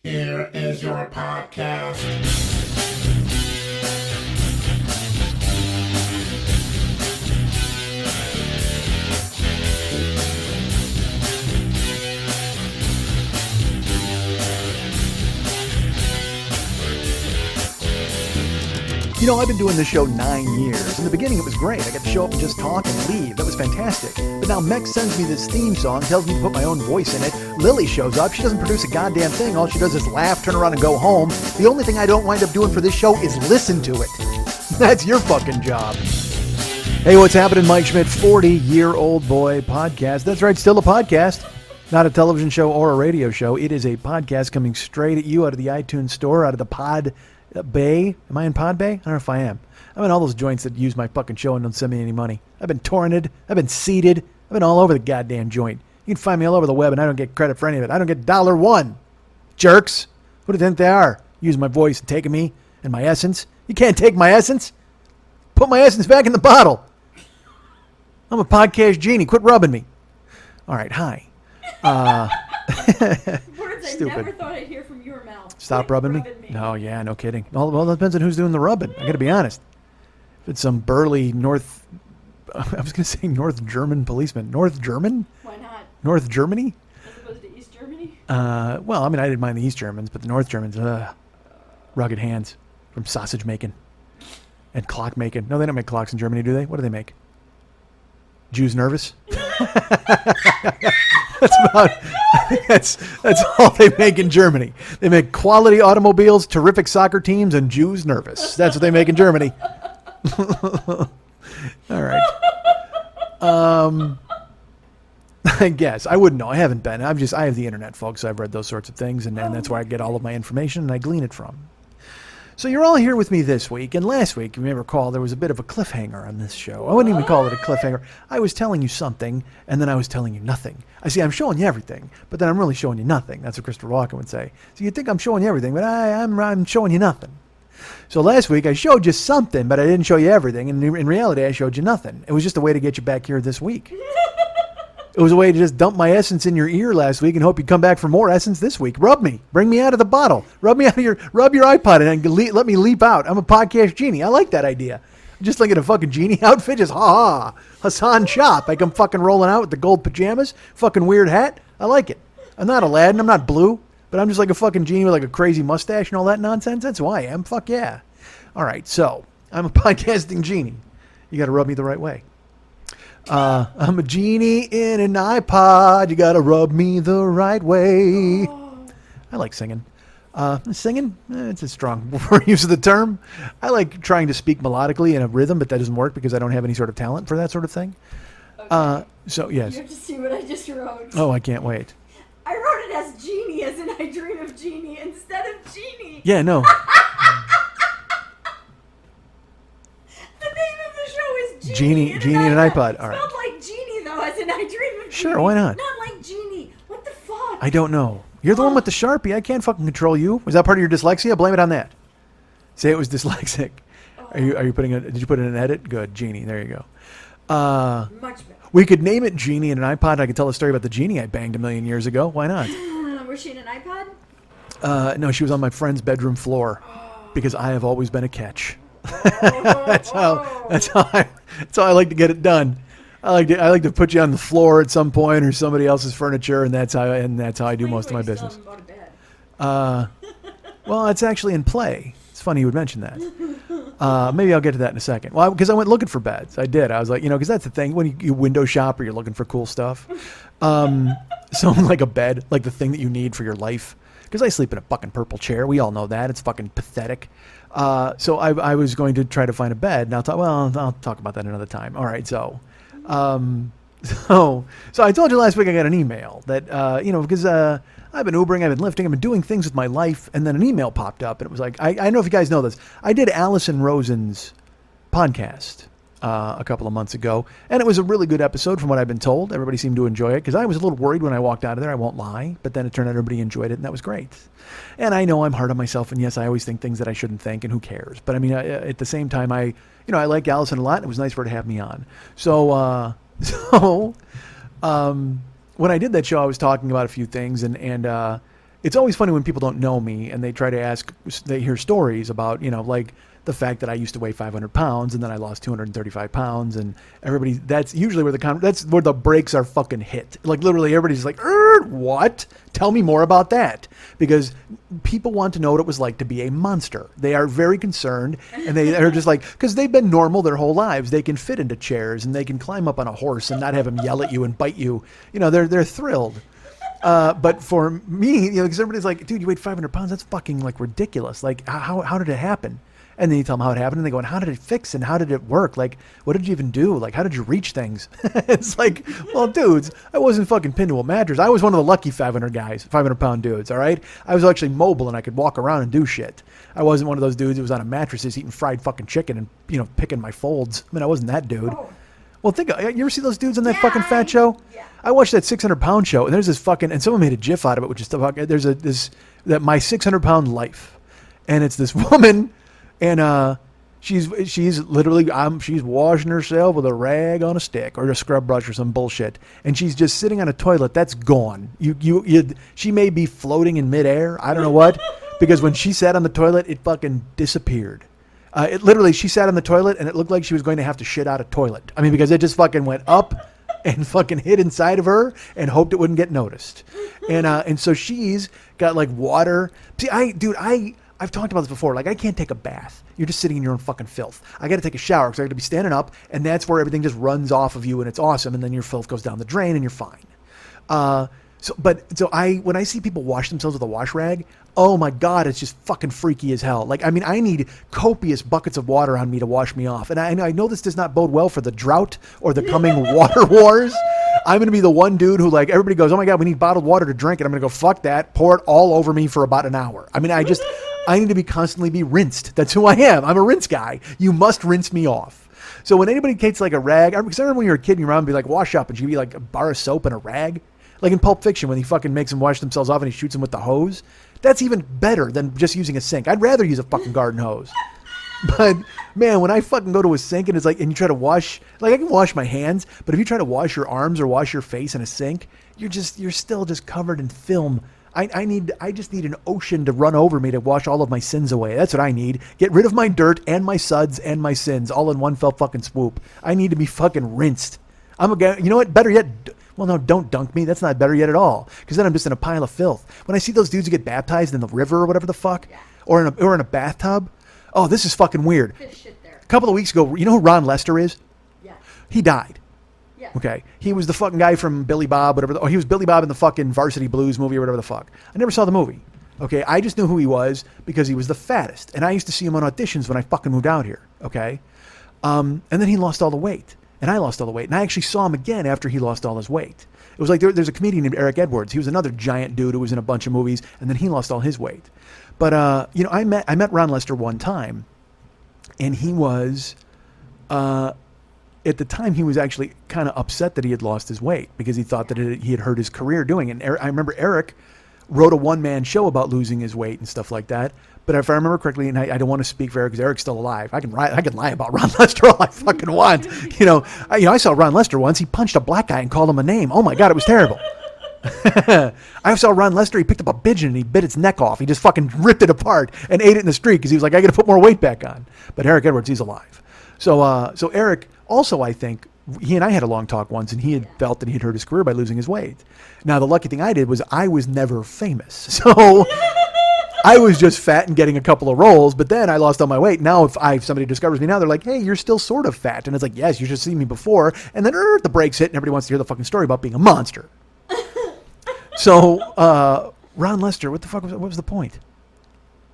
Here is your podcast. You know, I've been doing this show 9 years. In the beginning, it was great. I got to show up and just talk and leave. That was fantastic. But now Mex sends me this theme song, tells me to put my own voice in it. Lily shows up. She doesn't produce a goddamn thing. All she does is laugh, turn around, and go home. The only thing I don't wind up doing for this show is listen to it. That's your fucking job. Hey, what's happening, Mike Schmidt? 40-year-old boy podcast. That's right, still a podcast. Not a television show or a radio show. It is a podcast coming straight at you out of the iTunes store, out of the Pod Bay. Am I in Pod Bay? I don't know if I am. I'm in all those joints that use my fucking show and don't send me any money. I've been torrented. I've been seeded. I've been all over the goddamn joint. You can find me all over the web, and I don't get credit for any of it. I don't get $1. Jerks. Who do you think they are? Use my voice and taking me and my essence. You can't take my essence. Put my essence back in the bottle. I'm a podcast genie. Quit rubbing me. All right, hi. Words I never thought I'd hear from your mouth. Stop rubbing me? No, yeah, no kidding. Well, it depends on who's doing the rubbing. I got to be honest. If it's some burly I was going to say North German policeman. North German? Why not? North Germany? As opposed to East Germany? Well, I mean, I didn't mind the East Germans, but the North Germans, rugged hands from sausage making and clock making. No, they don't make clocks in Germany, do they? What do they make? Jews nervous? That's all they make in Germany. They make quality automobiles, terrific soccer teams, and Jews nervous. That's what they make in Germany. All right. I guess. I wouldn't know. I haven't been. I have the internet, folks. I've read those sorts of things, and that's where I get all of my information, and I glean it from. So you're all here with me this week, and last week, you may recall, there was a bit of a cliffhanger on this show. I wouldn't even call it a cliffhanger. I was telling you something, and then I was telling you nothing. I'm showing you everything, but then I'm really showing you nothing. That's what Christopher Walken would say. So you think I'm showing you everything, but I'm showing you nothing. So last week, I showed you something, but I didn't show you everything, and in reality, I showed you nothing. It was just a way to get you back here this week. It was a way to just dump my essence in your ear last week and hope you come back for more essence this week. Rub me. Bring me out of the bottle. Rub your iPod and let me leap out. I'm a podcast genie. I like that idea. Just like in a fucking genie outfit, just ha-ha. Hassan Shop. I come fucking rolling out with the gold pajamas, fucking weird hat. I like it. I'm not Aladdin. I'm not blue. But I'm just like a fucking genie with like a crazy mustache and all that nonsense. That's who I am. Fuck yeah. All right, so I'm a podcasting genie. You got to rub me the right way. I'm a genie in an iPod. You gotta rub me the right way. I like singing. Singing, it's a strong use of the term. I like trying to speak melodically in a rhythm, but that doesn't work because I don't have any sort of talent for that sort of thing. Okay. So, yes. You have to see what I just wrote. Oh, I can't wait. I wrote it as genie, as in I dream of genie, instead of genie. Yeah, no. The name of the show is Genie in an iPod. All right. Spelled like genie, though, as in I dream of genie. Sure, why not? Not like genie. What the fuck? I don't know. You're the one with the Sharpie. I can't fucking control you. Was that part of your dyslexia? Blame it on that. Say it was dyslexic. Are you putting did you put in an edit? Good. Genie. There you go. Much better. We could name it Genie in an iPod. I could tell a story about the genie I banged 1,000,000 years ago. Why not? Was she in an iPod? No, she was on my friend's bedroom floor because I have always been a catch. That's how I like to get it done. I like to put you on the floor at some point or somebody else's furniture, and that's how I do most of my business. Well, it's actually in play. It's funny you would mention that. Maybe I'll get to that in a second. Well, because I went looking for beds. I did. I was like, because that's the thing when you window shop or you're looking for cool stuff. So like a bed, like the thing that you need for your life. Because I sleep in a fucking purple chair. We all know that. It's fucking pathetic. So I was going to try to find a bed, and I'll talk about that another time. All right, so I told you last week I got an email that, because I've been Ubering, I've been lifting, I've been doing things with my life, and then an email popped up, and it was like, I don't know if you guys know this. I did Allison Rosen's podcast a couple of months ago, and it was a really good episode from what I've been told. Everybody seemed to enjoy it, because I was a little worried when I walked out of there, I won't lie, but then it turned out everybody enjoyed it, and that was great. And I know I'm hard on myself, and yes, I always think things that I shouldn't think, and who cares? But I mean, at the same time, I like Allison a lot, and it was nice for her to have me on. So when I did that show, I was talking about a few things, and it's always funny when people don't know me and they try to they hear stories about, like the fact that I used to weigh 500 pounds and then I lost 235 pounds, and that's usually where that's where the brakes are fucking hit. Like literally everybody's like, what? Tell me more about that. Because people want to know what it was like to be a monster. They are very concerned, and they are just like, because they've been normal their whole lives. They can fit into chairs and they can climb up on a horse and not have him yell at you and bite you. They're thrilled. But for me, because everybody's like, dude, you weighed 500 pounds. That's fucking like ridiculous. Like how did it happen? And then you tell them how it happened, and they go, and how did it fix, and how did it work? Like, what did you even do? Like, how did you reach things? It's like, well, dudes, I wasn't fucking pinned to a mattress. I was one of the lucky 500-pound dudes, all right? I was actually mobile, and I could walk around and do shit. I wasn't one of those dudes who was on a mattress just eating fried fucking chicken and, picking my folds. I mean, I wasn't that dude. Oh. Well, you ever see those dudes on that fucking fat show? Yeah. I watched that 600-pound show, and there's this fucking, and someone made a gif out of it, which is there's that my 600-pound life, and it's this woman. And she's literally she's washing herself with a rag on a stick or a scrub brush or some bullshit, and she's just sitting on a toilet that's gone. She may be floating in midair. I don't know what, because when she sat on the toilet, it fucking disappeared. She sat on the toilet and it looked like she was going to have to shit out a toilet. I mean, because it just fucking went up and fucking hid inside of her and hoped it wouldn't get noticed. And so she's got like water. See, I've talked about this before. Like, I can't take a bath. You're just sitting in your own fucking filth. I got to take a shower because I got to be standing up, and that's where everything just runs off of you, and it's awesome. And then your filth goes down the drain, and you're fine. When I see people wash themselves with a wash rag, oh my God, it's just fucking freaky as hell. Like, I mean, I need copious buckets of water on me to wash me off. And I know this does not bode well for the drought or the coming water wars. I'm going to be the one dude who, like, everybody goes, oh my God, we need bottled water to drink. And I'm going to go, fuck that, pour it all over me for about an hour. I mean, I need to be constantly be rinsed. That's who I am. I'm a rinse guy. You must rinse me off. So when anybody takes like a rag, because I remember when you were a kid and your mom would be like, wash up, and she'd be like a bar of soap and a rag. Like in Pulp Fiction when he fucking makes them wash themselves off and he shoots them with the hose. That's even better than just using a sink. I'd rather use a fucking garden hose. But man, when I fucking go to a sink and it's like, and you try to wash, like I can wash my hands, but if you try to wash your arms or wash your face in a sink, you're still just covered in film. I just need an ocean to run over me to wash all of my sins away. That's what I need. Get rid of my dirt and my suds and my sins all in one fell fucking swoop. I need to be fucking rinsed. I'm a guy, you know what? Better yet, well, no, don't dunk me. That's not better yet at all. Because then I'm just in a pile of filth. When I see those dudes who get baptized in the river or whatever the fuck, or in a bathtub, oh, this is fucking weird. Fish shit there. A couple of weeks ago, you know who Ron Lester is? Yeah. He died. Yeah. Okay. He was the fucking guy from Billy Bob, whatever. He was Billy Bob in the fucking Varsity Blues movie or whatever the fuck. I never saw the movie. Okay. I just knew who he was because he was the fattest. And I used to see him on auditions when I fucking moved out here. Okay. And then he lost all the weight. And I lost all the weight. And I actually saw him again after he lost all his weight. It was like there's a comedian named Eric Edwards. He was another giant dude who was in a bunch of movies. And then he lost all his weight. But, I met Ron Lester one time. And he was... at the time, he was actually kind of upset that he had lost his weight because he thought that he had hurt his career doing it. And I remember Eric wrote a one-man show about losing his weight and stuff like that. But if I remember correctly, and I don't want to speak for Eric because Eric's still alive. I can lie about Ron Lester all I fucking want. I saw Ron Lester once. He punched a black guy and called him a name. Oh my God, it was terrible. I saw Ron Lester. He picked up a pigeon and he bit its neck off. He just fucking ripped it apart and ate it in the street because he was like, I got to put more weight back on. But Eric Edwards, he's alive. So Eric also, I think, he and I had a long talk once, and he had felt that he had hurt his career by losing his weight. Now, the lucky thing I did was I was never famous. So I was just fat and getting a couple of roles, but then I lost all my weight. Now, if somebody discovers me now, they're like, hey, you're still sort of fat. And it's like, yes, you should have seen me before. And then the brakes hit, and everybody wants to hear the fucking story about being a monster. So, Ron Lester, what was the point?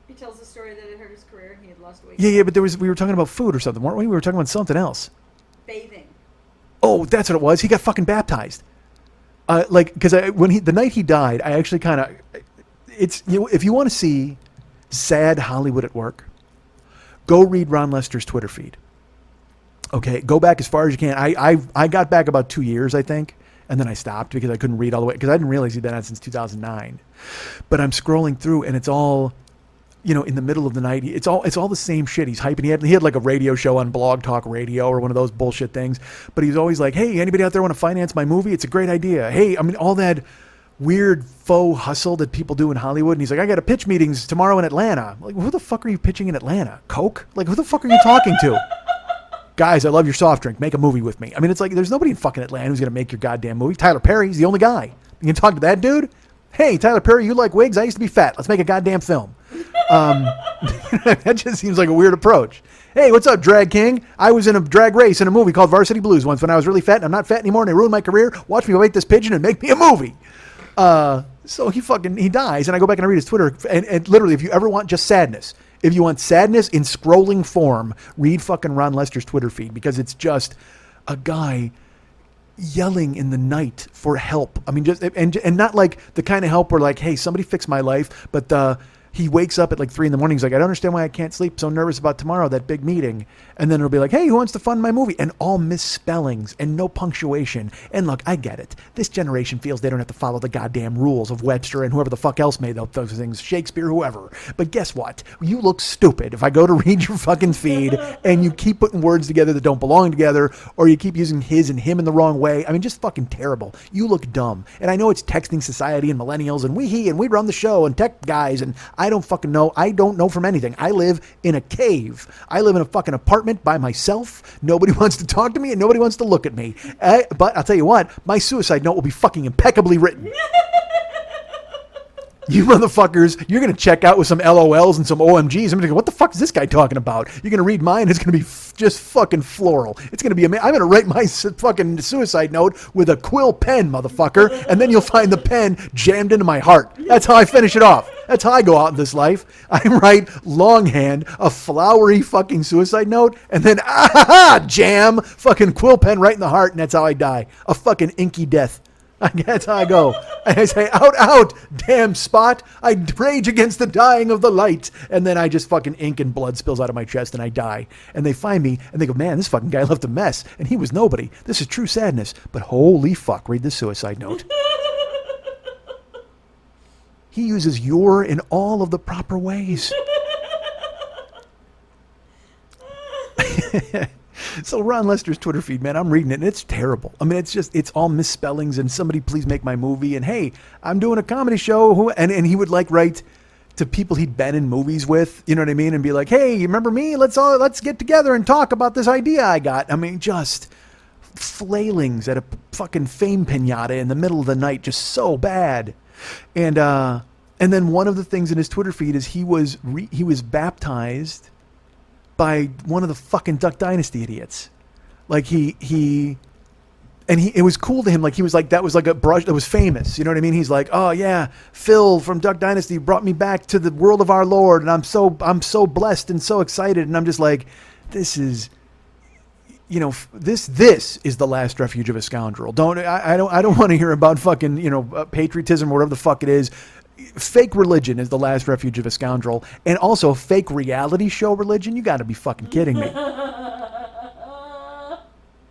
He tells the story that it hurt his career and he had lost weight. Yeah, but we were talking about food or something, weren't we? We were talking about something else. Bathing. Oh, that's what it was. He got fucking baptized. Because the night he died, I actually kind of, if you want to see sad Hollywood at work, go read Ron Lester's Twitter feed. Okay, go back as far as you can. I got back about 2 years, I think, and then I stopped because I couldn't read all the way because I didn't realize he'd been on since 2009. But I'm scrolling through, and it's all, in the middle of the night, it's all the same shit. He's hyping. He had like a radio show on Blog Talk Radio or one of those bullshit things. But he's always like, hey, anybody out there want to finance my movie? It's a great idea. Hey, I mean, all that weird faux hustle that people do in Hollywood. And he's like, I got a pitch meetings tomorrow in Atlanta. I'm like, who the fuck are you pitching in Atlanta? Coke? Like, who the fuck are you talking to? Guys, I love your soft drink. Make a movie with me. I mean, it's like, there's nobody in fucking Atlanta who's going to make your goddamn movie. Tyler Perry's the only guy. You can talk to that dude? Hey, Tyler Perry, you like wigs? I used to be fat. Let's make a goddamn film. That just seems like a weird approach. Hey, what's up, Drag King? I was in a drag race in a movie called Varsity Blues once when I was really fat, and I'm not fat anymore, and they ruined my career. Watch me make this pigeon and make me a movie. So he dies, and I go back and I read his Twitter, and literally, if you ever want just sadness, if you want sadness in scrolling form, read fucking Ron Lester's Twitter feed, because it's just a guy yelling in the night for help. I mean, just and not like the kind of help where like, hey, somebody fix my life, but he wakes up at like 3 a.m. He's like, I don't understand why I can't sleep. So nervous about tomorrow, that big meeting. And then it'll be like, hey, who wants to fund my movie? And all misspellings and no punctuation. And look, I get it. This generation feels they don't have to follow the goddamn rules of Webster and whoever the fuck else made up those things, Shakespeare, whoever. But guess what? You look stupid if I go to read your fucking feed and you keep putting words together that don't belong together, or you keep using his and him in the wrong way. I mean, just fucking terrible. You look dumb. And I know it's texting society and millennials and we run the show and tech guys, and I don't fucking know. I don't know from anything. I live in a cave. I live in a fucking apartment by myself. Nobody wants to talk to me and nobody wants to look at me. But I'll tell you what, my suicide note will be fucking impeccably written. You motherfuckers, you're going to check out with some LOLs and some OMGs. I'm going to go, what the fuck is this guy talking about? You're going to read mine. It's going to be just fucking floral. It's going to be amazing. I'm going to write my fucking suicide note with a quill pen, motherfucker. And then you'll find the pen jammed into my heart. That's how I finish it off. That's how I go out in this life. I write longhand, a flowery fucking suicide note, and then jam, fucking quill pen right in the heart, and that's how I die. A fucking inky death. That's how I go. And I say, out, damn spot. I rage against the dying of the light. And then I just fucking ink and blood spills out of my chest and I die. And they find me and they go, man, this fucking guy left a mess. And he was nobody. This is true sadness. But holy fuck, read the suicide note. He uses your in all of the proper ways. So Ron Lester's Twitter feed, man, I'm reading it and it's terrible. I mean, it's all misspellings and somebody please make my movie. And hey, I'm doing a comedy show. And he would like write to people he'd been in movies with, you know what I mean? And be like, hey, you remember me? Let's get together and talk about this idea I got. I mean, just flailings at a fucking fame pinata in the middle of the night, just so bad. And then one of the things in his Twitter feed is he was baptized by one of the fucking Duck Dynasty idiots. Like it was cool to him. Like he was like, that was like a brush that was famous. You know what I mean? He's like, oh yeah, Phil from Duck Dynasty brought me back to the world of our Lord. And I'm so blessed and so excited. And I'm just like, this is, you know, this is the last refuge of a scoundrel. I don't want to hear about fucking, you know, patriotism or whatever the fuck it is. Fake religion is the last refuge of a scoundrel. And also fake reality show religion. You got to be fucking kidding me.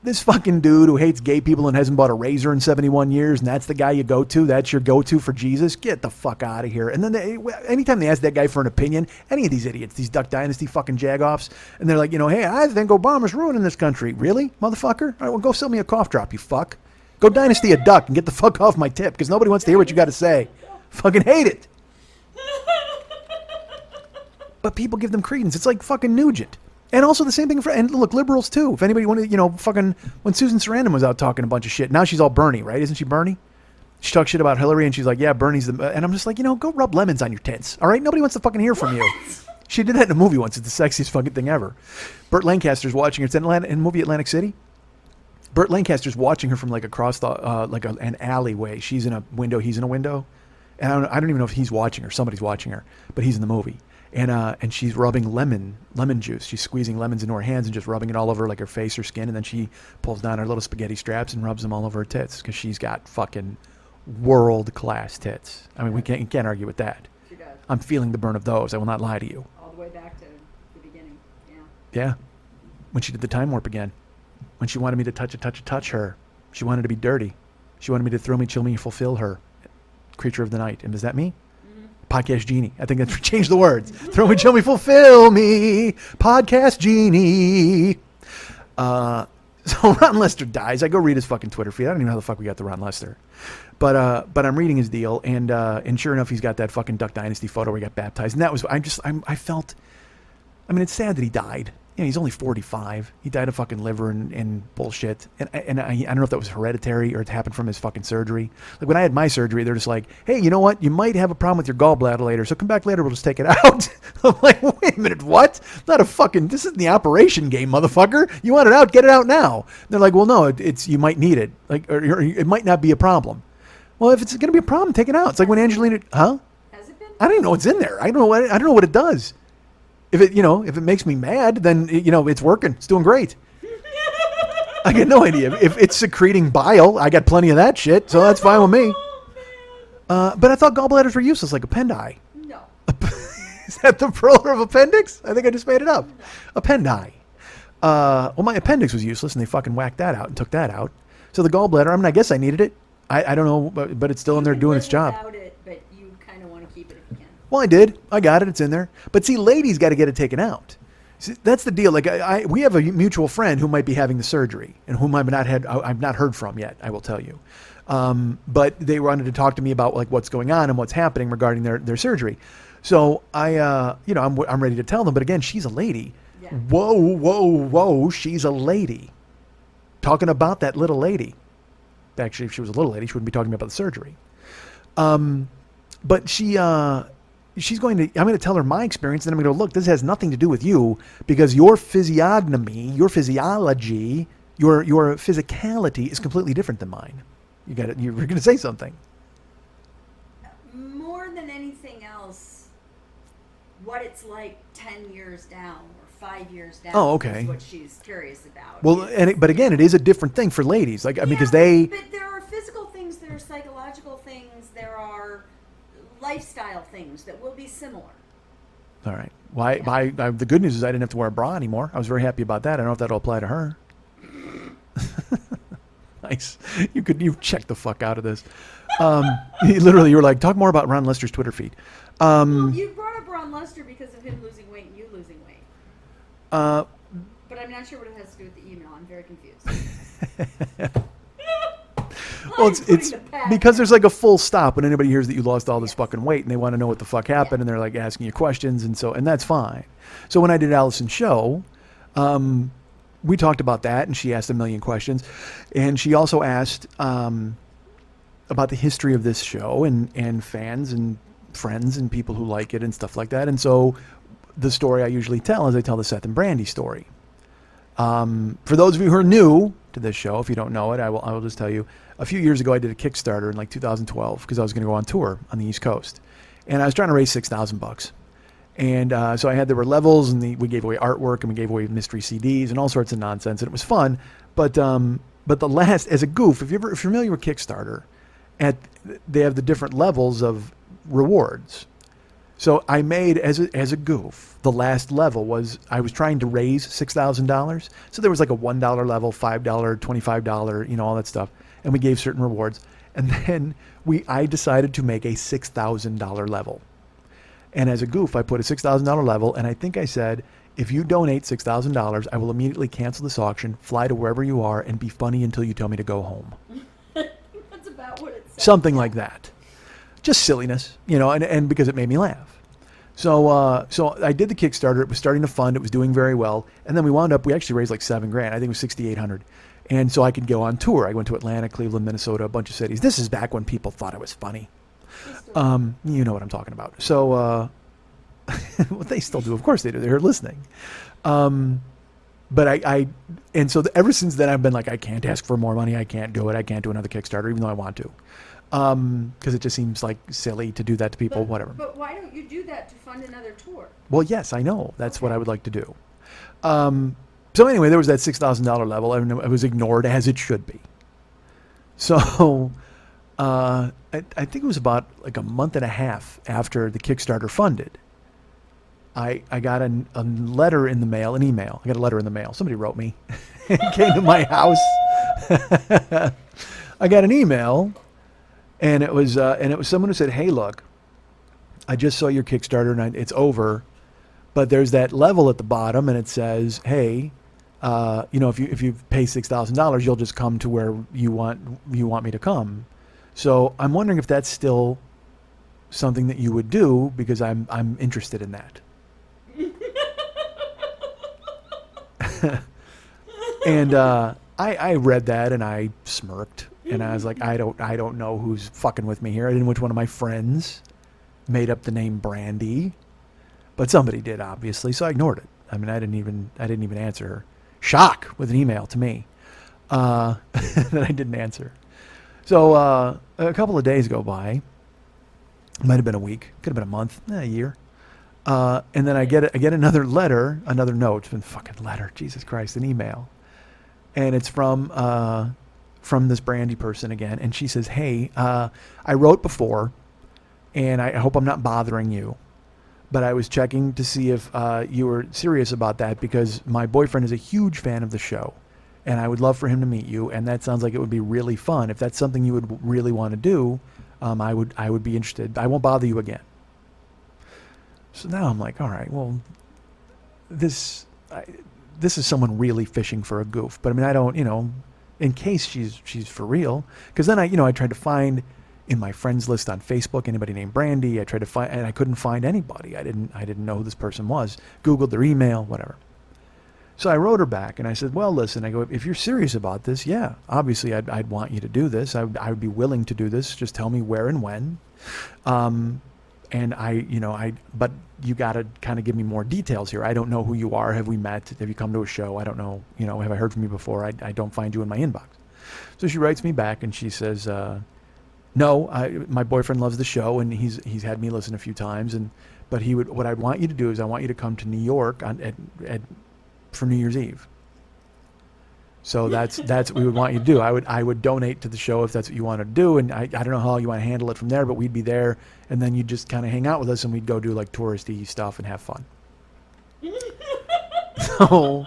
This fucking dude who hates gay people and hasn't bought a razor in 71 years, and that's the guy you go to, that's your go-to for Jesus, get the fuck out of here. And then anytime they ask that guy for an opinion, any of these idiots, these Duck Dynasty fucking jagoffs, and they're like, you know, hey, I think Obama's ruining this country. Really, motherfucker? All right, well, go sell me a cough drop, you fuck. Go Dynasty a duck and get the fuck off my tip, because nobody wants to hear what you got to say. Fucking hate it. But people give them credence. It's like fucking Nugent. And also the same thing for, and look, liberals too. If anybody wanted, you know, fucking, when Susan Sarandon was out talking a bunch of shit, now she's all Bernie, right? Isn't she Bernie? She talks shit about Hillary and she's like, yeah, Bernie's the, and I'm just like, you know, go rub lemons on your tits. All right. Nobody wants to fucking hear from you. She did that in a movie once. It's the sexiest fucking thing ever. Burt Lancaster's watching her. It's in the movie Atlantic City. Burt Lancaster's watching her from like across the, an alleyway. She's in a window. He's in a window. And I don't even know if he's watching her. Somebody's watching her, but he's in the movie. And she's rubbing lemon juice. She's squeezing lemons into her hands and just rubbing it all over like her face, her skin. And then she pulls down her little spaghetti straps and rubs them all over her tits because she's got fucking world-class tits. I mean, you can't argue with that. She does. I'm feeling the burn of those. I will not lie to you. All the way back to the beginning. Yeah. Yeah. When she did the time warp again. When she wanted me to touch her. She wanted to be dirty. She wanted me to thrill me, chill me, fulfill her. Creature of the night. And is that me? Podcast Genie. I think that's changed the words. Throw me, chill me, fulfill me. Podcast Genie. So Ron Lester dies. I go read his fucking Twitter feed. I don't even know how the fuck we got to Ron Lester. But I'm reading his deal, and sure enough, he's got that fucking Duck Dynasty photo where he got baptized. And that was, I felt, I mean, it's sad that he died. You know, he's only 45. He died of fucking liver and bullshit. And I don't know if that was hereditary or it happened from his fucking surgery. Like when I had my surgery, they're just like, hey, you know what? You might have a problem with your gallbladder later, so come back later. We'll just take it out. I'm like, wait a minute, what? Not a fucking, this isn't the operation game, motherfucker. You want it out? Get it out now. And they're like, well, no, it's you might need it. Like, or it might not be a problem. Well, if it's going to be a problem, take it out. It's like when Angelina, huh? Has it been? I don't even know what's in there. I don't know what it does. If it makes me mad, then, it's working. It's doing great. I get no idea. If it's secreting bile, I got plenty of that shit, so that's fine with me. But I thought gallbladders were useless, like appendi. No. Is that the plural of appendix? I think I just made it up. No. Appendi. Well, my appendix was useless, and they fucking whacked that out and took that out. So the gallbladder, I mean, I guess I needed it. I don't know, but it's still in there doing its job. Without it, but you kind of want to keep it if you can. Well, I did. I got it. It's in there. But see, ladies got to get it taken out. See, that's the deal. Like we have a mutual friend who might be having the surgery and whom I've not heard from yet. I will tell you. But they wanted to talk to me about like what's going on and what's happening regarding their surgery. So I'm ready to tell them. But again, she's a lady. Yeah. Whoa. She's a lady. Talking about that little lady. Actually, if she was a little lady, she wouldn't be talking about the surgery. But she's going to, I'm going to tell her my experience, and I'm going to go, look, this has nothing to do with you, because your physiognomy, your physiology, your physicality is completely different than mine. You got it. You're going to say something. More than anything else, what it's like 10 years down or 5 years down. Oh, okay. Is what she's curious about. Well, but again, it is a different thing for ladies. Like, I mean, because But they, there are physical things, there are psychological things, there are lifestyle things that will be similar. all right. Why? The good news is I didn't have to wear a bra anymore. I was very happy about that. I don't know if that'll apply to her. Nice. You check the fuck out of this. You were like, talk more about Ron Lester's Twitter feed. Well, you brought up Ron Lester because of him losing weight and you losing weight. But I'm not sure what it has to do with the email. I'm very confused. Well, it's because there's like a full stop when anybody hears that you lost all this fucking weight and they want to know what the fuck happened and they're like asking you questions and that's fine. So when I did Allison's show, we talked about that and she asked a million questions, and she also asked about the history of this show and fans and friends and people who like it and stuff like that. And so the story I usually tell is I tell the Seth and Brandy story. For those of you who are new to this show, if you don't know it, I will just tell you. A few years ago, I did a Kickstarter in like 2012 because I was going to go on tour on the East Coast, and I was trying to raise $6,000. And so there were levels, and we gave away artwork, and we gave away mystery CDs and all sorts of nonsense, and it was fun. But the last, as a goof, if you're familiar with Kickstarter, they have the different levels of rewards. So I made as a goof, the last level was I was trying to raise $6,000. So there was like a $1 level, $5, $25, all that stuff, and we gave certain rewards. And then I decided to make a $6,000 level. And as a goof, I put a $6,000 level, and I think I said, if you donate $6,000, I will immediately cancel this auction, fly to wherever you are, and be funny until you tell me to go home. That's about what it says. Something like that. Just silliness, and because it made me laugh. So I did the Kickstarter. It was starting to fund. It was doing very well. And then we actually raised like $7,000. I think it was $6,800. And so I could go on tour. I went to Atlanta, Cleveland, Minnesota, a bunch of cities. This is back when people thought I was funny. You know what I'm talking about. So, well, they still do. Of course they do. They're listening. But ever since then I've been like, I can't ask for more money. I can't do it. I can't do another Kickstarter, even though I want to. Because it just seems like silly to do that to people, whatever. But why don't you do that to fund another tour? Well, yes, I know. That's what I would like to do. So anyway, there was that $6,000 level, and it was ignored as it should be. So I think it was about like a month and a half after the Kickstarter funded, I got a letter in the mail, an email. I got a letter in the mail. Somebody wrote me. It came to my house. I got an email. And it was someone who said, "Hey, look, I just saw your Kickstarter and it's over, but there's that level at the bottom and it says, hey, if you pay $6,000, you'll just come to where you want me to come. So I'm wondering if that's still something that you would do, because I'm interested in that. And I read that and I smirked, and I was like, I don't know who's fucking with me here. I didn't know which one of my friends made up the name Brandy, but somebody did, obviously, so I ignored it. I mean, I didn't even answer her. Shock with an email to me that I didn't answer. So a couple of days go by. It might have been a week, could have been a month, a year. And then I get another letter, another note. It's been a fucking letter, Jesus Christ, an email. And it's from this Brandy person again. And she says, hey, I wrote before, and I hope I'm not bothering you, but I was checking to see if you were serious about that, because my boyfriend is a huge fan of the show, and I would love for him to meet you, and that sounds like it would be really fun. If that's something you would really want to do, I would be interested. I won't bother you again. So now I'm like, all right, well, this is someone really fishing for a goof. But I mean, I don't, in case she's for real, because then I tried to find in my friends list on Facebook anybody named Brandy. I tried to find, and I couldn't find anybody. I didn't know who this person was. Googled their email, whatever. So I wrote her back and I said, well, listen, I go, if you're serious about this, yeah, obviously I'd want you to do this. I would be willing to do this. Just tell me where and when. And but you got to kind of give me more details here. I don't know who you are. Have we met? Have you come to a show? I don't know. Have I heard from you before? I don't find you in my inbox. So she writes me back and she says, no, my boyfriend loves the show and he's had me listen a few times. But what I want you to do is I want you to come to New York for New Year's Eve. So that's what we would want you to do. I would donate to the show if that's what you want to do, and I don't know how you want to handle it from there, but we'd be there, and then you'd just kind of hang out with us, and we'd go do like touristy stuff and have fun. So,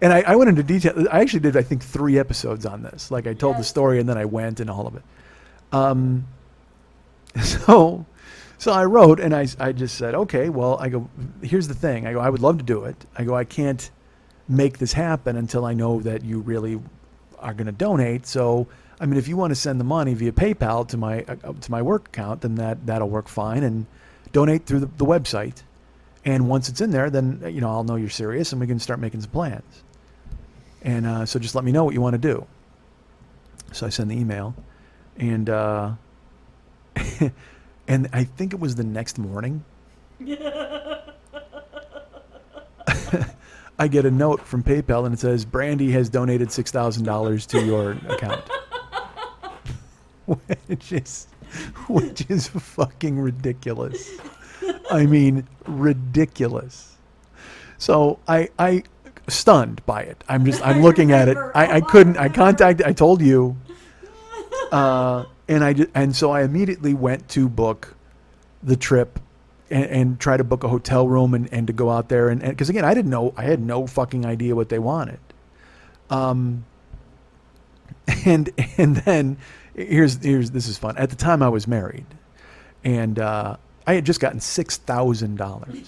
and I went into detail. I actually did, I think, 3 episodes on this. Like I told the story, and then I went and all of it. So I wrote, and I just said, okay, well, I go, here's the thing. I go, I would love to do it. I go, I can't make this happen until I know that you really are going to donate. So, I mean, if you want to send the money via PayPal to my work account, then that'll work fine, and donate through the website. And once it's in there, then, I'll know you're serious and we can start making some plans. And so just let me know what you want to do. So I send the email, and and I think it was the next morning. I get a note from PayPal and it says, Brandy has donated $6,000 to your account. which is fucking ridiculous. I mean, ridiculous. So I stunned by it. I'm looking at it. I told you. And so I immediately went to book the trip and try to book a hotel room and to go out there. And because again, I had no fucking idea what they wanted. And then this is fun. At the time I was married, and I had just gotten $6,000.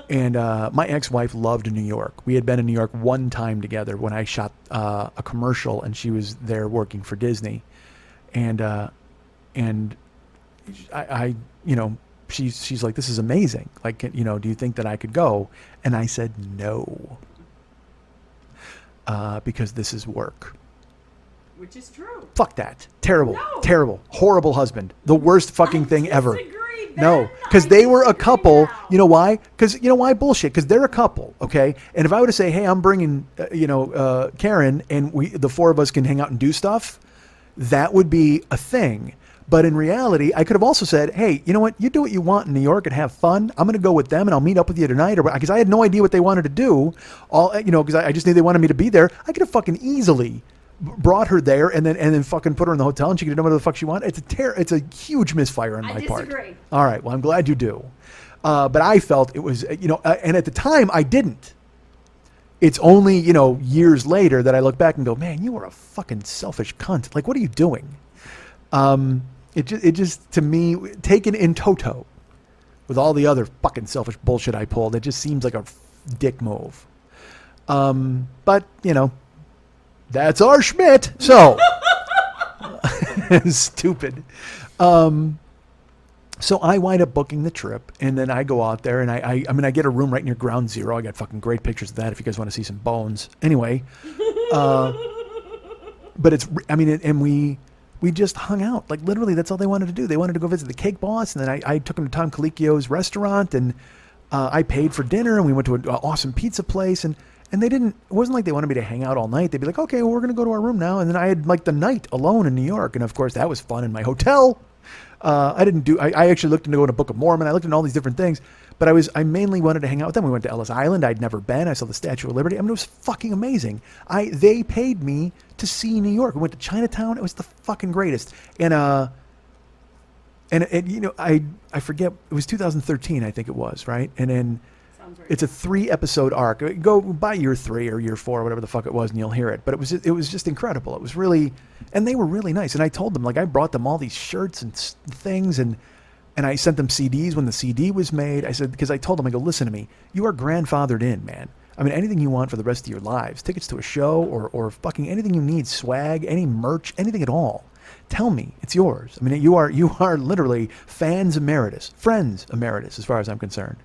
And my ex-wife loved New York. We had been in New York one time together when I shot a commercial, and she was there working for Disney. And I she's like, this is amazing. Like, do you think that I could go? And I said no, because this is work. Which is true. Fuck that. Terrible. No. Terrible. Horrible husband. The worst fucking thing ever. No, because they were a couple. Now. You know why? Because bullshit. Because they're a couple, okay. And if I were to say, hey, I'm bringing, Karen, and the 4 of us can hang out and do stuff, that would be a thing. But in reality, I could have also said, hey, you know what? You do what you want in New York and have fun. I'm going to go with them and I'll meet up with you tonight. Because I had no idea what they wanted to do. Because I just knew they wanted me to be there. I could have fucking easily brought her there and then fucking put her in the hotel and she could do whatever the fuck she wanted. It's a huge misfire on my part. I disagree. All right. Well, I'm glad you do. But I felt it was, and at the time I didn't. It's only, years later that I look back and go, man, you were a fucking selfish cunt. Like, what are you doing? It just, to me, taken in toto, with all the other fucking selfish bullshit I pulled, it just seems like a dick move. But, that's our Schmidt. So, stupid. So I wind up booking the trip, and then I go out there, and I get a room right near Ground Zero. I got fucking great pictures of that if you guys want to see some bones. Anyway, but and we just hung out. Like, literally, that's all they wanted to do. They wanted to go visit the Cake Boss, and then I took them to Tom Colicchio's restaurant, and I paid for dinner, and we went to an awesome pizza place, and it wasn't like they wanted me to hang out all night. They'd be like, okay, well, we're going to go to our room now. And then I had like the night alone in New York, and of course that was fun in my hotel. I actually looked into going to Book of Mormon. I looked into all these different things, but I mainly wanted to hang out with them. We went to Ellis Island. I'd never been. I saw the Statue of Liberty. I mean, it was fucking amazing. They paid me to see New York. We went to Chinatown. It was the fucking greatest. And I forget, it was 2013, I think it was, right? And then it's a 3-episode arc. Go by year 3 or year 4 or whatever the fuck it was, and you'll hear it. But it was just incredible. It was really, and they were really nice. And I told them, like, I brought them all these shirts and things, and I sent them CDs when the CD was made. I said, because I told them, I go, listen to me, you are grandfathered in, man. I mean, anything you want for the rest of your lives, tickets to a show or fucking anything you need, swag, any merch, anything at all. Tell me, it's yours. I mean, you are literally friends emeritus, as far as I'm concerned.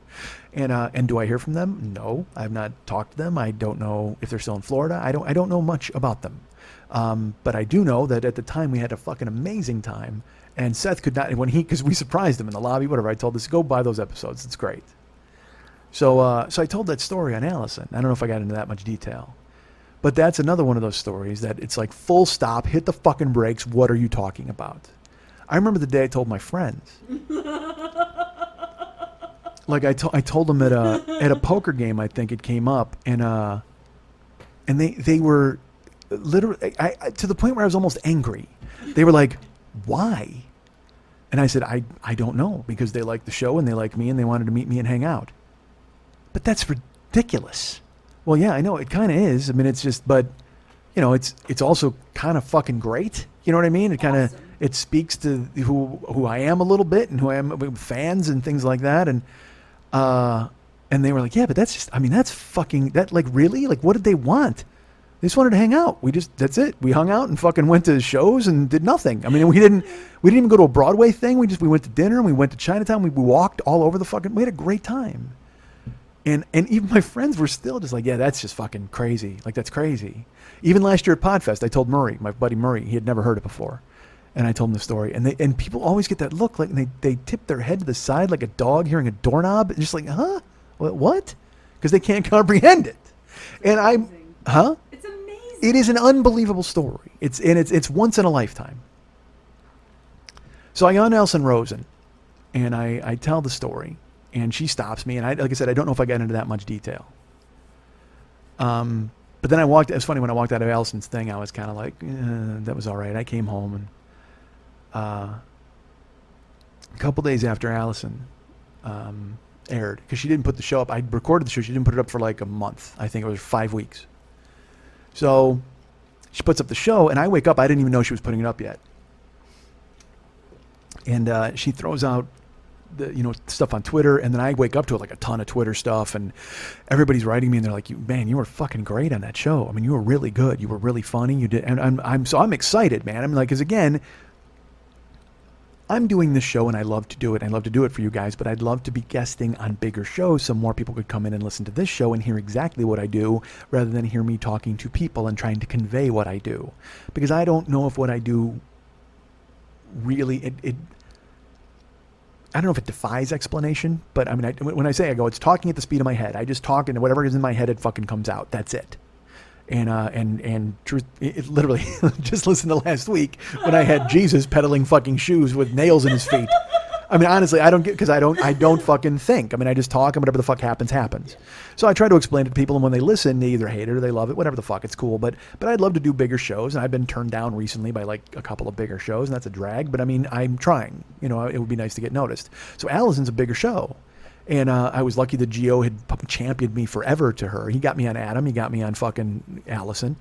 And do I hear from them? No, I have not talked to them. I don't know if they're still in Florida. I don't know much about them. But I do know that at the time we had a fucking amazing time. And Seth could not, because we surprised him in the lobby, whatever. I told us, go buy those episodes. It's great. So I told that story on Allison. I don't know if I got into that much detail. But that's another one of those stories that it's like full stop, hit the fucking brakes. What are you talking about? I remember the day I told my friends. Like I told them at a poker game, I think it came up, and they were literally to the point where I was almost angry. They were like, "Why?" And I said, "I don't know, because they like the show and they like me and they wanted to meet me and hang out." But that's ridiculous. Well, yeah, I know it kind of is. I mean, it's just, but it's also kind of fucking great. You know what I mean? It kind of it speaks to who I am a little bit and who I am with fans and things like that. And they were like, yeah, but that's just, I mean, that's fucking, that, like, really? Like, what did they want? They just wanted to hang out. That's it. We hung out and fucking went to shows and did nothing. I mean, we didn't even go to a Broadway thing. We went to dinner and we went to Chinatown. We walked all over we had a great time. And even my friends were still just like, yeah, that's just fucking crazy. Like, that's crazy. Even last year at Podfest, I told Murray, my buddy Murray, he had never heard it before. And I told him the story. And people always get that look, like, and they tip their head to the side like a dog hearing a doorknob. And just like, huh? What? Because they can't comprehend it. And huh? It's amazing. It is an unbelievable story. It's once in a lifetime. So I go on Nelson Rosen, and I tell the story. And she stops me, and like I said, I don't know if I got into that much detail. But then it was funny, when I walked out of Allison's thing, I was kind of like, that was all right. I came home, and a couple days after Allison aired, because she didn't put the show up. I recorded the show. She didn't put it up for like a month. I think it was 5 weeks. So she puts up the show, and I wake up. I didn't even know she was putting it up yet. And she throws out the stuff on Twitter, and then I wake up to it, like a ton of Twitter stuff, and everybody's writing me, and they're like, "Man, you were fucking great on that show. I mean, you were really good. You were really funny. You did." And I'm excited, man. I'm like, because again, I'm doing this show, and I love to do it. I love to do it for you guys, but I'd love to be guesting on bigger shows so more people could come in and listen to this show and hear exactly what I do, rather than hear me talking to people and trying to convey what I do, because I don't know if what I do really I don't know if it defies explanation, but I mean, when I say, I go, it's talking at the speed of my head. I just talk, and whatever is in my head, it fucking comes out. That's it. And truth, it literally, just listen to last week when I had Jesus peddling fucking shoes with nails in his feet. I mean, honestly, I don't get, because I don't fucking think. I mean, I just talk, and whatever the fuck happens. So I try to explain it to people, and when they listen, they either hate it or they love it, whatever the fuck, it's cool. But I'd love to do bigger shows, and I've been turned down recently by like a couple of bigger shows, and that's a drag. But I mean, I'm trying. It would be nice to get noticed. So Allison's a bigger show. And I was lucky that Gio had championed me forever to her. He got me on Adam. He got me on fucking Allison.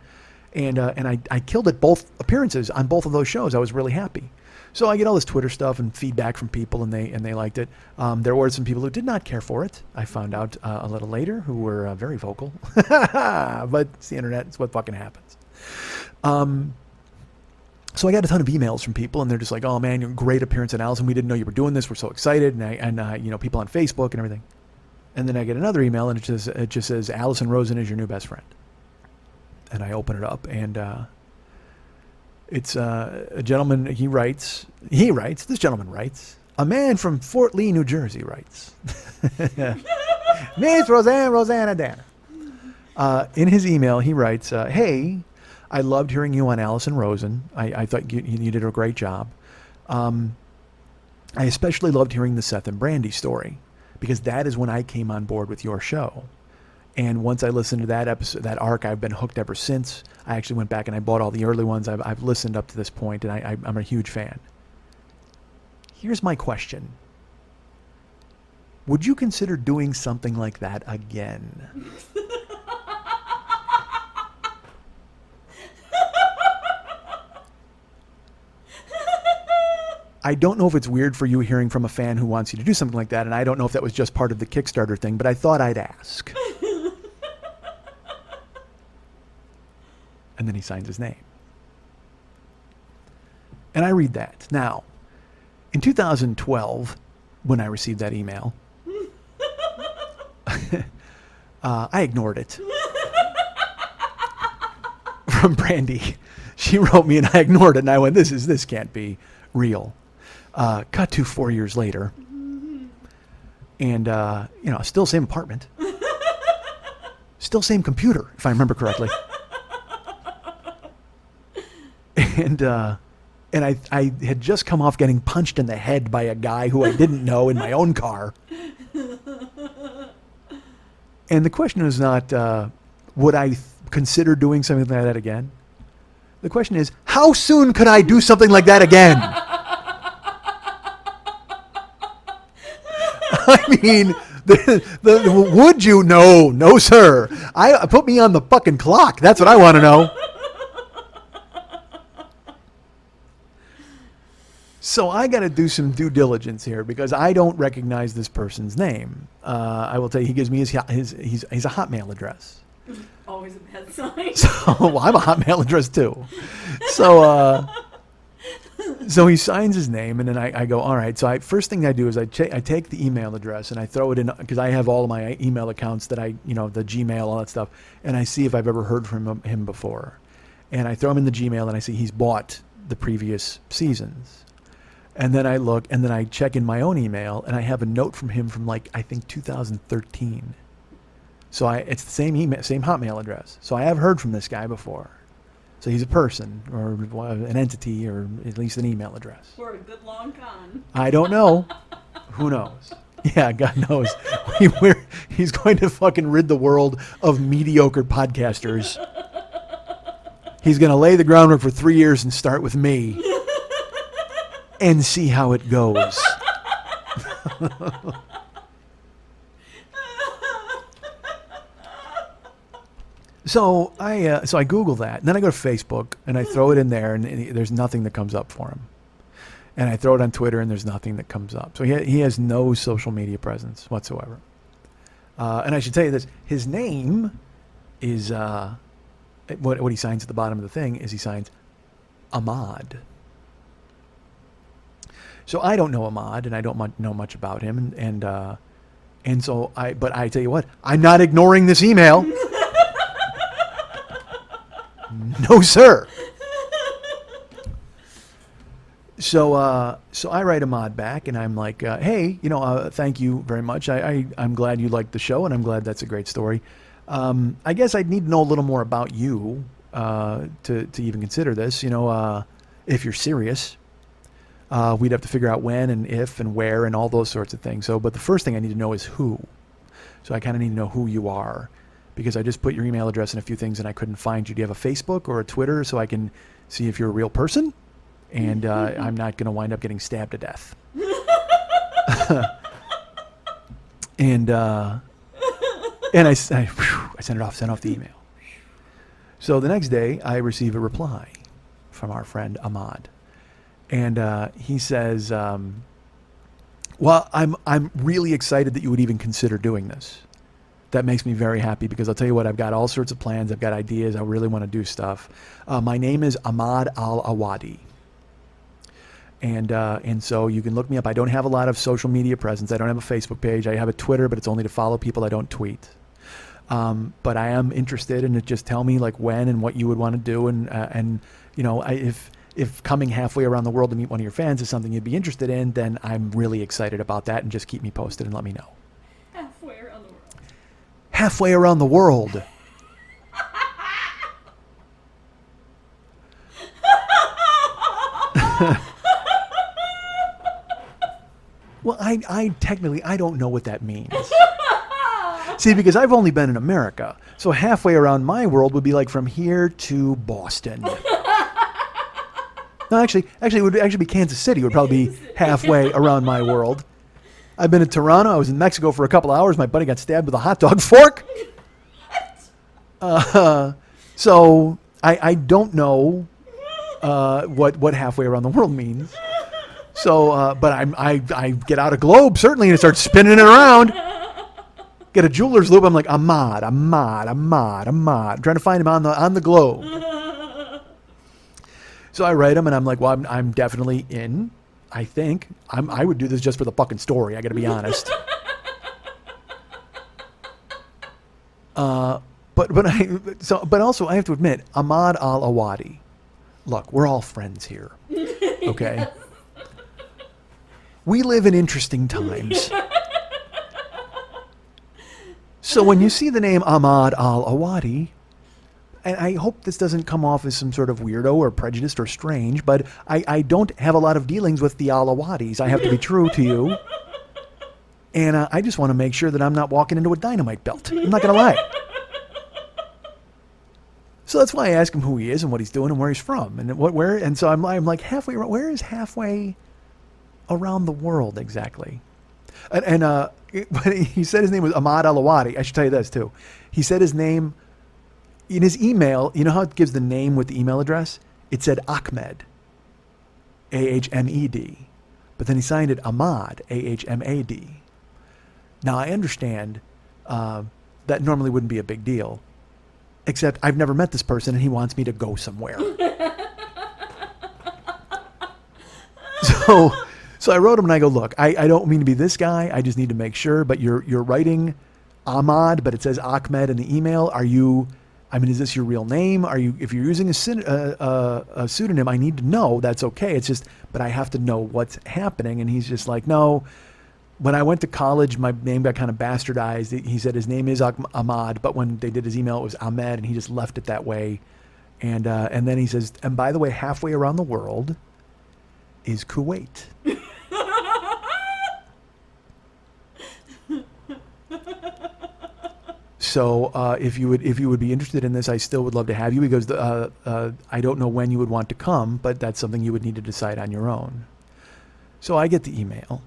And I killed it both appearances on both of those shows. I was really happy. So I get all this Twitter stuff and feedback from people, and they liked it. There were some people who did not care for it. I found out a little later, who were very vocal. But it's the internet. It's what fucking happens. So I got a ton of emails from people, and they're just like, "Oh man, you're a great appearance on Allison. We didn't know you were doing this. We're so excited." And you know, people on Facebook and everything. And then I get another email, and it just says Allison Rosen is your new best friend. And I open it up, and it's a gentleman. This gentleman writes, a man from Fort Lee, New Jersey writes, Miss Rosanna Dana. In his email, he writes, "Hey, I loved hearing you on Allison Rosen. I thought you did a great job. I especially loved hearing the Seth and Brandy story, because that is when I came on board with your show. And once I listened to that episode, that arc, I've been hooked ever since. I actually went back and I bought all the early ones. I've listened up to this point, and I'm a huge fan. Here's my question. Would you consider doing something like that again?" I don't know if it's weird for you hearing from a fan who wants you to do something like that, and I don't know if that was just part of the Kickstarter thing, but I thought I'd ask. And then he signs his name. And I read that. Now, in 2012, when I received that email, I ignored it. From Brandy. She wrote me and I ignored it, and I went, this can't be real. Cut to 4 years later, and still same apartment, still same computer, if I remember correctly, and I had just come off getting punched in the head by a guy who I didn't know in my own car, and the question is not would I consider doing something like that again. The question is, how soon could I do something like that again? I mean, would you? No, sir. Put me on the fucking clock. That's what I want to know. So I got to do some due diligence here, because I don't recognize this person's name. I will tell you, he gives me he's a Hotmail address. Always a bad sign. So I'm a Hotmail address too. So he signs his name, and then I go, all right. So first thing I do is I take the email address and I throw it in, because I have all of my email accounts that the Gmail, all that stuff, and I see if I've ever heard from him before. And I throw him in the Gmail, and I see he's bought the previous seasons. And then I look, and then I check in my own email, and I have a note from him from I think 2013. So it's the same email, same Hotmail address. So I have heard from this guy before. So he's a person, or an entity, or at least an email address. Or a good long con. I don't know. Who knows? Yeah, God knows. He's going to fucking rid the world of mediocre podcasters. He's going to lay the groundwork for 3 years and start with me. And see how it goes. So I Google that, and then I go to Facebook, and I throw it in there, and there's nothing that comes up for him. And I throw it on Twitter, and there's nothing that comes up. So he has no social media presence whatsoever. And I should tell you this: his name is what he signs at the bottom of the thing is he signs Ahmad. So I don't know Ahmad, and I don't know much about him, and so but I tell you what, I'm not ignoring this email. No, sir. So I write Ahmad back, and I'm like, hey, thank you very much. I'm glad you liked the show, and I'm glad that's a great story. I guess I'd need to know a little more about you to even consider this. If you're serious, we'd have to figure out when and if and where and all those sorts of things. But the first thing I need to know is who. So I kind of need to know who you are, because I just put your email address and a few things, and I couldn't find you. Do you have a Facebook or a Twitter so I can see if you're a real person? And I'm not going to wind up getting stabbed to death. And I sent off the email. So the next day, I receive a reply from our friend Ahmad. And he says, well, I'm really excited that you would even consider doing this. That makes me very happy because I'll tell you what, I've got all sorts of plans. I've got ideas. I really want to do stuff. My name is Ahmad Al-Awadi. And so you can look me up. I don't have a lot of social media presence. I don't have a Facebook page. I have a Twitter, but it's only to follow people. I don't tweet. But I am interested in it. Just tell me like when and what you would want to do. And you know, if coming halfway around the world to meet one of your fans is something you'd be interested in, then I'm really excited about that. And just keep me posted and let me know. Halfway around the world. Halfway around the world. Well, I technically, I don't know what that means. See, because I've only been in America. So halfway around my world would be like from here to Boston. No, actually, it would actually be Kansas City. It would probably be halfway around my world. I've been in Toronto. I was in Mexico for a couple of hours. My buddy got stabbed with a hot dog fork. So I don't know what halfway around the world means. So, but I get out a globe certainly and start spinning it around. Get a jeweler's loop. I'm like Ahmad, trying to find him on the globe. So I write him and I'm like, well, I'm definitely in. I think I would do this just for the fucking story. I got to be honest. But also I have to admit, Ahmad Al-Awadi. Look, we're all friends here. Okay. Yes. We live in interesting times. So when you see the name Ahmad Al-Awadi, and I hope this doesn't come off as some sort of weirdo or prejudiced or strange, but I don't have a lot of dealings with the Al-Awadis. I have to be true to you. And I just want to make sure that I'm not walking into a dynamite belt. I'm not going to lie. So that's why I ask him who he is and what he's doing and where he's from and where. And so I'm like halfway around. Where is halfway around the world exactly? And he said his name was Ahmad Al-Awadi. I should tell you this too. He said his name in his email. You know how it gives the name with the email address? It said Ahmed, Ahmed, but then he signed it Ahmad, Ahmad. Now I understand that normally wouldn't be a big deal, except I've never met this person and he wants me to go somewhere. So I wrote him and I go, look, I don't mean to be this guy. I just need to make sure. But you're writing Ahmad, but it says Ahmed in the email. Is this your real name? If you're using a pseudonym, I need to know. That's okay. It's just, but I have to know what's happening. And he's just like, no. When I went to college, my name got kind of bastardized. He said his name is Ahmad, but when they did his email, it was Ahmed, and he just left it that way. And then he says, and by the way, halfway around the world is Kuwait. So if you would be interested in this, I still would love to have you. He goes, I don't know when you would want to come, but that's something you would need to decide on your own. So I get the email.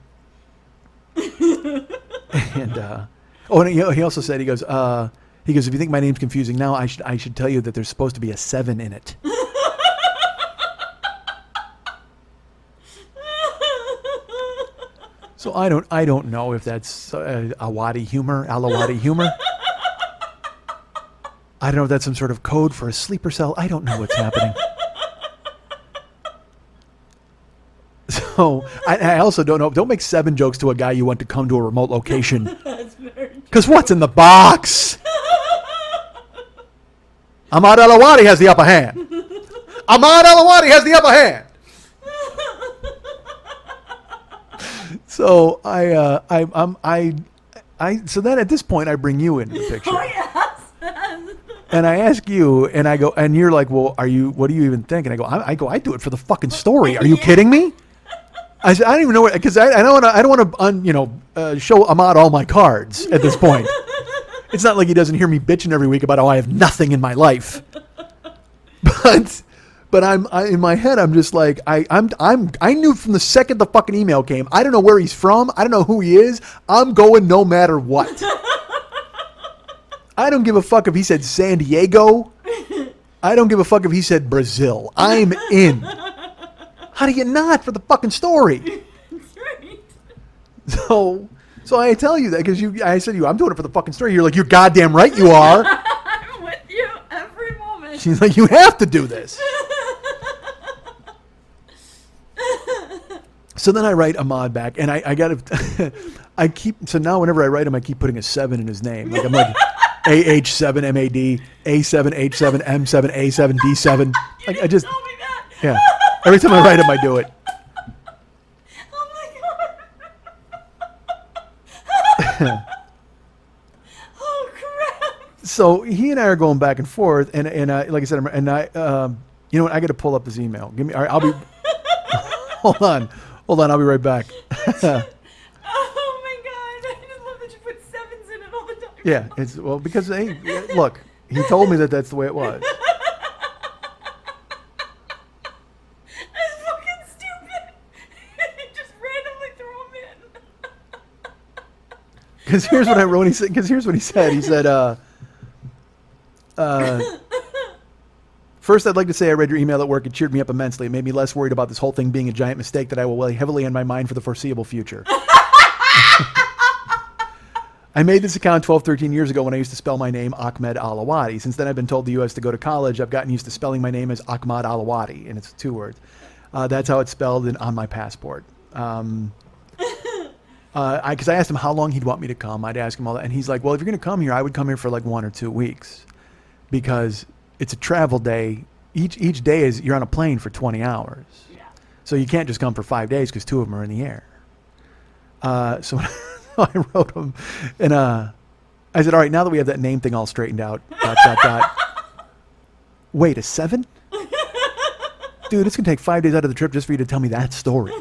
And he also said, he goes, if you think my name's confusing now, I should tell you that there's supposed to be a 7 in it. So I don't know if that's Al-Awadi humor. I don't know if that's some sort of code for a sleeper cell. I don't know what's happening. So I also don't know. Don't make 7 jokes to a guy you want to come to a remote location. That's very true. Because what's in the box? Ahmad Al-Awadi has the upper hand. Ahmad Al-Awadi has the upper hand. So so then at this point I bring you into the picture. Oh yes. And I ask you, and I go, and you're like, well, what do you even think? And I go, I do it for the fucking story. Are you kidding me? I said, I don't even know, because I don't want to show Ahmad all my cards at this point. It's not like he doesn't hear me bitching every week about how I have nothing in my life. But I'm in my head, I'm just like, I knew from the second the fucking email came. I don't know where he's from. I don't know who he is. I'm going no matter what. I don't give a fuck if he said San Diego. I don't give a fuck if he said Brazil. I'm in. How do you not for the fucking story? That's right. So I tell you that because I said to you, I'm doing it for the fucking story. You're like, you're goddamn right you are. I'm with you every moment. She's like, you have to do this. So then I write Ahmad back, and I got to, so now whenever I write him, I keep putting a 7 in his name. Like I'm like, AH7MAD, A7H7M7 A7D7. Like I just, Tell me that. yeah. Every time I write him, I do it. Oh my god. Oh crap. So he and I are going back and forth, and like I said, you know what? I got to pull up this email. Give me. All right, I'll be. Hold on, I'll be right back. Oh my god. I just love that you put 7s in it all the time. Yeah, it's because hey, look, he told me that's the way it was. That's fucking stupid. Just randomly throw them in. Because here's what I wrote. Because here's what he said. He said, first, I'd like to say I read your email at work. It cheered me up immensely. It made me less worried about this whole thing being a giant mistake that I will weigh heavily in my mind for the foreseeable future. I made this account 12, 13 years ago when I used to spell my name Ahmed Alawadi. Since then, I've been told the U.S. to go to college. I've gotten used to spelling my name as Ahmad Alawadi, and it's 2 words. That's how it's spelled on my passport. Because I asked him how long he'd want me to come. I'd ask him all that. And he's like, well, if you're going to come here, I would come here for like 1 or 2 weeks. Because it's a travel day. Each day is you're on a plane for 20 hours. Yeah. So you can't just come for 5 days because 2 of them are in the air. So I wrote him. And I said, all right, now that we have that name thing all straightened out, ... Wait, a 7? Dude, it's going to take 5 days out of the trip just for you to tell me that story.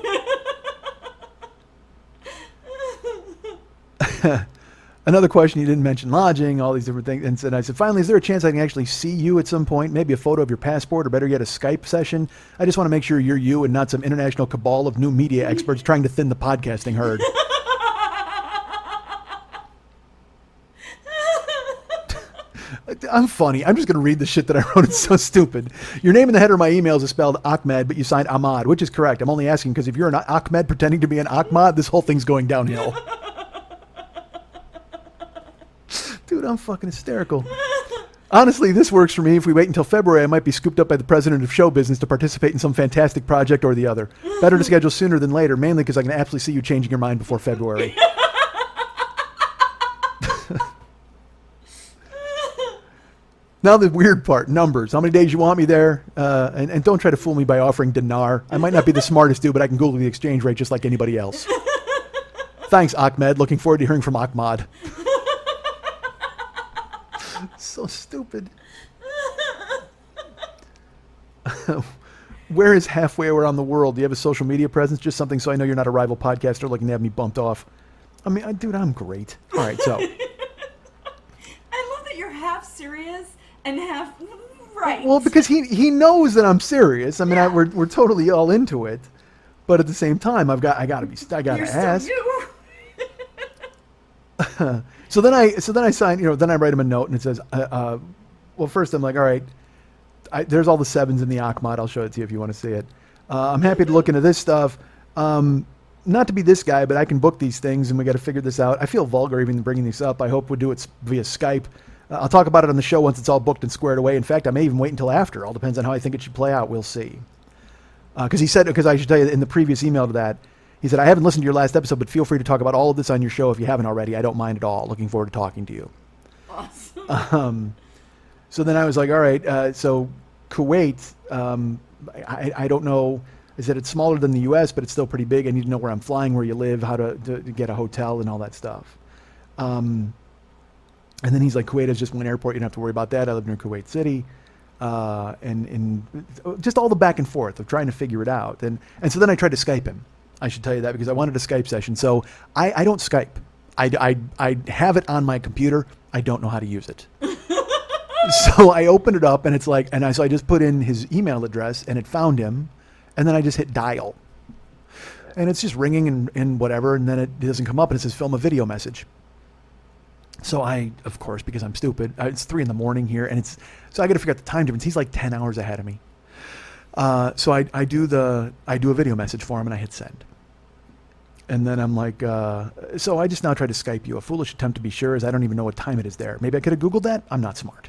Another question, you didn't mention lodging, all these different things. And I said, finally, is there a chance I can actually see you at some point? Maybe a photo of your passport, or better yet, a Skype session? I just want to make sure you're you and not some international cabal of new media experts trying to thin the podcasting herd. I'm funny. I'm just going to read the shit that I wrote. It's so stupid. Your name in the header of my emails is spelled Ahmed, but you signed Ahmad, which is correct. I'm only asking because if you're an Ahmed pretending to be an Ahmad, this whole thing's going downhill. Dude, I'm fucking hysterical. Honestly, this works for me. If we wait until February, I might be scooped up by the president of show business to participate in some fantastic project or the other. Better to schedule sooner than later, mainly because I can absolutely see you changing your mind before February. Now the weird part, numbers. How many days you want me there? And don't try to fool me by offering dinar. I might not be the smartest dude, but I can Google the exchange rate just like anybody else. Thanks, Ahmed. Looking forward to hearing from Ahmad. So stupid. Where is halfway around the world? Do you have a social media presence? Just something so I know you're not a rival podcaster looking to have me bumped off. I mean, dude, I'm great. All right, so. I love that you're half serious and half right. Well, because he knows that I'm serious. I mean, Yeah. we're totally all into it, but at the same time, I gotta You're ask. so you. So then I sign, then I write him a note and it says, well, first I'm like, all right, there's all the 7s in the Ahmad. I'll show it to you if you want to see it. I'm happy to look into this stuff. Not to be this guy, but I can book these things and we got to figure this out. I feel vulgar even bringing these up. I hope we'll do it via Skype. I'll talk about it on the show once it's all booked and squared away. In fact, I may even wait until after. All depends on how I think it should play out. We'll see. Because I should tell you in the previous email to that, he said, I haven't listened to your last episode, but feel free to talk about all of this on your show if you haven't already. I don't mind at all. Looking forward to talking to you. Awesome. So then I was like, all right, so Kuwait, I don't know. I said it's smaller than the U.S., but it's still pretty big. I need to know where I'm flying, where you live, how to get a hotel and all that stuff. And then he's like, Kuwait is just one airport. You don't have to worry about that. I live near Kuwait City. And just all the back and forth of trying to figure it out. And so then I tried to Skype him. I should tell you that because I wanted a Skype session. So I don't Skype. I have it on my computer. I don't know how to use it. So I opened it up and it's like, so I just put in his email address and it found him. And then I just hit dial. And it's just ringing and whatever. And then it doesn't come up and it says film a video message. So I, of course, because I'm stupid, it's 3 a.m. here. And so I got to figure out the time difference. He's like 10 hours ahead of me. So I do a video message for him and I hit send. And then I'm like, so I just now try to Skype you. A foolish attempt to be sure, as I don't even know what time it is there. Maybe I could have Googled that? I'm not smart.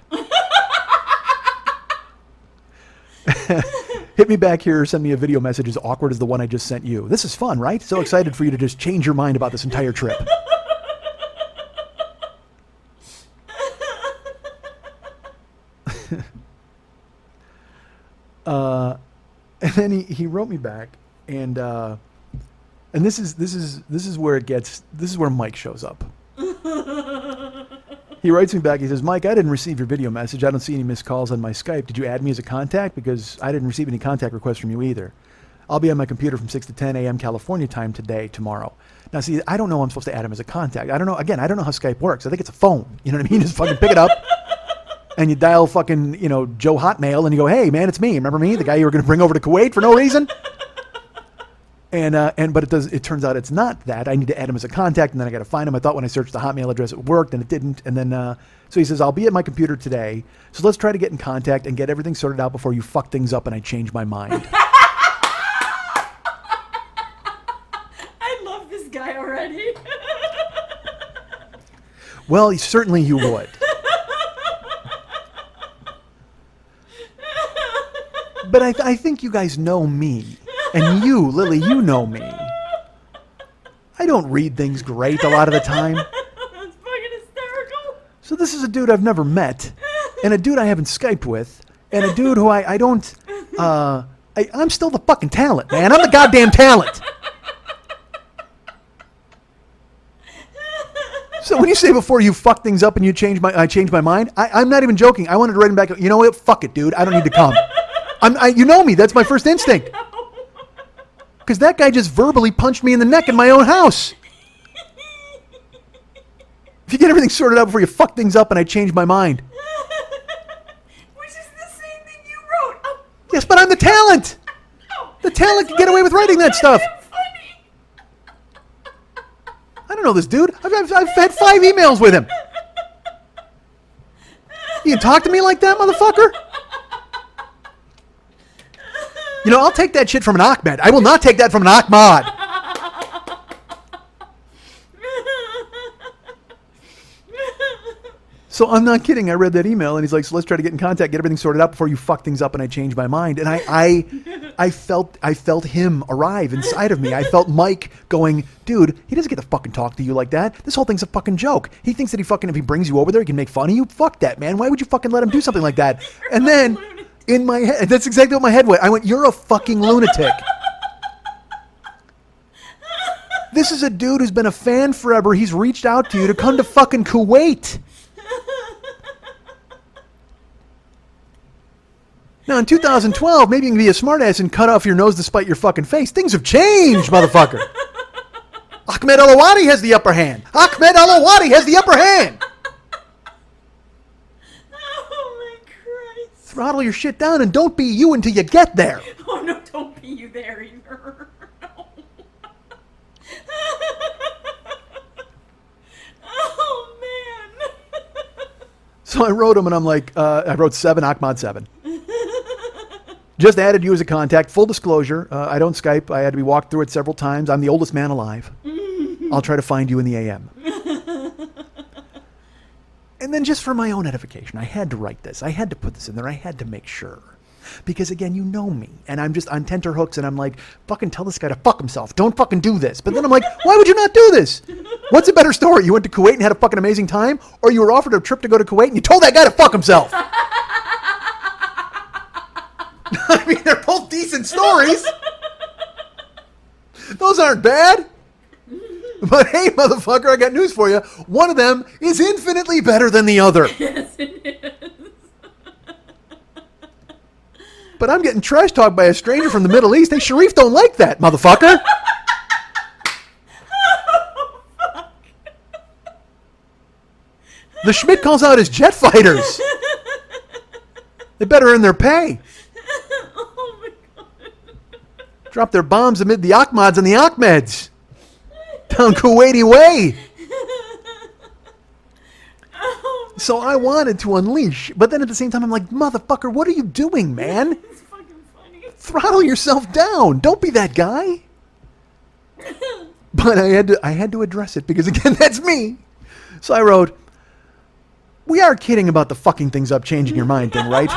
Hit me back here, send me a video message as awkward as the one I just sent you. This is fun, right? So excited for you to just change your mind about this entire trip. And then he wrote me back, and this is where Mike shows up. He writes me back. He says, Mike, I didn't receive your video message. I don't see any missed calls on my Skype. Did you add me as a contact? Because I didn't receive any contact requests from you either. I'll be on my computer from 6 to 10 a.m. California time tomorrow. Now, see, I don't know I'm supposed to add him as a contact. I don't know. Again, I don't know how Skype works. I think it's a phone. You know what I mean? Just fucking pick it up and you dial fucking, Joe Hotmail and you go, hey, man, it's me. Remember me? The guy you were going to bring over to Kuwait for no reason? But it turns out it's not that. I need to add him as a contact, and then I got to find him. I thought when I searched the Hotmail address it worked, and it didn't. And then so he says, I'll be at my computer today. So let's try to get in contact and get everything sorted out before you fuck things up and I change my mind. I love this guy already. Well, certainly you would. But I think you guys know me. And you, Lily, you know me. I don't read things great a lot of the time. That's fucking hysterical. So this is a dude I've never met, and a dude I haven't Skyped with, and a dude who I don't, I'm still the fucking talent, man. I'm the goddamn talent. So when you say before you fuck things up and I change my mind, I'm not even joking. I wanted to write him back, you know what, fuck it, dude. I don't need to come. You know me. That's my first instinct. Because that guy just verbally punched me in the neck in my own house. If you get everything sorted out before you fuck things up and I change my mind. Which is the same thing you wrote. Oh, Yes, but I'm the talent. no, The talent can get away with writing that stuff. funny. I don't know this dude. I've had 5 emails with him. You can talk to me like that, motherfucker? I'll take that shit from an Ahmed. I will not take that from an Ahmad. So I'm not kidding. I read that email and he's like, so let's try to get in contact, get everything sorted out before you fuck things up and I change my mind. And I felt him arrive inside of me. I felt Mike going, dude, he doesn't get to fucking talk to you like that. This whole thing's a fucking joke. He thinks that if he brings you over there, he can make fun of you. Fuck that, man. Why would you fucking let him do something like that? And then in my head, that's exactly what my head went. I went, you're a fucking lunatic. This is a dude who's been a fan forever. He's reached out to you to come to fucking Kuwait. Now, in 2012, maybe you can be a smartass and cut off your nose to spite your fucking face. Things have changed, motherfucker. Ahmed Alawadi has the upper hand. Ahmed Alawadi has the upper hand. Oh, my Christ. Throttle your shit down and don't be you until you get there. Oh, no, don't be you there either. Oh, man. So I wrote him and I'm like, I wrote 7, Ahmad 7. Just added you as a contact. Full disclosure, I don't Skype. I had to be walked through it several times. I'm the oldest man alive. I'll try to find you in the AM. And then just for my own edification, I had to write this. I had to put this in there. I had to make sure. Because again, you know me. And I'm just on tenterhooks and I'm like, fucking tell this guy to fuck himself. Don't fucking do this. But then I'm like, why would you not do this? What's a better story? You went to Kuwait and had a fucking amazing time? Or you were offered a trip to go to Kuwait and you told that guy to fuck himself? I mean, they're both decent stories. Those aren't bad. But hey, motherfucker, I got news for you. One of them is infinitely better than the other. Yes, it is. But I'm getting trash talked by a stranger from the Middle East. Hey, Sharif don't like that, motherfucker. Oh, fuck. The Schmidt calls out his jet fighters. They better earn their pay. Oh, my God. Drop their bombs amid the Ahmads and the Ahmeds. Down Kuwaiti way. Oh, So I wanted to unleash, but then at the same time, I'm like, motherfucker, what are you doing, man? it's fucking funny. Throttle yourself down. Don't be that guy. But I had to address it because, again, that's me. So I wrote, we are kidding about the fucking things up, changing your mind thing, right?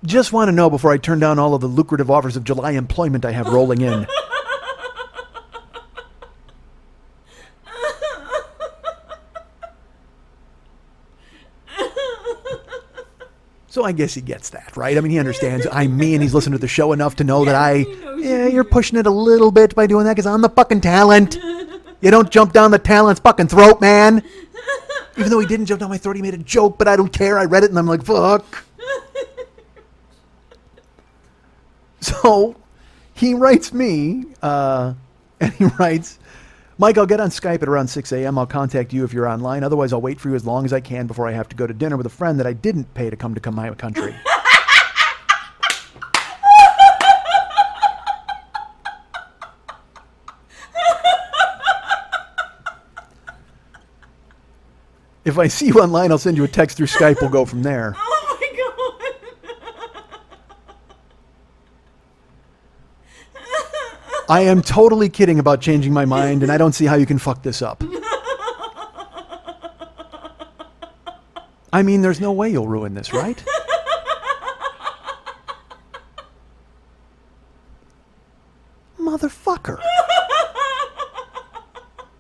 Just want to know before I turn down all of the lucrative offers of July employment I have rolling in. So I guess he gets that, right? I mean, he understands I'm me and he's listened to the show enough to know that you're pushing it a little bit by doing that because I'm the fucking talent. You don't jump down the talent's fucking throat, man. Even though he didn't jump down my throat, he made a joke, but I don't care. I read it and I'm like, fuck. So he writes me, and he writes, Mike, I'll get on Skype at around 6 a.m. I'll contact you if you're online. Otherwise, I'll wait for you as long as I can before I have to go to dinner with a friend that I didn't pay to come my country. If I see you online, I'll send you a text through Skype. We'll go from there. Oh my god. I am totally kidding about changing my mind, and I don't see how you can fuck this up. I mean, there's no way you'll ruin this, right? Motherfucker.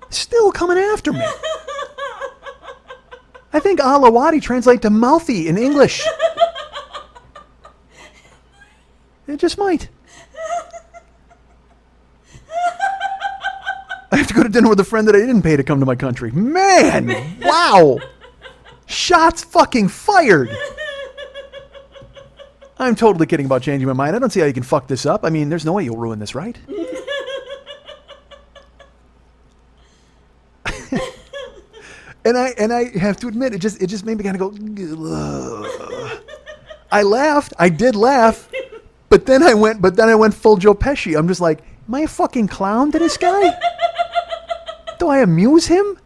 Still coming after me. I think Alawadi translate to mouthy in English. It just might. I have to go to dinner with a friend that I didn't pay to come to my country. Man, wow. Shots fucking fired. I'm totally kidding about changing my mind. I don't see how you can fuck this up. I mean, there's no way you'll ruin this, right? And I have to admit, it just made me kind of go, ugh. I laughed. I did laugh. But then I went full Joe Pesci. I'm just like, am I a fucking clown to this guy? Do I amuse him?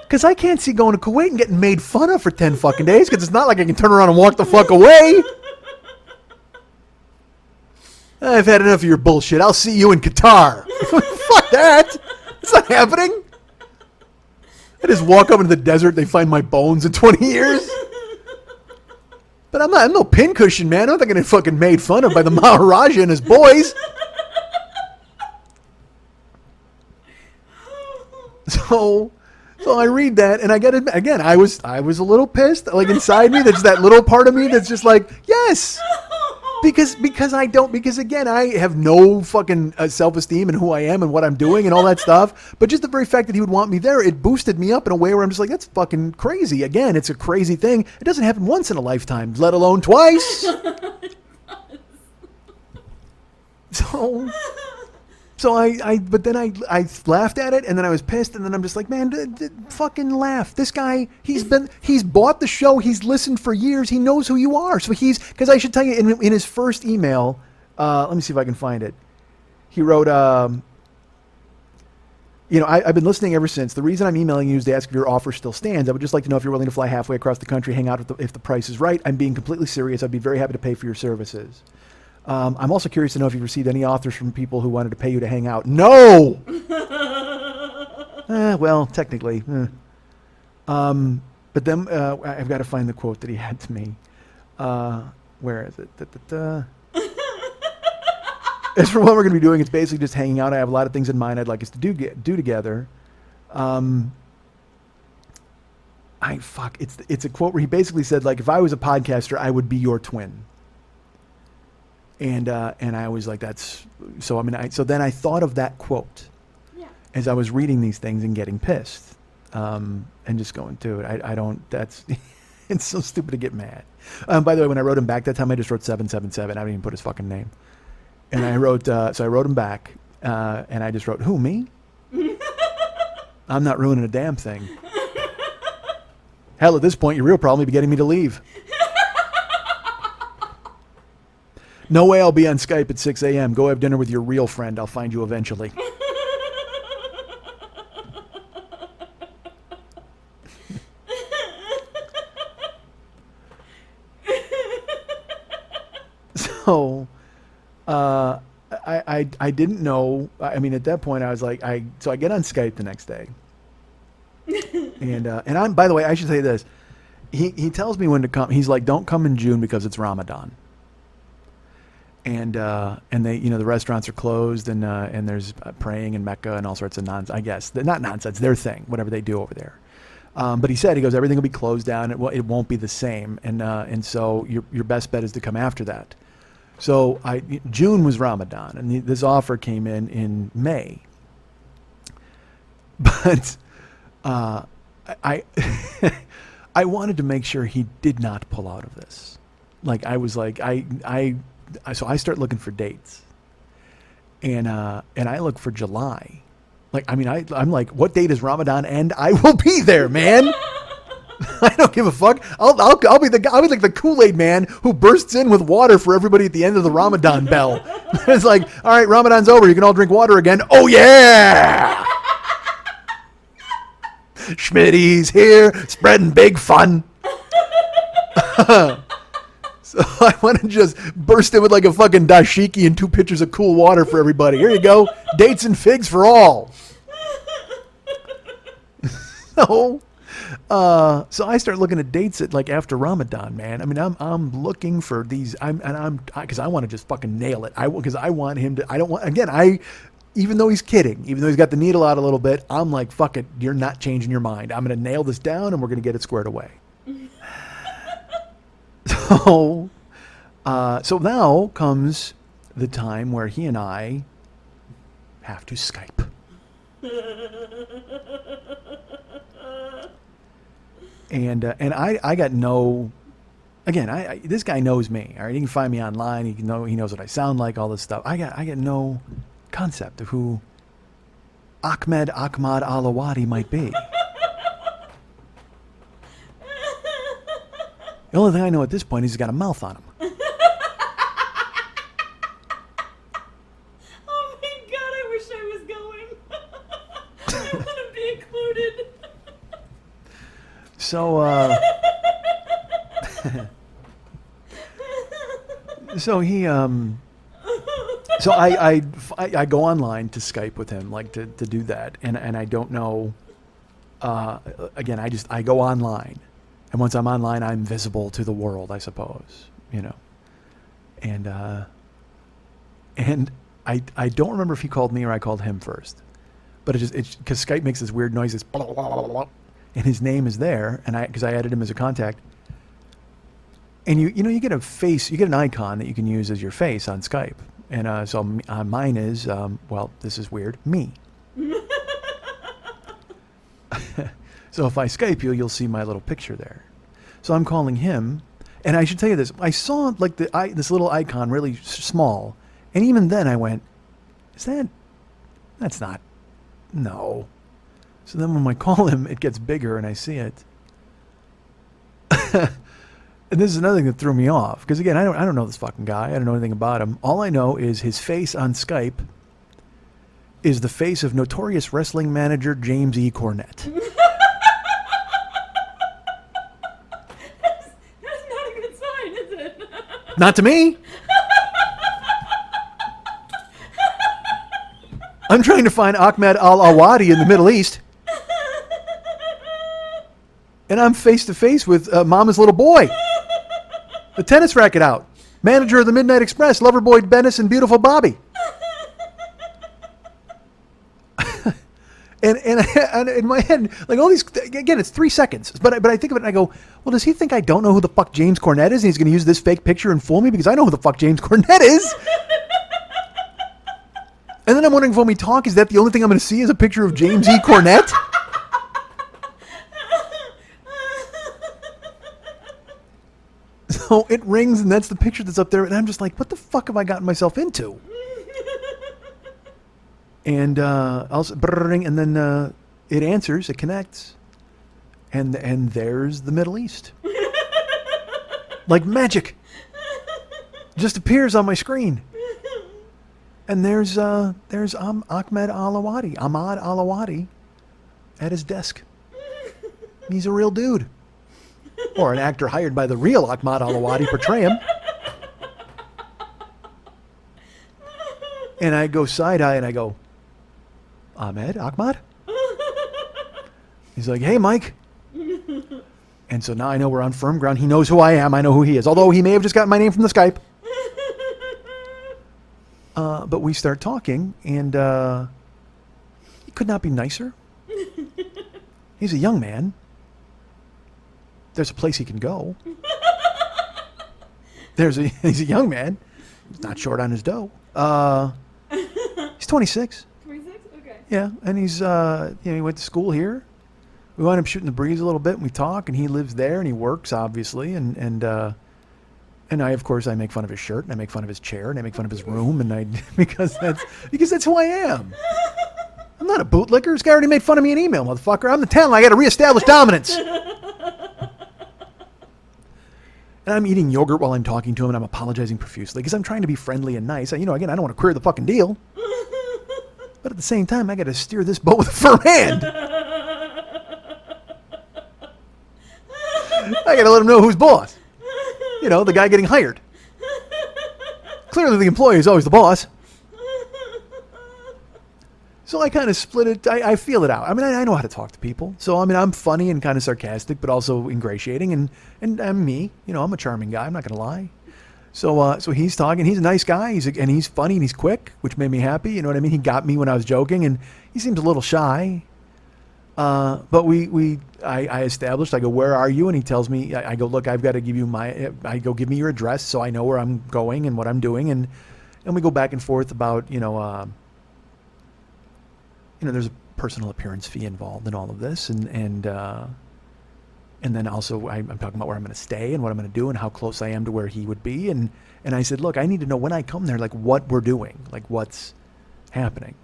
Because I can't see going to Kuwait and getting made fun of for 10 fucking days, because it's not like I can turn around and walk the fuck away. I've had enough of your bullshit. I'll see you in Qatar. Fuck that. It's not happening. I just walk up into the desert, they find my bones in 20 years. But I'm no pincushion, man. I'm not getting fucking made fun of by the Maharaja and his boys. So I read that, and I get it again. I was a little pissed, like inside me. There's that little part of me that's just like, yes, because again, I have no fucking self-esteem in who I am and what I'm doing and all that stuff. But just the very fact that he would want me there, it boosted me up in a way where I'm just like, that's fucking crazy. Again, it's a crazy thing. It doesn't happen once in a lifetime, let alone twice. So but then I laughed at it, and then I was pissed, and then I'm just like, man, fucking laugh. This guy, he's bought the show, he's listened for years, he knows who you are. So because I should tell you, in his first email, let me see if I can find it. He wrote, I've been listening ever since. The reason I'm emailing you is to ask if your offer still stands. I would just like to know if you're willing to fly halfway across the country, hang out if the price is right. I'm being completely serious. I'd be very happy to pay for your services. I'm also curious to know if you've received any offers from people who wanted to pay you to hang out. No! Well, technically. But then I've got to find the quote that he had to me. Where is it? As for what we're going to be doing, it's basically just hanging out. I have a lot of things in mind I'd like us to do together. It's a quote where he basically said, like, if I was a podcaster, I would be your twin. And I was like, that's so. I mean, so then I thought of that quote as I was reading these things and getting pissed, and just going to it. I don't. That's it's so stupid to get mad. By the way, when I wrote him back that time, I just wrote 777. I didn't even put his fucking name. And I wrote. So I wrote him back, and I just wrote, who, me? I'm not ruining a damn thing. Hell, at this point, your real problem would be getting me to leave. No way I'll be on Skype at 6 a.m. Go have dinner with your real friend. I'll find you eventually. I didn't know. I mean, at that point, I was like, so I get on Skype the next day, and I'm, by the way, I should say this. He tells me when to come. He's like, don't come in June because it's Ramadan. And they, you know, the restaurants are closed, and there's praying in Mecca and all sorts of nonsense. I guess not nonsense, their thing, whatever they do over there. But he said, he goes, everything will be closed down. It won't be the same, and so your best bet is to come after that. So June was Ramadan, and this offer came in May. But I I wanted to make sure he did not pull out of this. Like I was like so I start looking for dates, and I look for July. Like, I mean, I'm like, what date is Ramadan end? I will be there, man. I don't give a fuck. I'll be like the Kool-Aid man who bursts in with water for everybody at the end of the Ramadan bell. It's like, all right, Ramadan's over. You can all drink water again. Oh yeah. Schmitty's here, spreading big fun. So I want to just burst in with like a fucking dashiki and 2 pitchers of cool water for everybody. Here you go. Dates and figs for all. So I start looking at dates at like after Ramadan, man. I mean, I'm looking for these. Because I want to just fucking nail it. Because I want him to. I don't want, again, even though he's kidding, even though he's got the needle out a little bit, I'm like, fuck it. You're not changing your mind. I'm going to nail this down, and we're going to get it squared away. So now comes the time where he and I have to Skype. And I got no, again, this guy knows me. All right, he can find me online. He knows what I sound like, all this stuff. I got no concept of who Ahmad Alawadi might be. The only thing I know at this point is he's got a mouth on him. Oh my god, I wish I was going. I want to be included. So, so he, so I go online to Skype with him, like to do that, and I don't know. Again, I go online. And once I'm online, I'm visible to the world, I suppose, you know. And I don't remember if he called me or I called him first. But it's because Skype makes this weird noise, blah, blah, blah, blah, and his name is there, and because I added him as a contact. And you get a face, you get an icon that you can use as your face on Skype. And so mine is, well, this is weird, me. So if I Skype you, you'll see my little picture there. So I'm calling him, and I should tell you this. I saw like this little icon really small, and even then I went, that's not, no. So then when I call him, it gets bigger, and I see it. And this is another thing that threw me off, because again, I don't know this fucking guy. I don't know anything about him. All I know is his face on Skype is the face of notorious wrestling manager James E. Cornette. Not to me. I'm trying to find Ahmed Al-Awadi in the Middle East. And I'm face to face with Mama's little boy. The tennis racket out. Manager of the Midnight Express, Loverboy Bennis and beautiful Bobby. And in my head, like all these, again, it's 3 seconds. But I think of it and I go, well, does he think I don't know who the fuck James Cornette is? And he's going to use this fake picture and fool me because I know who the fuck James Cornette is. And then I'm wondering if when we talk, is that the only thing I'm going to see is a picture of James E. Cornette? So it rings and that's the picture that's up there. And I'm just like, what the fuck have I gotten myself into? And also, and then it answers, it connects, and there's the Middle East, like magic, just appears on my screen, and there's Ahmed Alawadi, at his desk. He's a real dude, or an actor hired by the real Ahmed Alawadi portray him. And I go side-eye and I go, Ahmad? He's like, hey, Mike. And so now I know we're on firm ground. He knows who I am. I know who he is. Although he may have just gotten my name from the Skype. But we start talking, and he could not be nicer. He's a young man. There's a place he can go. He's a young man. He's not short on his dough. He's 26. 26? Okay. Yeah, and he's he went to school here. We wound up shooting the breeze a little bit, and we talk, and he lives there, and he works, obviously, and I, of course, I make fun of his shirt, and I make fun of his chair, and I make fun of his room, and because that's who I am. I'm not a bootlicker. This guy already made fun of me in email, motherfucker. I'm the talent. I got to reestablish dominance. And I'm eating yogurt while I'm talking to him, and I'm apologizing profusely because I'm trying to be friendly and nice. Again, I don't want to queer the fucking deal. But at the same time, I got to steer this boat with a firm hand. I got to let him know who's boss. The guy getting hired. Clearly, the employee is always the boss. So I kind of split it. I feel it out. I mean, I know how to talk to people. So, I mean, I'm funny and kind of sarcastic, but also ingratiating. And I'm me. I'm a charming guy. I'm not going to lie. So he's talking. He's a nice guy. He's funny and he's quick, which made me happy. You know what I mean? He got me when I was joking, and he seems a little shy. But I established, I go, where are you? And he tells me, I go, look, I've got to give you give me your address so I know where I'm going and what I'm doing. And we go back and forth about, there's a personal appearance fee involved in all of this. And then also I'm talking about where I'm going to stay and what I'm going to do and how close I am to where he would be. And I said, look, I need to know when I come there, like what we're doing, like what's happening.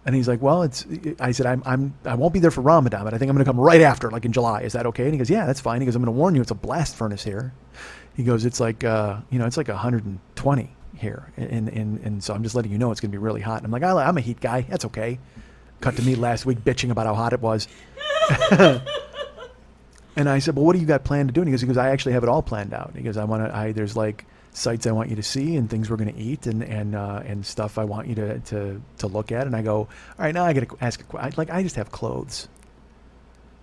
And he's like, well, I said, I won't be there for Ramadan, but I think I'm going to come right after, like in July. Is that okay? And he goes, yeah, that's fine. He goes, I'm going to warn you, it's a blast furnace here. He goes, it's like, it's like 120 here. And so I'm just letting you know it's going to be really hot. And I'm like, I'm a heat guy. That's okay. Cut to me last week bitching about how hot it was. And I said, well, what do you got planned to do? And he goes, I actually have it all planned out. And he goes, there's like sites I want you to see and things we're going to eat and stuff I want you to look at. And I go, all right, now I got to ask a question. I just have clothes.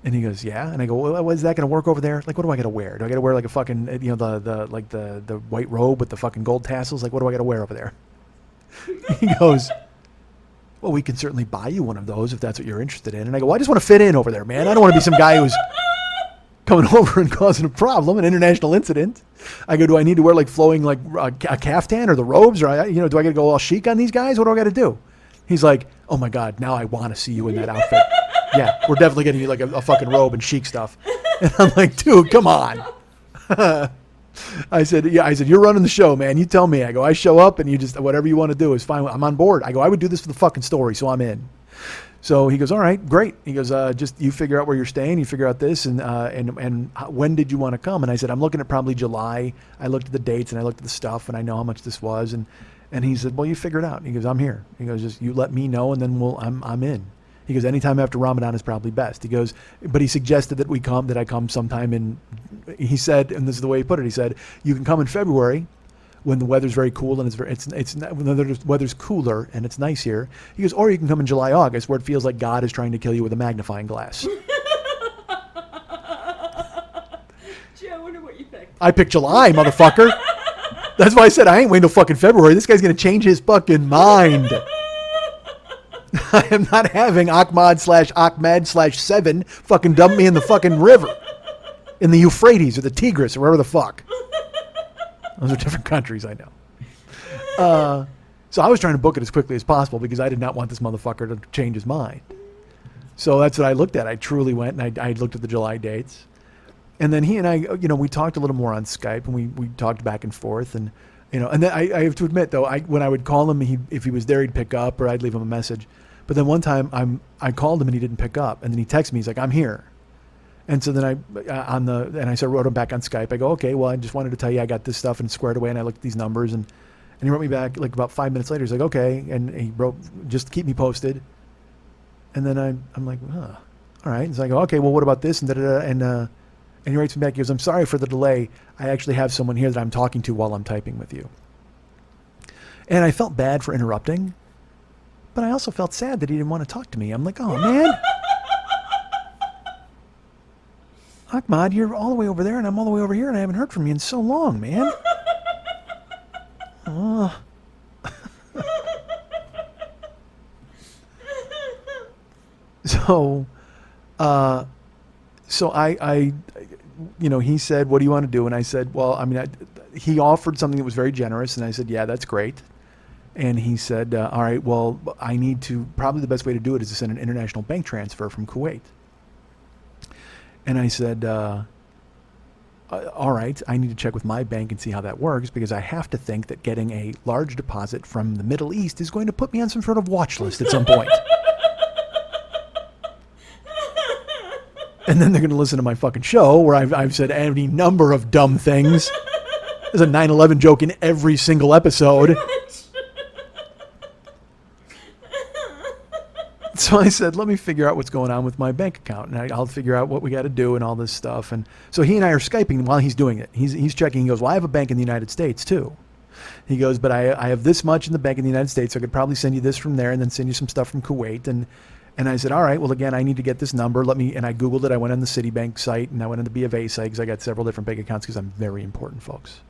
And he goes, yeah. And I go, well, is that going to work over there? Like, what do I got to wear? Do I got to wear like a fucking, the white robe with the fucking gold tassels? Like, what do I got to wear over there? He goes, well, we can certainly buy you one of those if that's what you're interested in. And I go, well, I just want to fit in over there, man. I don't want to be some guy who's coming over and causing a problem, an international incident. I go, do I need to wear like flowing like a caftan or the robes, or do I got to go all chic on these guys? What do I got to do? He's like, oh my God, now I want to see you in that outfit. Yeah, we're definitely getting you like a fucking robe and chic stuff. And I'm like, dude, come on. I said, you're running the show, man. You tell me. I go, I show up and you just, whatever you want to do is fine. I'm on board. I go, I would do this for the fucking story, so I'm in. So he goes, all right, great. He goes, just you figure out where you're staying, you figure out this, and when did you want to come? And I said, I'm looking at probably July. I looked at the dates and I looked at the stuff and I know how much this was. And he said, well, you figure it out. And he goes, I'm here. He goes, just you let me know and then I'm in. He goes, anytime after Ramadan is probably best. He goes, but he suggested that I come sometime in. He said, and this is the way he put it. He said, you can come in February, when the weather's very cool and when the weather's cooler and it's nice here. He goes, or you can come in July, August, where it feels like God is trying to kill you with a magnifying glass. Gee, I wonder what you picked. I picked July, motherfucker. That's why I said I ain't waiting till fucking February. This guy's gonna change his fucking mind. I am not having Ahmad/Ahmed/7 fucking dump me in the fucking river, in the Euphrates or the Tigris or wherever the fuck. Those are different countries, I know. So I was trying to book it as quickly as possible because I did not want this motherfucker to change his mind. So that's what I looked at. I truly went and I looked at the July dates. And then he and I, we talked a little more on Skype and we talked back and forth. And, and then I have to admit, though, when I would call him, if he was there, he'd pick up or I'd leave him a message. But then one time I called him and he didn't pick up. And then he texted me. He's like, I'm here. And so then I wrote him back on Skype. I go, okay, well, I just wanted to tell you I got this stuff and squared away, and I looked at these numbers, and he wrote me back like about 5 minutes later. He's like, okay, and he wrote, just keep me posted. And then I'm like, all right. And so I go, okay, well, what about this? And and he writes me back. He goes, I'm sorry for the delay. I actually have someone here that I'm talking to while I'm typing with you. And I felt bad for interrupting, But I also felt sad that he didn't want to talk to me. I'm like, oh, man. Ahmad, you're all the way over there, and I'm all the way over here, and I haven't heard from you in so long, man. Oh. So I, he said, what do you want to do? And I said, well, he offered something that was very generous, and I said, yeah, that's great. And he said, all right, well, probably the best way to do it is to send an international bank transfer from Kuwait. And I said, all right, I need to check with my bank and see how that works, because I have to think that getting a large deposit from the Middle East is going to put me on some sort of watch list at some point. And then they're going to listen to my fucking show where I've said any number of dumb things. There's a 9/11 joke in every single episode. So I said, let me figure out what's going on with my bank account, and I'll figure out what we got to do and all this stuff. And so he and I are Skyping while he's doing it. He's checking. He goes, well, I have a bank in the United States too. He goes, but I have this much in the bank in the United States, so I could probably send you this from there and then send you some stuff from Kuwait. And I said, all right, well, again, I need to get this number. And I Googled it. I went on the Citibank site, and I went on the B of A site, because I got several different bank accounts, because I'm very important, folks.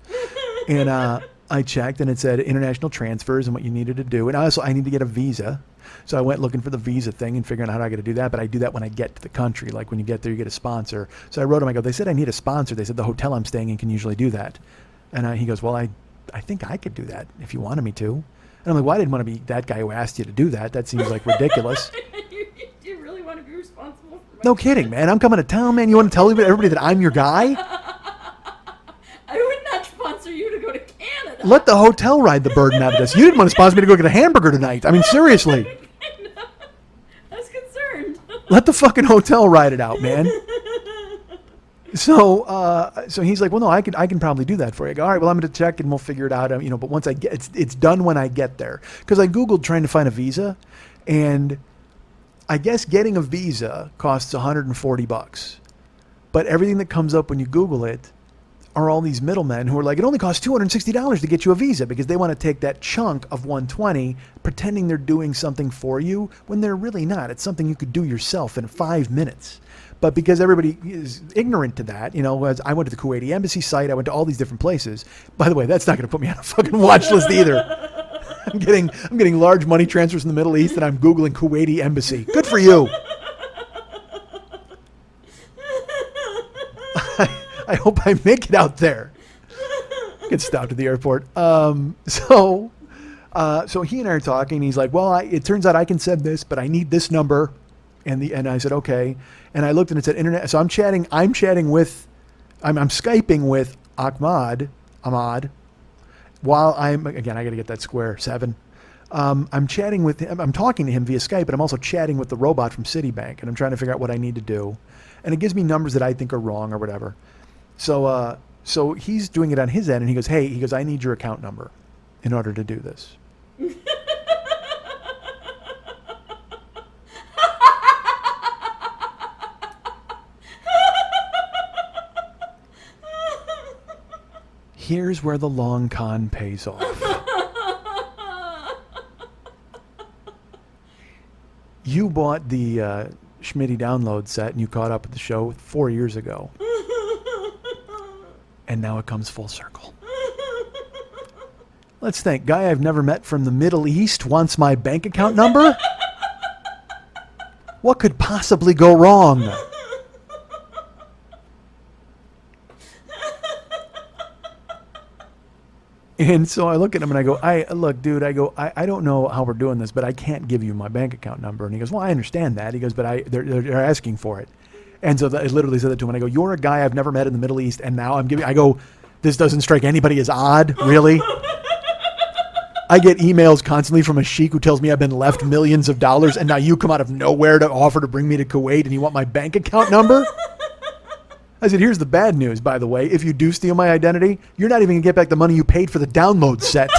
And I checked, and it said international transfers and what you needed to do. And also, I need to get a visa. So I went looking for the visa thing and figuring out how I got to do that. But I do that when I get to the country. Like when you get there, you get a sponsor. So I wrote him, I go, they said I need a sponsor. They said the hotel I'm staying in can usually do that. And he goes, well, I think I could do that if you wanted me to. And I'm like, well, I didn't want to be that guy who asked you to do that. That seems like ridiculous. You really want to be responsible for my No kidding, man. I'm coming to town, man. You want to tell everybody that I'm your guy? I would not sponsor you to go to Canada. Let the hotel ride the burden out of this. You didn't want to sponsor me to go get a hamburger tonight. I mean, seriously. I was concerned. Let the fucking hotel ride it out, man. So he's like, well, no, I can probably do that for you. I go, all right, well, I'm going to check and we'll figure it out. But once I get, it's done when I get there. Because I Googled trying to find a visa, and I guess getting a visa costs $140. But everything that comes up when you Google it are all these middlemen who are like, it only costs $260 to get you a visa, because they want to take that chunk of $120, pretending they're doing something for you when they're really not. It's something you could do yourself in 5 minutes. But because everybody is ignorant to that, as I went to the Kuwaiti embassy site, I went to all these different places. By the way, that's not going to put me on a fucking watch list either. I'm getting large money transfers in the Middle East, and I'm Googling Kuwaiti embassy. Good for you. I hope I make it out there. Get stopped at the airport. So he and I are talking. He's like, well, it turns out I can send this, but I need this number. And I said, okay. And I looked and it said internet. So I'm Skyping with Ahmad, while I got to get that square 7. I'm chatting with him. I'm talking to him via Skype, but I'm also chatting with the robot from Citibank, and I'm trying to figure out what I need to do. And it gives me numbers that I think are wrong or whatever. So he's doing it on his end, and he goes, I need your account number in order to do this. Here's where the long con pays off. You bought the Schmitty download set, and you caught up with the show 4 years ago. And now it comes full circle. Let's think. Guy I've never met from the Middle East wants my bank account number? What could possibly go wrong? And so I look at him and I go, look, dude, I don't know how we're doing this, but I can't give you my bank account number. And he goes, well, I understand that. He goes, but they're asking for it. And so I literally said that to him. And I go, you're a guy I've never met in the Middle East, and now I go, this doesn't strike anybody as odd, really? I get emails constantly from a sheik who tells me I've been left millions of dollars, and now you come out of nowhere to offer to bring me to Kuwait, and you want my bank account number? I said, here's the bad news, by the way. If you do steal my identity, you're not even going to get back the money you paid for the download set.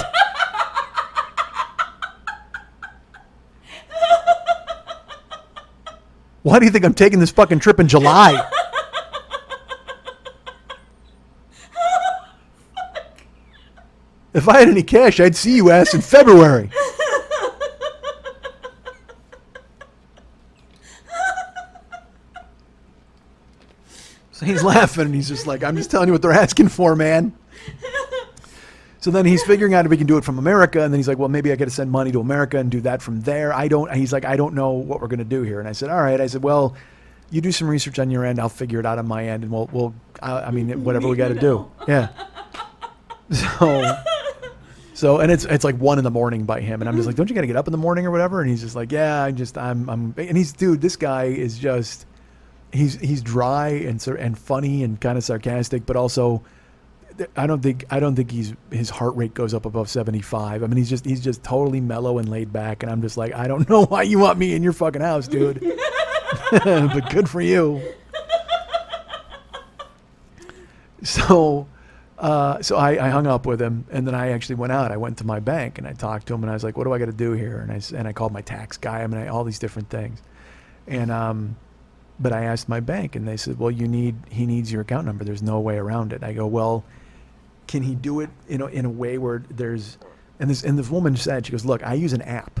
Why do you think I'm taking this fucking trip in July? If I had any cash, I'd see you ass in February. So he's laughing, and he's just like, I'm just telling you what they're asking for, man. So then he's figuring out if we can do it from America, and then he's like, well, maybe I got to send money to America and do that from there. He's like, I don't know what we're going to do here. And I said, all right. I said, well, you do some research on your end. I'll figure it out on my end, and whatever we got to do. Yeah. So, and it's like 1 a.m. by him, and I'm just like, don't you got to get up in the morning or whatever? And he's just like, yeah, and dude, this guy is just, he's dry and funny and kind of sarcastic, but also, I don't think his heart rate goes up above 75. I mean, he's just totally mellow and laid back, and I'm just like, I don't know why you want me in your fucking house, dude. But good for you. So I hung up with him, and then I actually went out. I went to my bank and I talked to him, and I was like, what do I got to do here? And I called my tax guy. All these different things. And but I asked my bank, and they said, well, he needs your account number. There's no way around it. I go, well, can he do it in a way where there's, and this woman said, she goes, look, I use an app,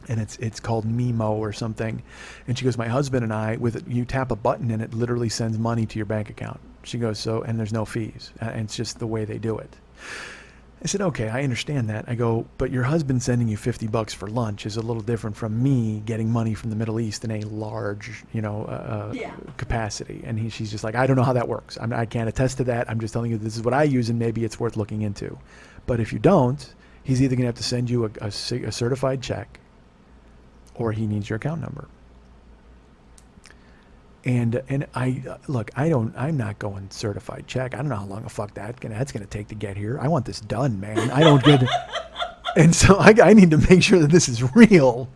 and it's called Mimo or something. And she goes, my husband and I, you tap a button and it literally sends money to your bank account. She goes, and there's no fees. And it's just the way they do it. I said, okay, I understand that. I go, but your husband sending you $50 for lunch is a little different from me getting money from the Middle East in a large, capacity. And she's just like, I don't know how that works. I can't attest to that. I'm just telling you this is what I use, and maybe it's worth looking into. But if you don't, he's either going to have to send you a certified check, or he needs your account number. And I'm not going certified check. I don't know how long the fuck that's gonna take to get here. I want this done, man. I don't get, and so I need to make sure that this is real.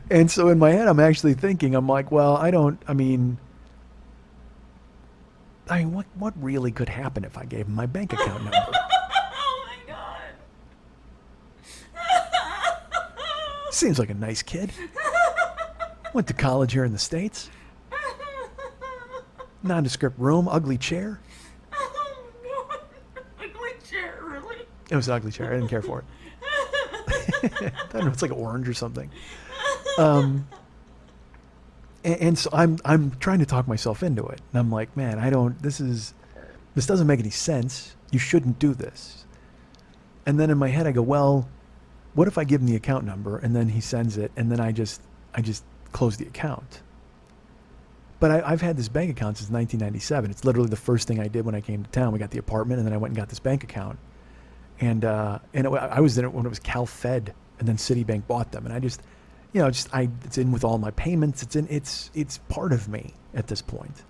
And so in my head, I'm actually thinking, I'm like, well, what really could happen if I gave him my bank account number? Oh my god. Seems like a nice kid. Went to college here in the States. Nondescript room, ugly chair. Oh god. Ugly chair, really? It was an ugly chair. I didn't care for it. I don't know. It's like orange or something. And so I'm trying to talk myself into it, and I'm like, man, this doesn't make any sense. You shouldn't do this. And then in my head, I go, well, what if I give him the account number, and then he sends it, and then I just close the account? But I've had this bank account since 1997. It's literally the first thing I did when I came to town. We got the apartment, and then I went and got this bank account. And I was in it when it was Cal Fed, and then Citibank bought them. And I just, it's in with all my payments. It's part of me at this point.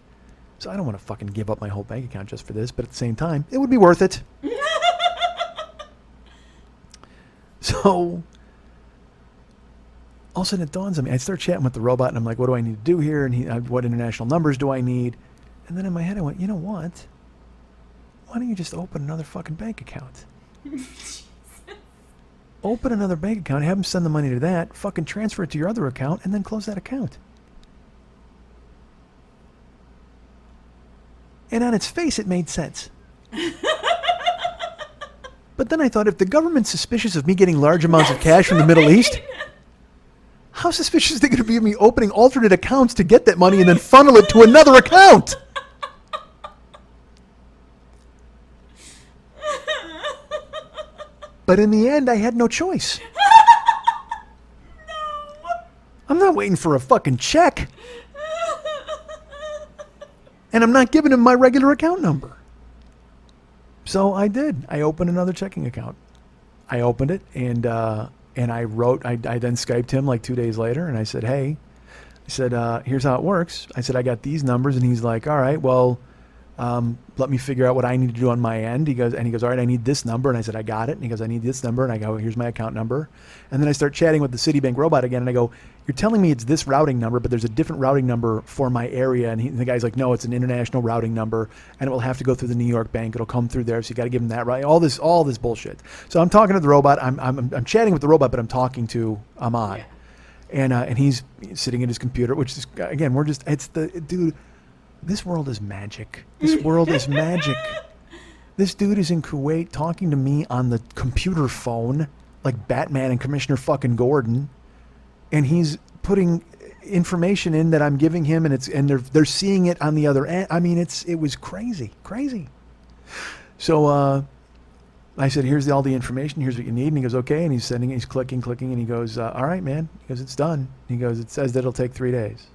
So I don't want to fucking give up my whole bank account just for this. But at the same time, it would be worth it. So all of a sudden it dawns on me. I start chatting with the robot, and I'm like, what do I need to do here? And what international numbers do I need? And then in my head I went, you know what? Why don't you just open another fucking bank account? Open another bank account, have them send the money to that, fucking transfer it to your other account, and then close that account. And on its face, it made sense. But then I thought, if the government's suspicious of me getting large amounts of cash from the Middle East, how suspicious are they going to be of me opening alternate accounts to get that money and then funnel it to another account? But in the end, I had no choice. No. I'm not waiting for a fucking check. And I'm not giving him my regular account number. So I did. I opened another checking account. I opened it, and I then Skyped him like 2 days later, and I said, hey, here's how it works. I said, I got these numbers, and he's like, all right, well, let me figure out what I need to do on my end. He goes, all right, I need this number. And I said, I got it. And he goes, I need this number. And I go, here's my account number. And then I start chatting with the Citibank robot again. And I go, you're telling me it's this routing number, but there's a different routing number for my area. And the guy's like, no, it's an international routing number, and it will have to go through the New York bank. It'll come through there. So you got to give him that right. All this bullshit. So I'm talking to the robot. I'm chatting with the robot, but I'm talking to Ahmad. Yeah. And he's sitting at his computer, which is, again, dude, this world is magic. This world is magic. This dude is in Kuwait talking to me on the computer phone like Batman and Commissioner fucking Gordon. And he's putting information in that I'm giving him, and they're seeing it on the other end. I mean, it was crazy. So I said, here's all the information. Here's what you need. And he goes, okay. And he's clicking, and he goes, all right, man. He goes, it's done. He goes, it says that it'll take 3 days.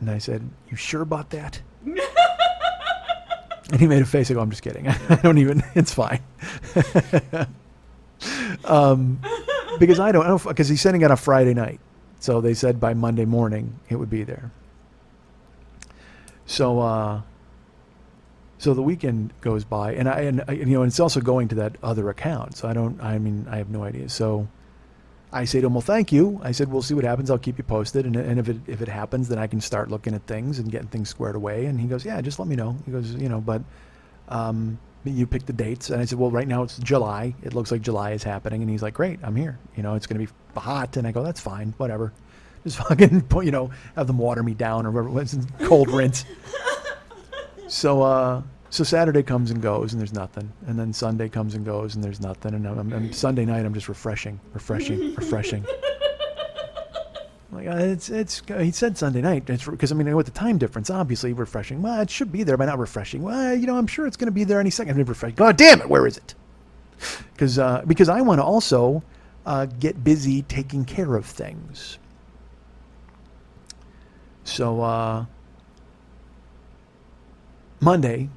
And I said, you sure about that? And he made a face. I go, I'm just kidding. I don't even, it's fine. Because I don't know, because he's sending it on a Friday night. So they said by Monday morning it would be there. So the weekend goes by, and it's also going to that other account. So I have no idea. So I say to him, well, thank you. I said, we'll see what happens. I'll keep you posted. And if it happens, then I can start looking at things and getting things squared away. And he goes, yeah, just let me know. He goes, but you pick the dates. And I said, well, right now it's July. It looks like July is happening. And he's like, great, I'm here. It's going to be hot. And I go, that's fine, whatever. Just fucking, have them water me down or whatever. Cold rinse. So Saturday comes and goes, and there's nothing. And then Sunday comes and goes, and there's nothing. And I'm Sunday night, I'm just refreshing. Like he said Sunday night. It's because with the time difference, obviously refreshing. Well, it should be there, but not refreshing. Well, I'm sure it's going to be there any second. Refreshing. God damn it, where is it? Because I want to also get busy taking care of things. So Monday,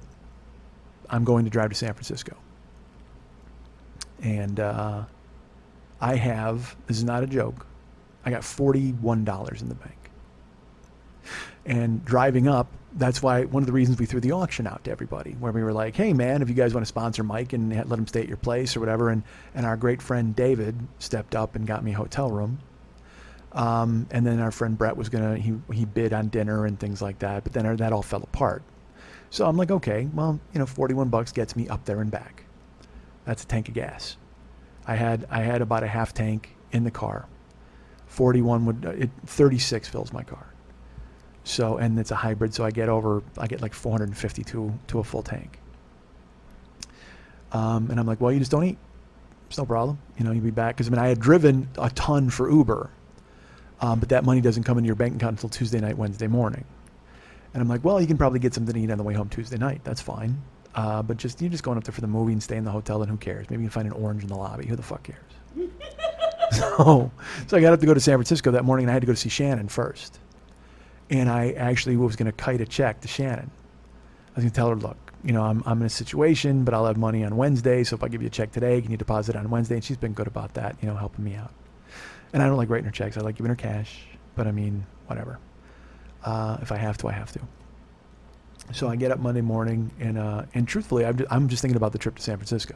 I'm going to drive to San Francisco. And I have, this is not a joke, I got $41 in the bank. And driving up, that's why one of the reasons we threw the auction out to everybody, where we were like, hey man, if you guys want to sponsor Mike and let him stay at your place or whatever. And our great friend David stepped up and got me a hotel room. And then our friend Brett was he bid on dinner and things like that, but then that all fell apart. So I'm like, okay, well, $41 gets me up there and back. That's a tank of gas. I had about a half tank in the car. 36 fills my car. So, and it's a hybrid, so I get like 450 to a full tank. And I'm like, well, you just don't eat. It's no problem. You'll be back. Because I had driven a ton for Uber. But that money doesn't come into your bank account until Tuesday night, Wednesday morning. And I'm like, well, you can probably get something to eat on the way home Tuesday night. That's fine. But you're just going up there for the movie and stay in the hotel, and who cares? Maybe you can find an orange in the lobby. Who the fuck cares? So I got up to go to San Francisco that morning, and I had to go to see Shannon first. And I actually was going to kite a check to Shannon. I was going to tell her, look, I'm in a situation, but I'll have money on Wednesday. So if I give you a check today, can you deposit it on Wednesday? And she's been good about that, helping me out. And I don't like writing her checks. I like giving her cash. But whatever. If I have to, I have to. So I get up Monday morning, and truthfully, I'm just thinking about the trip to San Francisco.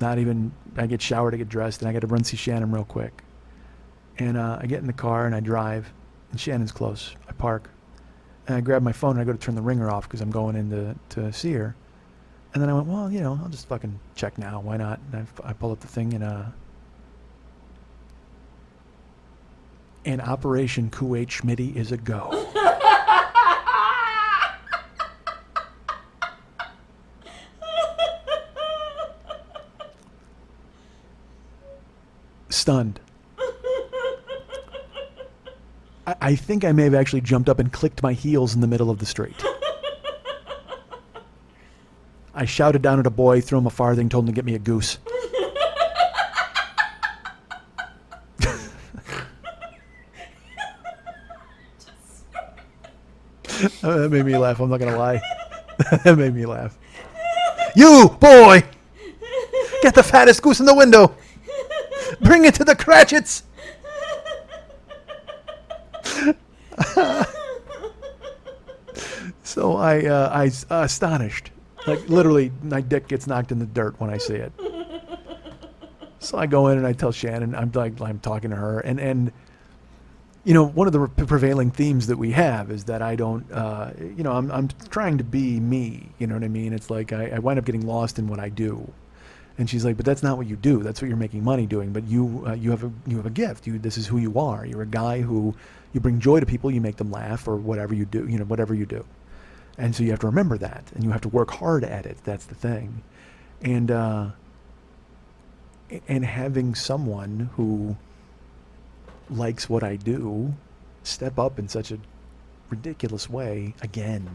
I get showered, I get dressed, and I got to run see Shannon real quick. And I get in the car, and I drive, and Shannon's close. I park, and I grab my phone, and I go to turn the ringer off because I'm going in to see her. And then I went, well, I'll just fucking check now. Why not? And I pull up the thing, and Operation Kuwait Schmitty is a go. Stunned. I think I may have actually jumped up and clicked my heels in the middle of the street. I shouted down at a boy, threw him a farthing, told him to get me a goose. That made me laugh. I'm not going to lie. That made me laugh. You, boy! Get the fattest goose in the window! Bring it to the Cratchits! So I astonished. Like, literally, my dick gets knocked in the dirt when I see it. So I go in and I tell Shannon, I'm talking to her, and one of the prevailing themes that we have is that I don't, I'm trying to be me, you know what I mean? It's like I wind up getting lost in what I do. And she's like, but that's not what you do. That's what you're making money doing. But you have a gift. This is who you are. You're a guy who, you bring joy to people. You make them laugh, or whatever you do. Whatever you do. And so you have to remember that, and you have to work hard at it. That's the thing. And having someone who likes what I do step up in such a ridiculous way again.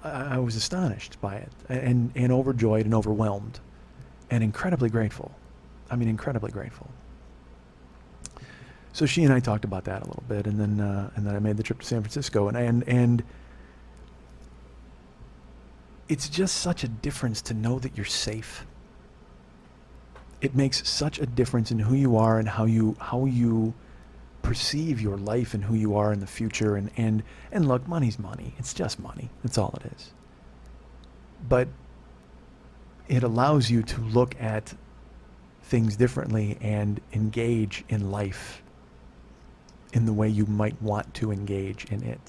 I was astonished by it and overjoyed and overwhelmed and incredibly grateful. I mean, incredibly grateful. So she and I talked about that a little bit, and then I made the trip to San Francisco, and it's just such a difference to know that you're safe. It makes such a difference in who you are and how you perceive your life and who you are in the future. And look, money's money. It's just money. That's all it is. But it allows you to look at things differently and engage in life in the way you might want to engage in it.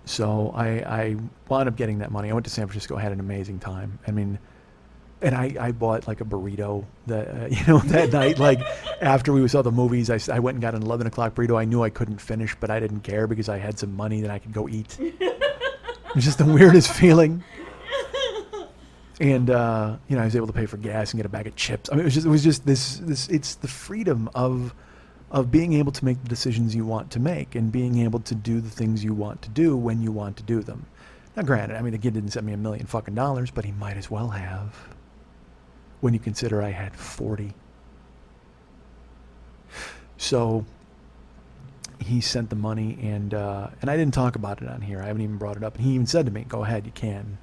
So I wound up getting that money. I went to San Francisco, had an amazing time. I mean, and I bought like a burrito that night, like after we saw the movies, I went and got an 11 o'clock burrito. I knew I couldn't finish, but I didn't care because I had some money that I could go eat. It was just the weirdest feeling. And, I was able to pay for gas and get a bag of chips. I mean, it was just this, it's the freedom of being able to make the decisions you want to make and being able to do the things you want to do when you want to do them. Now, granted, I mean, the kid didn't send me $1 million fucking dollars, but he might as well have. When you consider I had 40. So he sent the money, and I didn't talk about it on here. I haven't even brought it up. And he even said to me, "Go ahead, you can."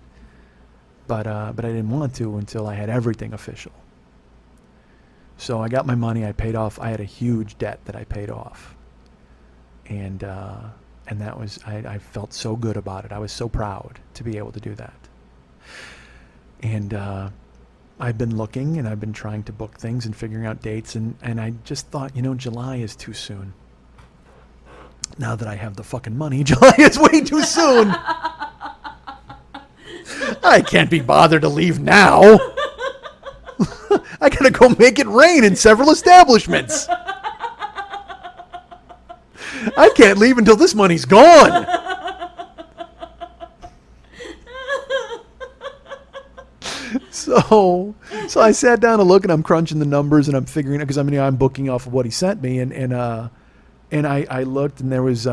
But I didn't want to until I had everything official. So I got my money. I paid off. I had a huge debt that I paid off, and that was I felt so good about it. I was so proud to be able to do that. And I've been looking and I've been trying to book things and figuring out dates, and I just thought, July is too soon. Now that I have the fucking money, July is way too soon. I can't be bothered to leave now. I gotta go make it rain in several establishments. I can't leave until this money's gone. So I sat down to look, and I'm crunching the numbers, and I'm figuring it because I'm booking off of what he sent me, and I looked, and there was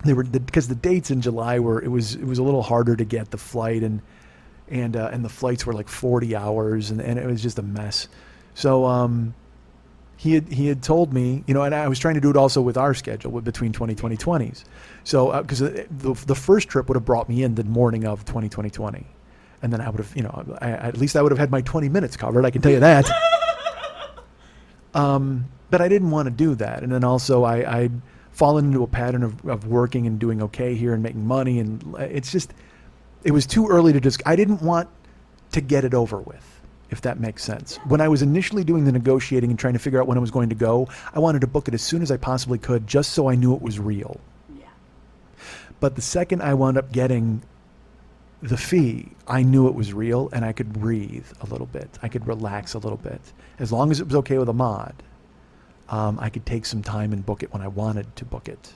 because the dates in July it was a little harder to get the flight, and the flights were like 40 hours, and it was just a mess. So he had told me, and I was trying to do it also with our schedule between 2020s. So because the first trip would have brought me in the morning of 2020. And then I would have, at least I would have had my 20 minutes covered. I can tell you that. But I didn't want to do that. And then also I'd fallen into a pattern of working and doing okay here and making money. And it was too early to I didn't want to get it over with, if that makes sense. When I was initially doing the negotiating and trying to figure out when I was going to go, I wanted to book it as soon as I possibly could, just so I knew it was real. Yeah. But the second I wound up getting the fee, I knew it was real, and I could breathe a little bit. I could relax a little bit. As long as it was okay with Ahmad, I could take some time and book it when I wanted to book it.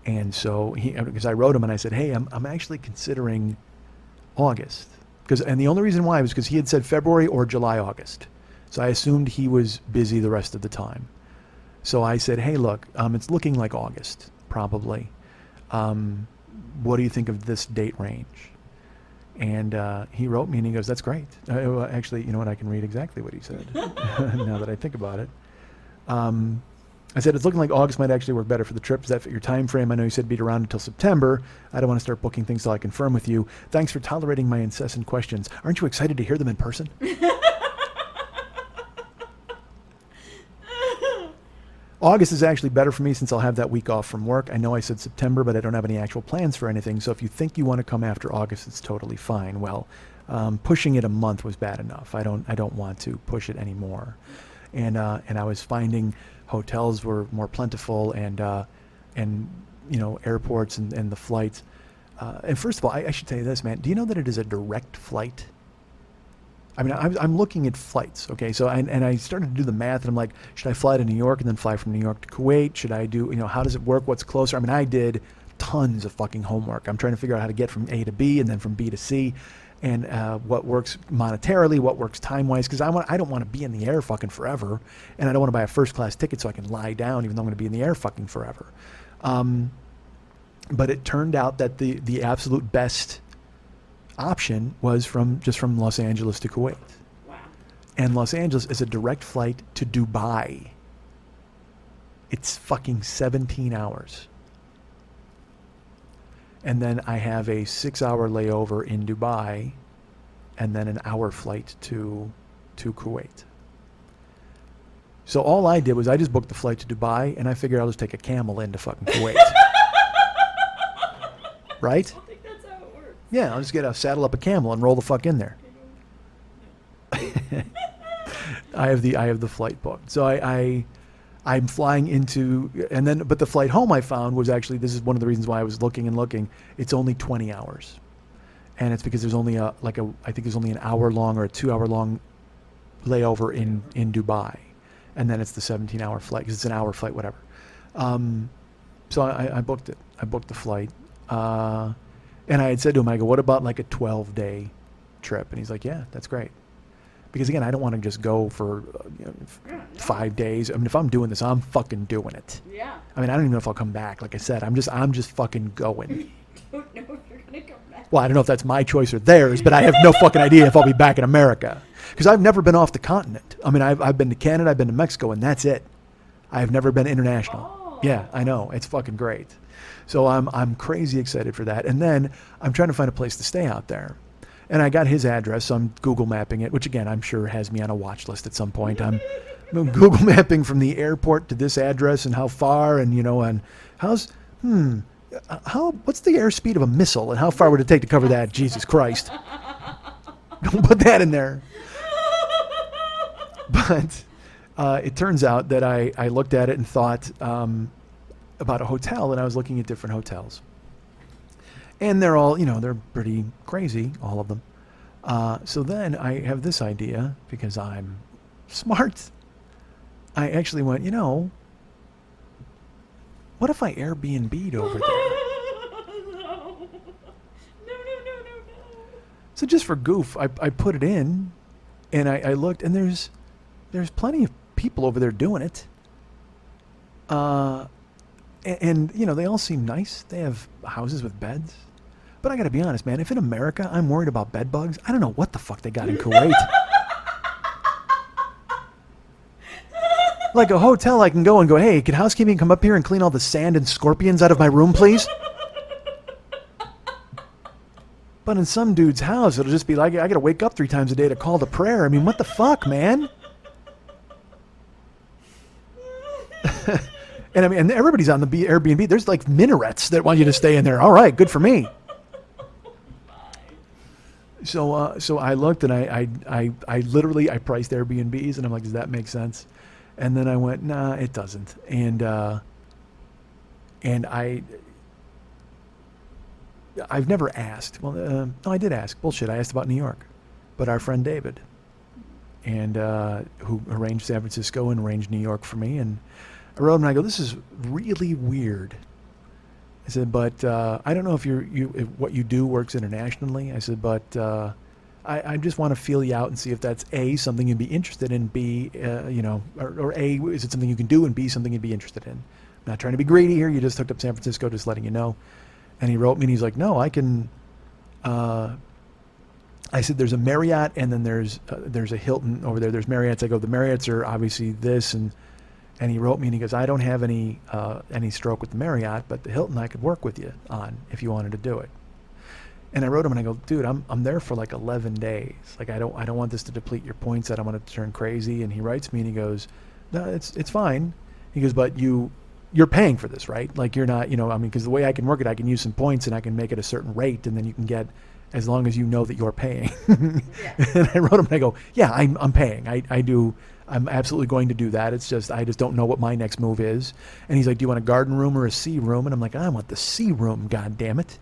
And so because I wrote him and I said, hey, I'm actually considering August. And the only reason why was because he had said February or July, August. So I assumed he was busy the rest of the time. So I said, hey, look, it's looking like August, probably. What do you think of this date range? And he wrote me and he goes, that's great. Actually, you know what? I can read exactly what he said now that I think about it. I said, it's looking like August might actually work better for the trip. Does that fit your time frame? I know you said be around until September. I don't want to start booking things till I confirm with you. Thanks for tolerating my incessant questions. Aren't you excited to hear them in person? August is actually better for me since I'll have that week off from work. I know I said September, but I don't have any actual plans for anything. So if you think you want to come after August, it's totally fine. Well, pushing it a month was bad enough. I don't want to push it anymore. And I was finding hotels were more plentiful, and airports and the flights. And first of all, I should tell you this, man. Do you know that it is a direct flight? I mean, I'm looking at flights, okay? So, and I started to do the math, and I'm like, should I fly to New York and then fly from New York to Kuwait? Should I do, how does it work? What's closer? I mean, I did tons of fucking homework. I'm trying to figure out how to get from A to B and then from B to C. and what works monetarily, what works time-wise, because I don't want to be in the air fucking forever, and I don't want to buy a first-class ticket so I can lie down even though I'm going to be in the air fucking forever. But it turned out that the absolute best option was from Los Angeles to Kuwait. Wow. And Los Angeles is a direct flight to Dubai. It's fucking 17 hours. And then I have a 6-hour layover in Dubai, and then an hour flight to Kuwait. So all I did was I just booked the flight to Dubai, and I figured I'll just take a camel into fucking Kuwait. Right? I don't think that's how it works. Yeah, I'll just saddle up a camel and roll the fuck in there. I have the flight booked. So I'm flying into, but the flight home I found was actually, this is one of the reasons why I was looking, it's only 20 hours. And it's because there's only I think there's only an hour long or a 2-hour long layover in Dubai. And then it's the 17-hour flight, because it's an hour flight, whatever. So I booked it. I booked the flight. And I had said to him, I go, what about like a 12-day trip? And he's like, yeah, that's great. Because again, I don't want to just go for 5 days. I mean, if I'm doing this, I'm fucking doing it. Yeah. I mean, I don't even know if I'll come back. Like I said, I'm just fucking going. Don't know if you're gonna come back. Well, I don't know if that's my choice or theirs, but I have no fucking idea if I'll be back in America. Because I've never been off the continent. I mean, I've been to Canada, I've been to Mexico, and that's it. I've never been international. Oh. Yeah, I know. It's fucking great. So I'm crazy excited for that. And then I'm trying to find a place to stay out there. And I got his address, so I'm Google mapping it, which again, I'm sure has me on a watch list at some point. I'm Google mapping from the airport to this address and how far, and and what's the airspeed of a missile and how far would it take to cover that? Jesus Christ. Don't put that in there. But it turns out that I looked at it and thought about a hotel, and I was looking at different hotels. And they're all, they're pretty crazy, all of them. So then I have this idea, because I'm smart. I actually went, what if I Airbnb'd over there? No. So just for goof, I put it in, and I looked, and there's plenty of people over there doing it. And they all seem nice. They have houses with beds. But I got to be honest, man, if in America I'm worried about bed bugs, I don't know what the fuck they got in Kuwait. Like a hotel, I can go and go, hey, can housekeeping come up here and clean all the sand and scorpions out of my room, please? But in some dude's house, it'll just be like, I got to wake up 3 times a day to call to prayer. I mean, what the fuck, man? And everybody's on the Airbnb. There's like minarets that want you to stay in there. All right, good for me. So I looked, and I literally priced Airbnbs, and I'm like, does that make sense? And then I went, nah, it doesn't. And I've never asked. Well, no, I did ask. Bullshit. I asked about New York, but our friend David, and who arranged San Francisco and arranged New York for me, and I wrote him and I go, this is really weird. I said, but I don't know if if what you do works internationally. I said, but I just want to feel you out and see if that's A, something you'd be interested in, B, or A, is it something you can do, and B, something you'd be interested in. I'm not trying to be greedy here. You just hooked up San Francisco, just letting you know. And he wrote me, and he's like, no, I can. I said, there's a Marriott, and then there's a Hilton over there. There's Marriotts. I go, the Marriotts are obviously this, and he wrote me, and he goes, I don't have any stroke with the Marriott, but the Hilton I could work with you on if you wanted to do it. And I wrote him, and I go, dude, I'm there for like 11 days. Like I don't want this to deplete your points. I don't want it to turn crazy. And he writes me, and he goes, no, it's fine. He goes, but you're paying for this, right? Like you're not, because the way I can work it, I can use some points, and I can make it a certain rate, and then you can get, as long as you know that you're paying. Yeah. And I wrote him, and I go, yeah, I'm paying. I do. I'm absolutely going to do that. It's just, I just don't know what my next move is. And he's like, do you want a garden room or a sea room? And I'm like, I want the sea room, God damn it.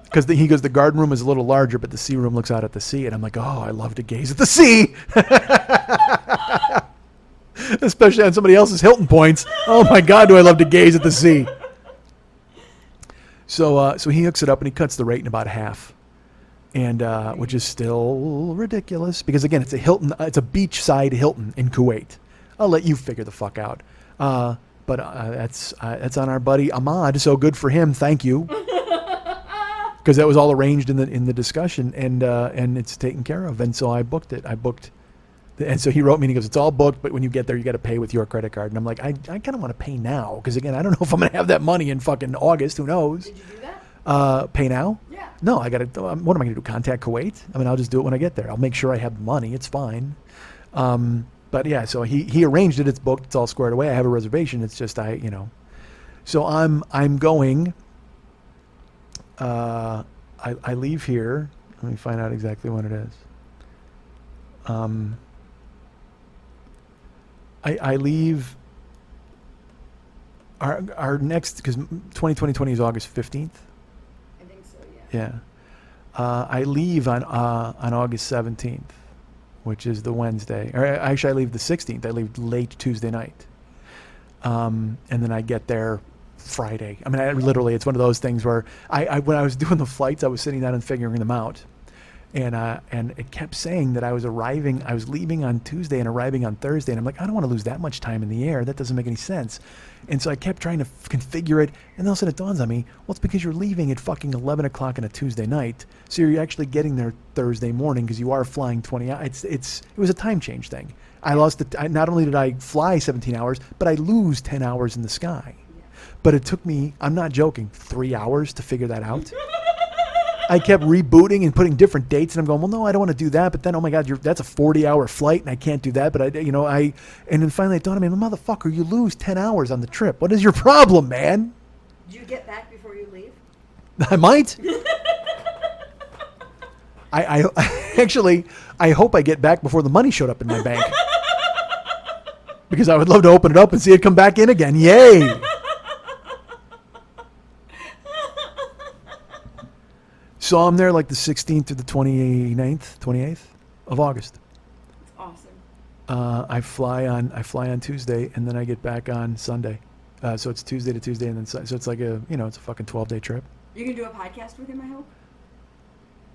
Because he goes, the garden room is a little larger, but the sea room looks out at the sea. And I'm like, oh, I love to gaze at the sea. Especially on somebody else's Hilton points. Oh my God, do I love to gaze at the sea. So he hooks it up, and he cuts the rate in about half. and which is still ridiculous because again, it's a Hilton, it's a beachside Hilton in Kuwait. I'll let you figure the fuck out. But that's on our buddy Ahmad. So good for him. Thank you, because that was all arranged in the discussion, and it's taken care of. And so I booked it. And so he wrote me and he goes, "It's all booked, but when you get there, you got to pay with your credit card." And I'm like, I kind of want to pay now because again, I don't know if I'm gonna have that money in fucking August. Who knows? Did you do that? Pay now? Yeah. No, I got to. What am I going to do? Contact Kuwait? I mean, I'll just do it when I get there. I'll make sure I have the money. It's fine. But yeah, so he arranged it. It's booked. It's all squared away. I have a reservation. It's just So I'm going. I leave here. Let me find out exactly when it is. I leave. Our next, because 2020 is August 15th. I think so. Yeah. Yeah. I leave on August 17th, which is the Wednesday. Or actually, I leave the 16th. I leave late Tuesday night. And then I get there Friday. I mean, literally, it's one of those things where when I was doing the flights, I was sitting down and figuring them out. And it kept saying that I was leaving on Tuesday and arriving on Thursday. And I'm like, I don't want to lose that much time in the air. That doesn't make any sense. And so I kept trying to configure it. And then all of a sudden it dawns on me, well, it's because you're leaving at fucking 11 o'clock on a Tuesday night. So you're actually getting there Thursday morning because you are flying 20 hours. It was a time change thing. Not only did I fly 17 hours, but I lose 10 hours in the sky. Yeah. But it took me, I'm not joking, 3 hours to figure that out. I kept rebooting and putting different dates, and I'm going, well, no, I don't want to do that. But then, oh my God, that's a 40-hour flight, and I can't do that. But and then finally it dawned on me, motherfucker, you lose 10 hours on the trip. What is your problem, man? Do you get back before you leave? I might. I actually, I hope I get back before the money showed up in my bank, because I would love to open it up and see it come back in again. Yay! So I'm there like the 16th to the 28th of August. Awesome. I fly on Tuesday, and then I get back on Sunday. So it's Tuesday to Tuesday, and then so it's like it's a fucking 12-day trip. You can do a podcast with him, I hope?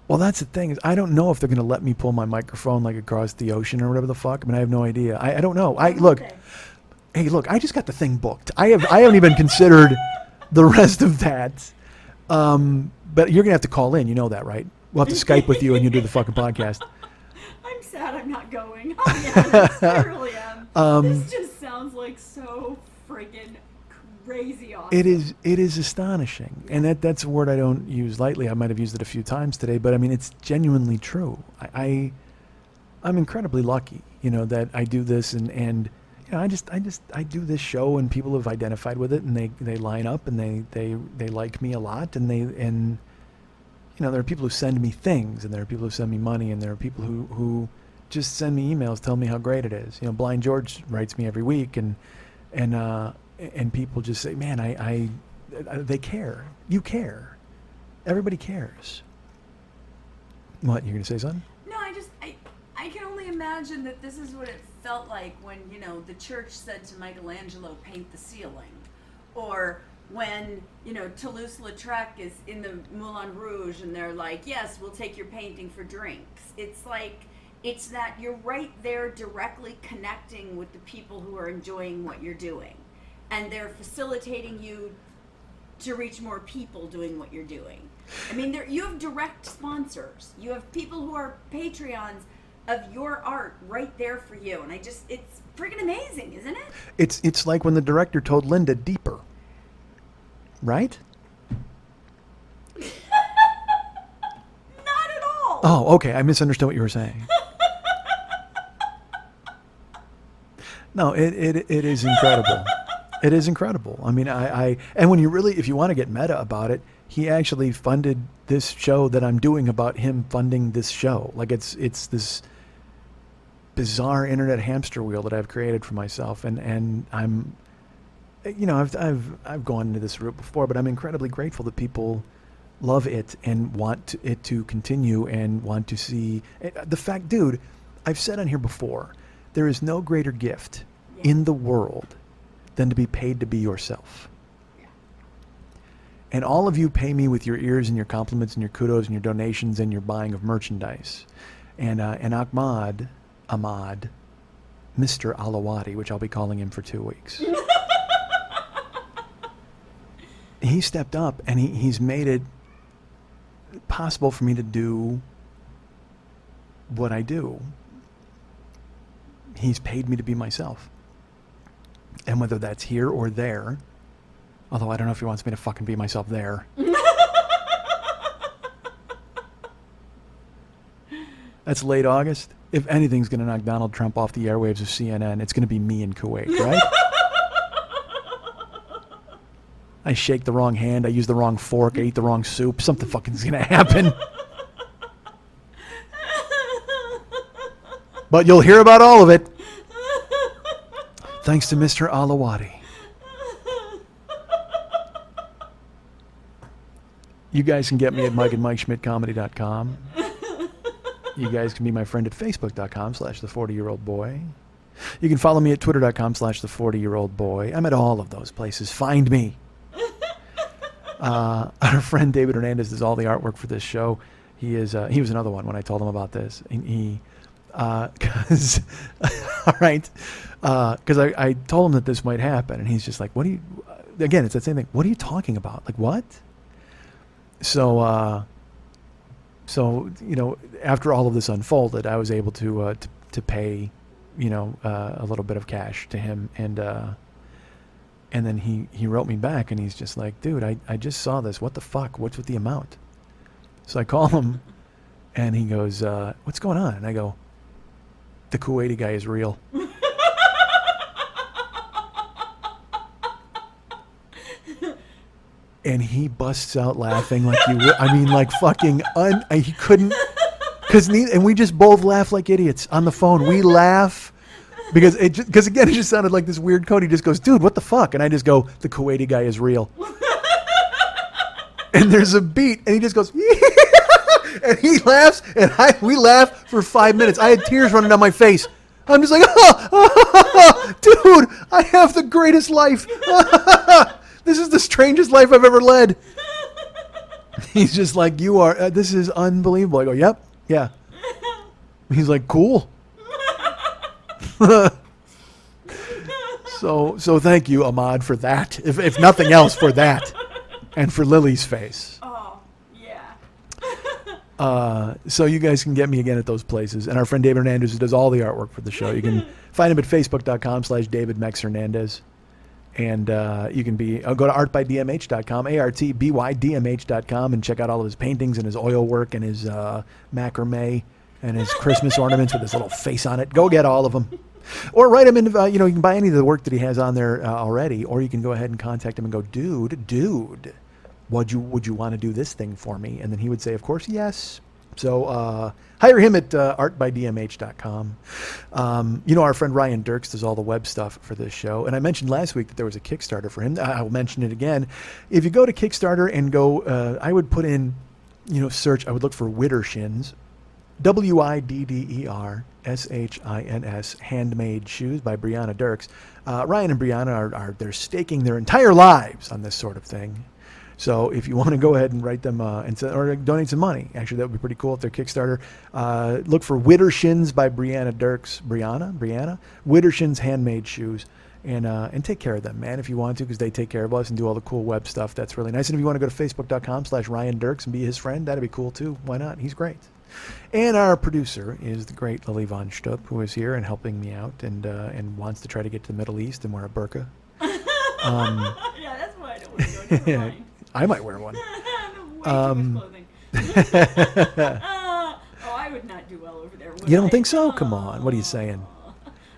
Well, that's the thing, is I don't know if they're going to let me pull my microphone like across the ocean or whatever the fuck. I mean, I have no idea. I don't know. Look, I just got the thing booked. I haven't even considered the rest of that. But you're going to have to call in. You know that, right? We'll have to Skype with you and you do the fucking podcast. I'm sad I'm not going. I really am. This just sounds like so friggin' crazy awesome. It is astonishing. And that's a word I don't use lightly. I might have used it a few times today, but I mean, it's genuinely true. I'm incredibly lucky, that I do this and I do this show and people have identified with it and they line up and they like me a lot and there are people who send me things and there are people who send me money and there are people who just send me emails telling me how great it is. Blind George writes me every week and people just say, man, they care. You care. Everybody cares. What, you're going to say something? No, I can only imagine that this is what it felt like when, the church said to Michelangelo, paint the ceiling. Or when, Toulouse-Lautrec is in the Moulin Rouge and they're like, yes, we'll take your painting for drinks. It's like, it's that you're right there directly connecting with the people who are enjoying what you're doing. And they're facilitating you to reach more people doing what you're doing. I mean, you have direct sponsors. You have people who are Patreons of your art right there for you. And it's freaking amazing, isn't it? It's like when the director told Linda deeper. Right? Not at all. Oh, okay. I misunderstood what you were saying. No, it is incredible. It is incredible. I mean, and when if you want to get meta about it, he actually funded this show that I'm doing about him funding this show. Like it's this bizarre internet hamster wheel that I've created for myself, and I'm, I've gone into this route before, but I'm incredibly grateful that people love it and want it to continue and want to see the fact, dude. I've said on here before, there is no greater gift in the world than to be paid to be yourself. And all of you pay me with your ears and your compliments and your kudos and your donations and your buying of merchandise. And Ahmad, Mr. Alawati, which I'll be calling him for 2 weeks. He stepped up and he's made it possible for me to do what I do. He's paid me to be myself. And whether that's here or there, although I don't know if he wants me to fucking be myself there. That's late August. If anything's going to knock Donald Trump off the airwaves of CNN, it's going to be me in Kuwait, right? I shake the wrong hand. I use the wrong fork. I eat the wrong soup. Something fucking's going to happen. But you'll hear about all of it. Thanks to Mr. Alawati. You guys can get me at MikeandMikeSchmidtComedy.com. You guys can be my friend at Facebook.com/the40yearoldboy. You can follow me at Twitter.com/the40yearoldboy. I'm at all of those places. Find me. Our friend David Hernandez does all the artwork for this show. He was another one when I told him about this. Because I told him that this might happen, and he's just like, "What do you?" Again, it's that same thing. What are you talking about? Like what? So after all of this unfolded, I was able to pay, a little bit of cash to him, and then he wrote me back, and he's just like, "Dude, I just saw this. What the fuck? What's with the amount?" So I call him, and he goes, "What's going on?" And I go, "The Kuwaiti guy is real." And he busts out laughing like he couldn't, and we just both laugh like idiots on the phone. We laugh because again, it just sounded like this weird code. He just goes, "Dude, what the fuck?" And I just go, "The Kuwaiti guy is real." And there's a beat, and he just goes, and he laughs, and we laugh for 5 minutes. I had tears running down my face. I'm just like, dude, I have the greatest life. This is the strangest life I've ever led. He's just like, "You are, this is unbelievable." I go, "Yep, yeah." He's like, "Cool." So thank you, Ahmad, for that. If nothing else, for that. And for Lily's face. Oh, yeah. So you guys can get me again at those places. And our friend David Hernandez, who does all the artwork for the show, you can find him at Facebook.com/DavidMexHernandez. And you can go to artbydmh.com, ARTBYDMH.com, and check out all of his paintings and his oil work and his macrame and his Christmas ornaments with his little face on it. Go get all of them. Or write him in, you can buy any of the work that he has on there already, or you can go ahead and contact him and go, dude, would you want to do this thing for me? And then he would say, of course, yes. So hire him at artbydmh.com. Our friend Ryan Dirks does all the web stuff for this show. And I mentioned last week that there was a Kickstarter for him. I'll mention it again. If you go to Kickstarter and go, I would put in, search, I would look for Widdershins, WIDDERSHINS, Handmade Shoes by Brianna Dirks. Ryan and Brianna they're staking their entire lives on this sort of thing. So if you want to go ahead and write them or donate some money, actually that would be pretty cool if they're Kickstarter. Look for Widdershins by Brianna Dirks. Brianna? Widdershins Handmade Shoes. And take care of them, man, if you want to, because they take care of us and do all the cool web stuff. That's really nice. And if you want to go to Facebook.com/Ryan Dirks and be his friend, that'd be cool too. Why not? He's great. And our producer is the great Lily Von Stupp, who is here and helping me out and wants to try to get to the Middle East and wear a burqa. Yeah, that's why I don't want to go. Never mind. I might wear one. Way too much clothing. I would not do well over there. You don't think so? Come on. What are you saying?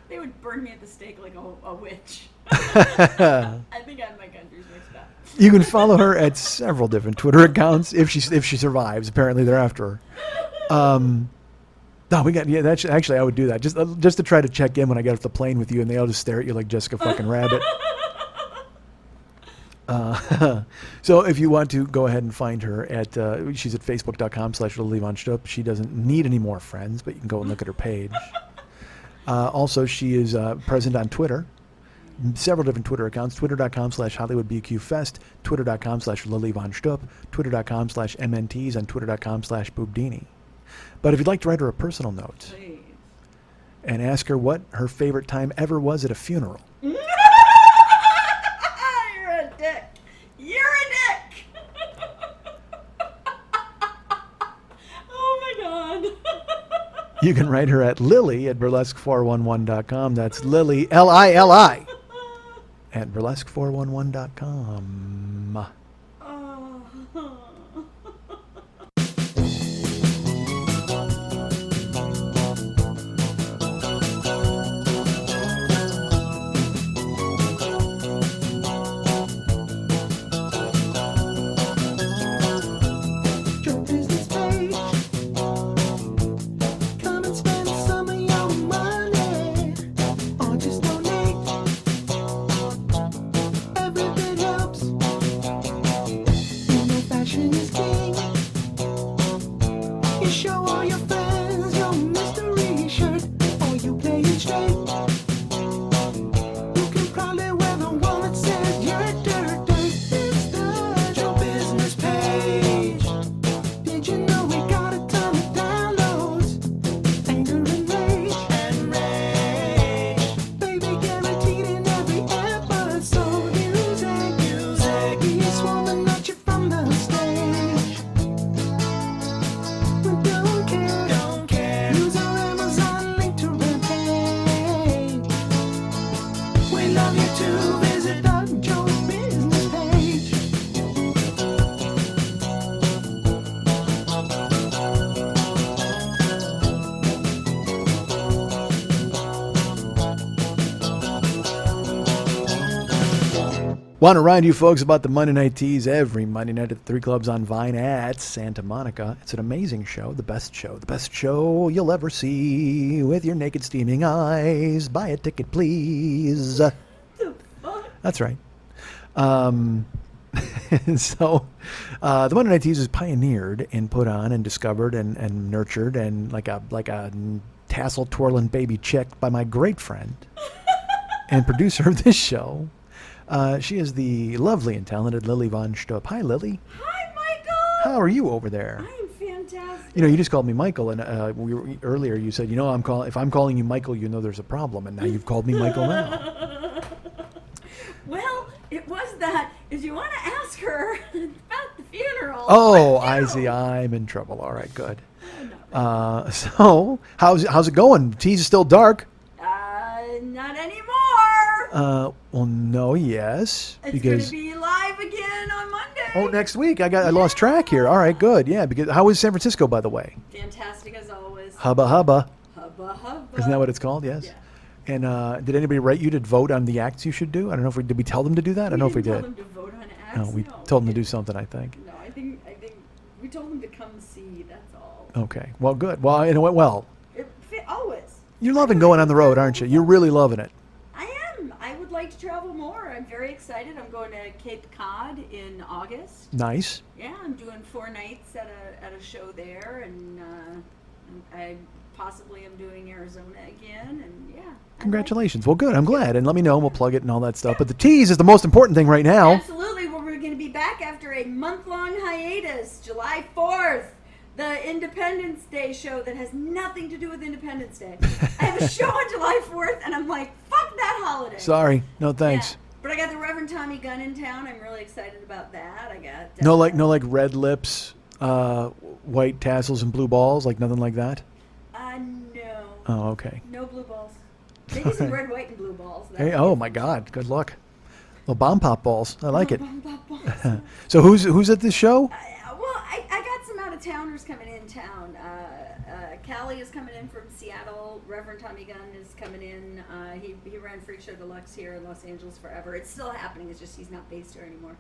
They would burn me at the stake like a witch. I think I have my countries mixed up. You can follow her at several different Twitter accounts if she survives. Apparently, they're after her. No, actually, I would do that just to try to check in when I get off the plane with you, and they all just stare at you like Jessica fucking Rabbit. So if you want to go ahead and find her at she's at Facebook.com/Lily Von Stupp. She doesn't need any more friends, but you can go and look at her page. Also, she is present on Twitter several different Twitter accounts, twitter.com/HollywoodBQFest, twitter.com/Lily Von Stupp, twitter.com/MNTs, and twitter.com/Boobdini. But if you'd like to write her a personal note Please. and ask her what her favorite time ever was at a funeral. You're a dick. You're a dick. Oh my god. You can write her at Lily at burlesque411.com. That's Lily, Lili, at burlesque411.com. Oh. Your business page. Come and spend some of your money, or just donate. Every bit helps. You know fashion is king. You show all your friends your mystery shirt, or you play it straight. You can probably wear the one that says you're dirt. It's the Your Business page. Did you know we got a ton of downloads? Anger and rage. Baby, guaranteed in every episode. Music. He's swarming at you from the stage. We don't care. Use our Amazon link to rampage. We love you too. Visit the Joe Business page. Want to remind you folks about the Monday Night Teas every Monday night at the 3 Clubs on Vine at Santa Monica. It's an amazing show, the best show you'll ever see with your naked steaming eyes. Buy a ticket, please. That's right. And so the Monday Night Teas is pioneered and put on and discovered and nurtured and like a tassel twirling baby chick by my great friend and producer of this show. She is the lovely and talented Lily Von Stupp. Hi, Lily. Hi, Michael. How are you over there? I am fantastic. You know, you just called me Michael, and earlier you said, if I'm calling you Michael, you know there's a problem, and now you've called me Michael now. Well, it was that. If you want to ask her about the funeral. Oh, let me I know. see. I'm in trouble. All right, good. So how's it going? Teas is still dark. Not anymore. Well, no, yes, It's because going to be live again on Monday. next week I lost track here. All right, good, yeah. Because how was San Francisco, by the way? Fantastic as always. Hubba hubba. Hubba hubba. Isn't that what it's called? Yes. Yeah. And did anybody write you to vote on the acts you should do? I don't know if did we tell them to do that? I don't know if we didn't did. tell them to vote on acts. No, we No, told them to we do didn't. something, I think. No, I think we told them to come see. That's all. Okay. Well, good. Well, you know what? Well, Always. you're loving going on the road, aren't you? You're really loving it. I am. I would like to travel more. I'm very excited. I'm going to Cape Cod in August. Nice. Yeah, I'm doing 4 nights at a show there, and I possibly am doing Arizona again, and yeah. Congratulations. Well, good. I'm glad. And let me know, and we'll plug it and all that stuff. But the tease is the most important thing right now. Absolutely. Well, we're going to be back after a month-long hiatus, July 4th. The Independence Day show that has nothing to do with Independence Day. I have a show on July 4th, and I'm like, fuck that holiday. Sorry. No thanks. Yeah. But I got the Reverend Tommy Gunn in town. I'm really excited about that. I got No like red lips, white tassels and blue balls, like nothing like that. No. Oh, okay. No blue balls. Maybe some red, white, and blue balls. Hey, oh my God, good luck. Little bomb pop balls. I like it. Balls. So who's at this show? I got some out-of-towners coming in town. Callie is coming in from Seattle. Reverend Tommy Gunn is coming in. He ran Freak Show Deluxe here in Los Angeles forever. It's still happening. It's just he's not based here anymore.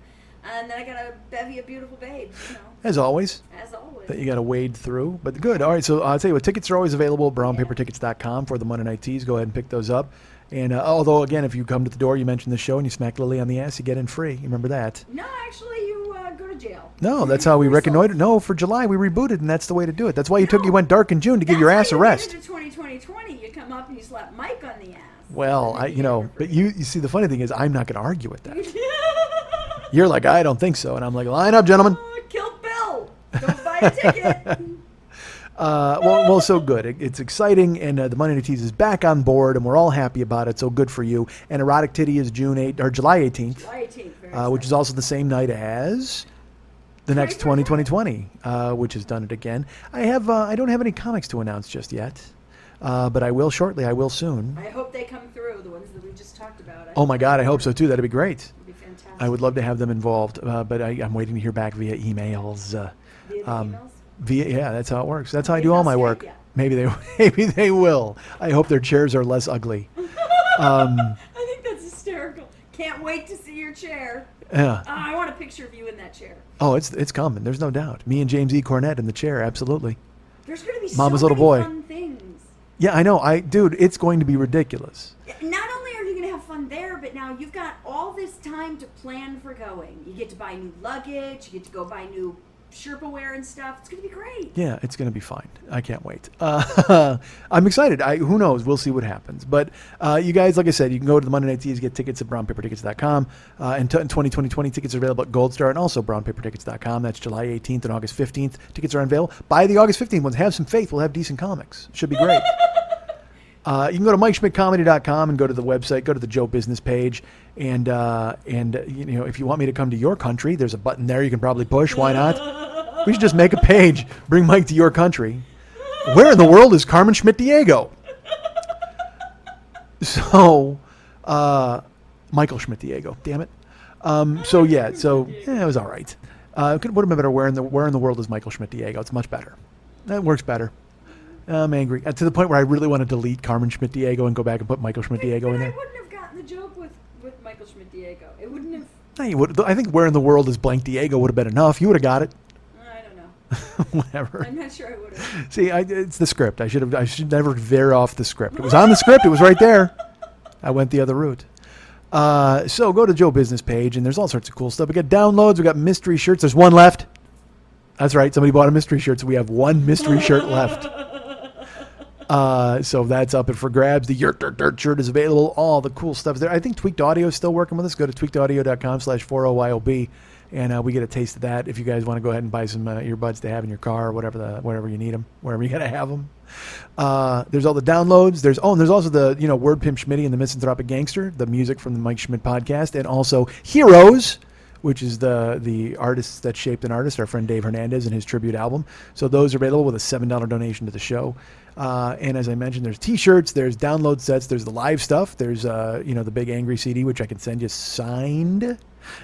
And then I got a bevy of beautiful babes, you know. As always. As always. That you got to wade through. But good. All right, so I'll tell you what, tickets are always available at brownpapertickets.com for the Monday Night Teas. Go ahead and pick those up. And although, again, if you come to the door, you mention the show, and you smack Lily on the ass, you get in free. You remember that? No, actually, you go to jail. No, that's how we reconnoitered. No, for July, we rebooted, and that's the way to do it. That's why you went dark in June to give That's your how ass a you rest. get into 2020. You come come up and you slap Mike on the ass. Well, And then but you see, the funny thing is, I'm not going to argue with that. You're like, I don't think so, and I'm like, line up, gentlemen. Kill Bill. Don't buy a ticket. Well, so good. It's exciting, and the Monday Night Tease is back on board, and we're all happy about it. So good for you. And Erotic Titty is July 18th, July 18th. which is also the same night as the next 2020, which has done it again. I don't have any comics to announce just yet, but I will shortly. I will soon. I hope they come through. The ones that we just talked about. Oh my God, I hope so too. That'd be great. It'd be fantastic. I would love to have them involved, but I'm waiting to hear back via emails. Via the emails? Yeah, that's how it works. That's how I Maybe do all they'll my Skype work. ya. Maybe they will. I hope their chairs are less ugly. I think that's hysterical. Can't wait to see your chair. Yeah. I want a picture of you in that chair. Oh, it's coming. There's no doubt. Me and James E. Cornett in the chair, absolutely. There's going to be Mama's so little many boy. fun things. Yeah, I know. Dude, it's going to be ridiculous. Not only are you going to have fun there, but now you've got all this time to plan for going. You get to buy new luggage. You get to go buy new Sherpa wear and stuff. It's going to be great. Yeah, it's going to be fine. I can't wait. I'm excited. Who knows? We'll see what happens. But you guys, like I said, you can go to the Monday Night Tease, get tickets at brownpapertickets.com. And 2020 tickets are available at Gold Star and also brownpapertickets.com. That's July 18th and August 15th. Tickets are on available. Buy the August 15th ones. Have some faith. We'll have decent comics. Should be great. You can go to MikeSchmidtComedy.com and go to the website, go to the Joe Business page, and if you want me to come to your country, there's a button there you can probably push. Why not? We should just make a page. Bring Mike to your country. Where in the world is Carmen Schmidt Diego? So, Michael Schmidt Diego. Damn it. It was all right. Would have been better. Where in the world is Michael Schmidt Diego? It's much better. That works better. I'm angry to the point where I really want to delete Carmen Schmidt Diego and go back and put Michael Schmidt Diego in I there. wouldn't have gotten the joke with Michael Schmidt Diego. It wouldn't have. No, you would. I think where in the world is blank Diego would have been enough. You would have got it. I don't know. Whatever. I'm not sure I would have. See, it's the script. I should never veer off the script. It was on the script. It was right there. I went the other route. So go to Joe Business page, and there's all sorts of cool stuff. We got downloads. We got mystery shirts. There's one left. That's right. Somebody bought a mystery shirt, so we have one mystery shirt left. So that's up and for grabs. The Yurt Dirt Dirt shirt is available. All the cool stuff is there. I think Tweaked Audio is still working with us. Go to tweakedaudio.com/40YOB, and we get a taste of that. If you guys want to go ahead and buy some earbuds to have in your car or wherever you need them, wherever you got to have them. There's all the downloads. There's also the Word Pimp Schmitty and the Misanthropic Gangster, the music from the Mike Schmidt podcast, and also Heroes, which is the artists that shaped an artist, our friend Dave Hernandez and his tribute album. So those are available with a $7 donation to the show. And as I mentioned, there's T-shirts, there's download sets, there's the live stuff, there's the Big Angry CD, which I can send you signed.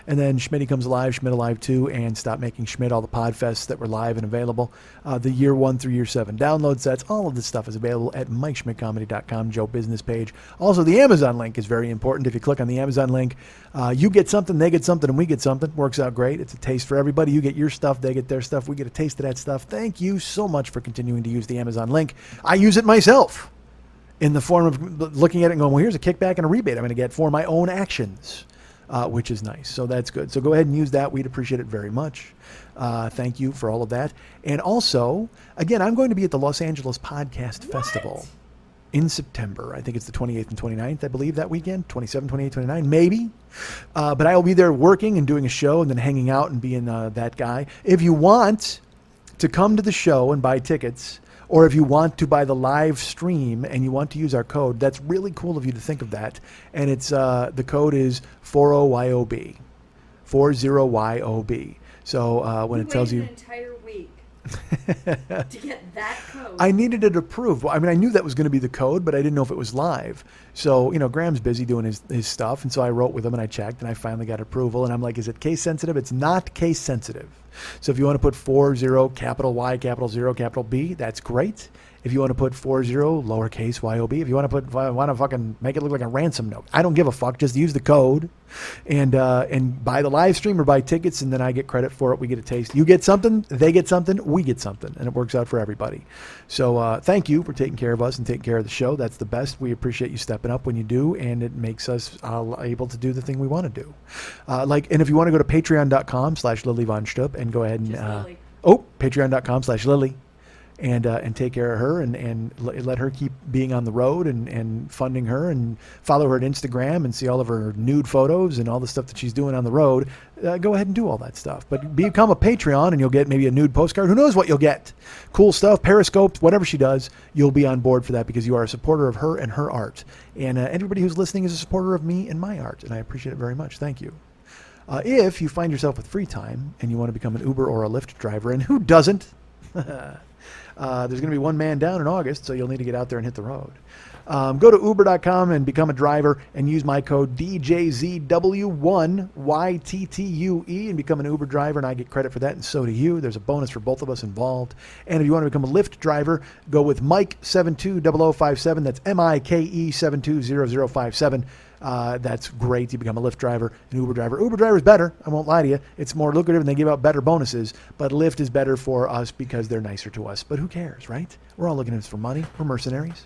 And then Schmitty Comes Alive, Schmidt Alive 2, and Stop Making Schmidt, all the podfests that were live and available. The year 1 through year 7 download sets, all of this stuff is available at MikeSchmidtComedy.com, Joe Business page. Also, the Amazon link is very important. If you click on the Amazon link, you get something, they get something, and we get something. Works out great. It's a taste for everybody. You get your stuff, they get their stuff. We get a taste of that stuff. Thank you so much for continuing to use the Amazon link. I use it myself in the form of looking at it and going, well, here's a kickback and a rebate I'm going to get for my own actions. Which is nice. So that's good. So go ahead and use that. We'd appreciate it very much. Thank you for all of that. And also, again, I'm going to be at the Los Angeles Podcast Festival in September. I think it's the 28th and 29th, I believe, that weekend. 27, 28, 29, maybe. But I will be there working and doing a show and then hanging out and being that guy. If you want to come to the show and buy tickets, or if you want to buy the live stream and you want to use our code, that's really cool of you to think of that. And it's the code is 40YOB, 40YOB. So when it tells you, an entire week to get that code. I needed it approved. Well, I mean, I knew that was going to be the code, but I didn't know if it was live. So Graham's busy doing his stuff, and so I wrote with him and I checked, and I finally got approval. And I'm like, is it case sensitive? It's not case sensitive. So if you want to put 40 capital Y capital 0 capital B, that's great. If you want to put 40 lowercase YOB, if you want to fucking make it look like a ransom note, I don't give a fuck. Just use the code and buy the live stream or buy tickets, and then I get credit for it. We get a taste. You get something, they get something, we get something, and it works out for everybody. So thank you for taking care of us and taking care of the show. That's the best. We appreciate you stepping up when you do, and it makes us able to do the thing we want to do. And if you want to go to patreon.com/Lily Von Stupp and go ahead and patreon.com/Lily. and take care of her and let her keep being on the road and funding her and follow her at Instagram and see all of her nude photos and all the stuff that she's doing on the road. Go ahead and do all that stuff. But become a Patreon and you'll get maybe a nude postcard. Who knows what you'll get? Cool stuff, Periscope, whatever she does, you'll be on board for that because you are a supporter of her and her art. And everybody who's listening is a supporter of me and my art, and I appreciate it very much. Thank you. If you find yourself with free time and you want to become an Uber or a Lyft driver, and who doesn't? There's going to be one man down in August, so you'll need to get out there and hit the road. Go to uber.com and become a driver and use my code DJZW1YTTUE and become an Uber driver, and I get credit for that, and so do you. There's a bonus for both of us involved. And if you want to become a Lyft driver, go with Mike720057. That's MIKE720057. That's great. You become a Lyft driver, an Uber driver. Uber driver is better. I won't lie to you. It's more lucrative and they give out better bonuses. But Lyft is better for us because they're nicer to us. But who cares, right? We're all looking at this for money. We're mercenaries.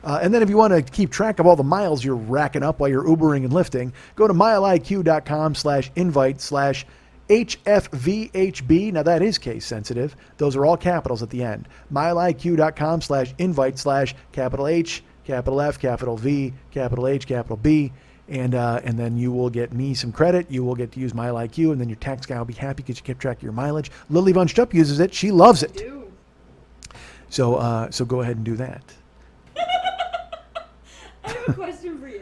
And then if you want to keep track of all the miles you're racking up while you're Ubering and lifting, go to mileiq.com/invite/HFVHB. Now that is case sensitive. Those are all capitals at the end. mileiq.com/invite/capital H, capital F, capital V, capital H, capital B. And then you will get me some credit. You will get to use Mile IQ, and then your tax guy will be happy because you kept track of your mileage. Lily Bunched Up uses it. She loves it. I do. So go ahead and do that. I have a question for you.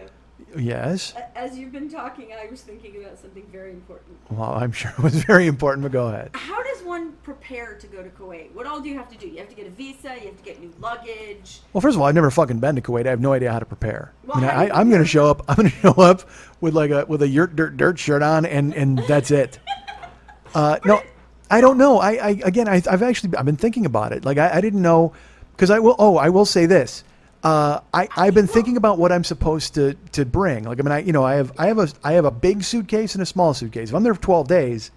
Yes. As you've been talking, I was thinking about something very important. Well, I'm sure it was very important, but go ahead. How does one prepare to go to Kuwait? What all do you have to do? You have to get a visa. You have to get new luggage. Well, first of all, I've never fucking been to Kuwait. I have no idea how to prepare. Well, I mean, how do you I'm going to show up. I'm going to show up with with a yurt dirt shirt on, and that's it. No, I don't know. I've been thinking about it. Like I didn't know because I will say this. I've been thinking about what I'm supposed to bring. Like, I mean, I have a big suitcase and a small suitcase. If I'm there for 12 days,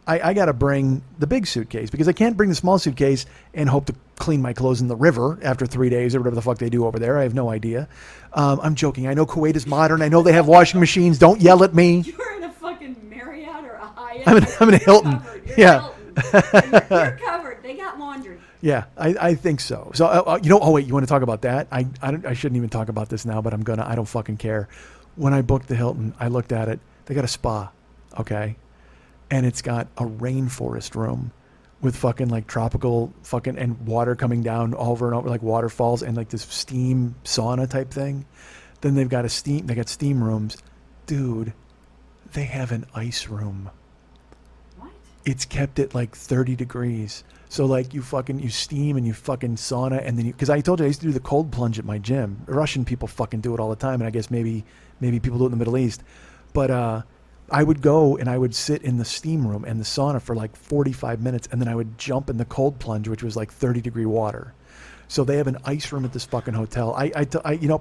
I got to bring the big suitcase because I can't bring the small suitcase and hope to clean my clothes in the river after 3 days or whatever the fuck they do over there. I have no idea. I'm joking. I know Kuwait is modern. I know they have washing machines. Don't yell at me. You're in a fucking Marriott or a Hyatt. I'm in a Hilton. You're Yeah. You're covered. They got laundry. Yeah, I think so. So, oh wait, you want to talk about that? I shouldn't even talk about this now, but I don't fucking care. When I booked the Hilton, I looked at it. They got a spa, okay? And it's got a rainforest room with fucking like tropical fucking and water coming down over and over like waterfalls and like this steam sauna type thing. Then they got steam rooms. Dude, they have an ice room. What? It's kept at like 30 degrees. So like you steam and you fucking sauna and then because I told you I used to do the cold plunge at my gym. Russian people fucking do it all the time, and I guess maybe people do it in the Middle East. But I would go and I would sit in the steam room and the sauna for like 45 minutes, and then I would jump in the cold plunge, which was like 30-degree water. So they have an ice room at this fucking hotel.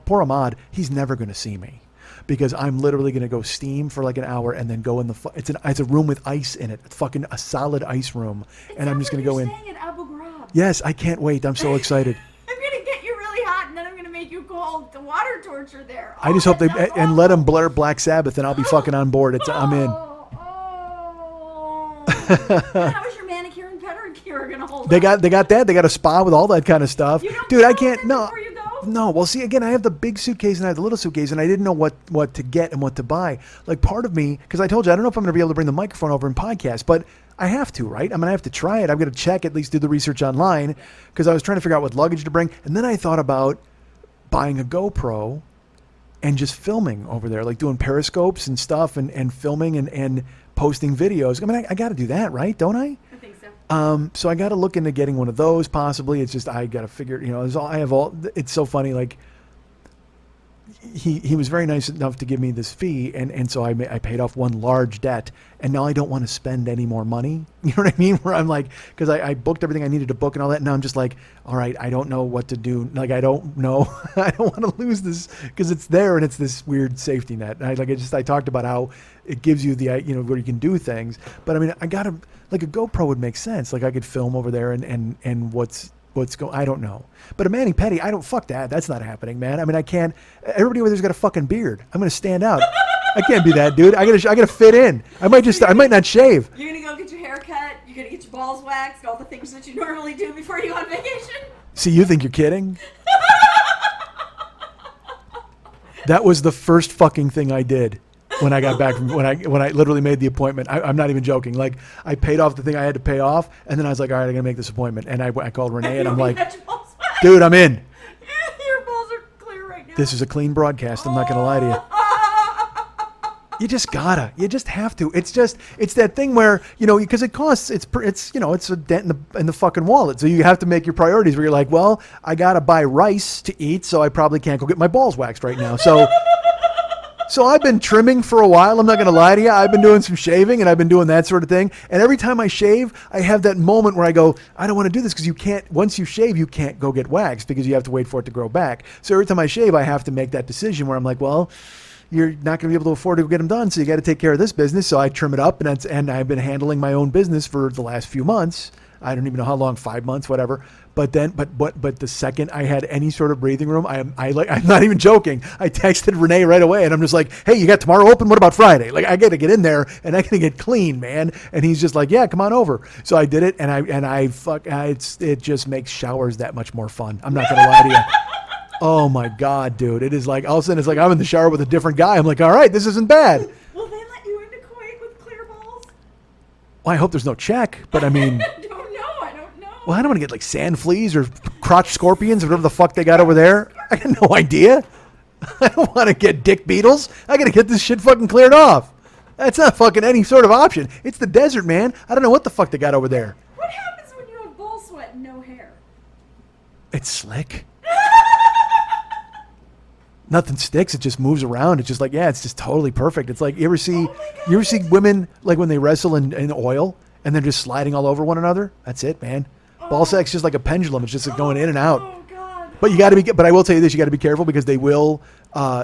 Poor Ahmad, he's never going to see me. Because I'm literally going to go steam for like an hour and then go in it's a room with ice in it. It's fucking a solid ice room. And I'm just going to go in. Staying at Abu Ghraib. Yes, I can't wait. I'm so excited. I'm going to get you really hot and then I'm going to make you cold. The water torture there. I just hope they and let them blare Black Sabbath and I'll be fucking on board. I'm in. How is your manicure and pedicure going to hold They up? got that. They got a spa with all that kind of stuff. You don't Dude, I shower can't. them No. before you go? No, well, see, again, I have the big suitcase and I have the little suitcase, and I didn't know what to get and what to buy. Like, part of me, because I told you, I don't know if I'm going to be able to bring the microphone over and podcast, but I have to, right? I'm going to have to try it. I'm going to check, at least do the research online, because I was trying to figure out what luggage to bring. And then I thought about buying a GoPro and just filming over there, like doing periscopes and stuff and filming and posting videos. I mean, I got to do that, right? Don't I? I think so. So I got to look into getting one of those possibly. It's just, I got to figure, it's so funny. Like he was very nice enough to give me this fee. And so I paid off one large debt, and now I don't want to spend any more money. You know what I mean? Where I'm like, cause I booked everything I needed to book and all that. And now I'm just like, all right, I don't know what to do. Like, I don't know. I don't want to lose this cause it's there and it's this weird safety net. And I talked about how it gives you the, where you can do things, but I mean, I gotta, like a GoPro would make sense. Like I could film over there and what's going, I don't know. But a mani-pedi, fuck that. That's not happening, man. I mean, I can't, everybody over there's got a fucking beard. I'm going to stand out. I can't be that, dude. I gotta fit in. I might not shave. You're going to go get your hair cut. You're going to get your balls waxed, all the things that you normally do before you go on vacation. See, you think you're kidding? That was the first fucking thing I did when I got back from when I literally made the appointment. I'm not even joking. Like, I paid off the thing I had to pay off, and then I was like, all right, I'm gonna make this appointment. And I called Renee, and I'm like, dude, I'm in. Your balls are clear right now. This is a clean broadcast. I'm not gonna lie to you. You just have to. It's that thing where, because it costs, it's a dent in the fucking wallet. So you have to make your priorities where you're like, well, I got to buy rice to eat, so I probably can't go get my balls waxed right now. So I've been trimming for a while. I'm not going to lie to you. I've been doing some shaving and I've been doing that sort of thing. And every time I shave, I have that moment where I go, I don't want to do this, because once you shave, you can't go get waxed because you have to wait for it to grow back. So every time I shave, I have to make that decision where I'm like, well, you're not going to be able to afford to get them done, so you got to take care of this business. So I trim it up, and I've been handling my own business for the last few months. I don't even know how long, 5 months, whatever. But the second I had any sort of breathing room, I'm not even joking. I texted Renee right away, and I'm just like, hey, you got tomorrow open? What about Friday? Like, I got to get in there, and I got to get clean, man. And he's just like, yeah, come on over. So I did it, it just makes showers that much more fun. I'm not going to lie to you. Oh my God, dude. It is like, all of a sudden it's like I'm in the shower with a different guy. I'm like, all right, this isn't bad. Will they let you into Kuwait with clear balls? Well, I hope there's no check, but I mean, I don't know. well, I don't want to get like sand fleas or crotch scorpions or whatever the fuck they got over there. I got no idea. I don't want to get dick beetles. I got to get this shit fucking cleared off. That's not fucking any sort of option. It's the desert, man. I don't know what the fuck they got over there. What happens when you have ball sweat and no hair? It's slick. Nothing sticks. It just moves around. It's just like, yeah, it's just totally perfect. It's like, you ever see women like when they wrestle in oil and they're just sliding all over one another? That's it, man. Ball sack's just like a pendulum. It's just like going in and out. Oh God. But you got to be. But I will tell you this: you got to be careful because they will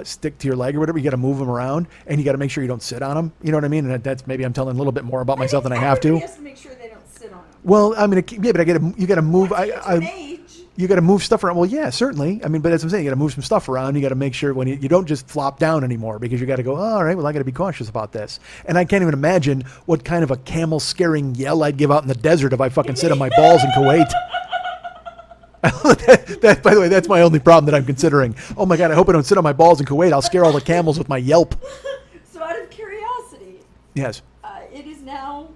stick to your leg or whatever. You got to move them around, and you got to make sure you don't sit on them. You know what I mean? And that's maybe I'm telling a little bit more about myself than I have to. Everybody has to make sure they don't sit on them. Well, I mean, yeah, but you got to move. Age. You got to move stuff around. Well, yeah, certainly. I mean, but as I'm saying, you got to move some stuff around. You got to make sure when you don't just flop down anymore, because you got to go, oh, all right, well, I got to be cautious about this. And I can't even imagine what kind of a camel scaring yell I'd give out in the desert if I fucking sit on my balls in Kuwait. that, by the way, that's my only problem that I'm considering. Oh my God, I hope I don't sit on my balls in Kuwait. I'll scare all the camels with my yelp. So out of curiosity, Yes. it is now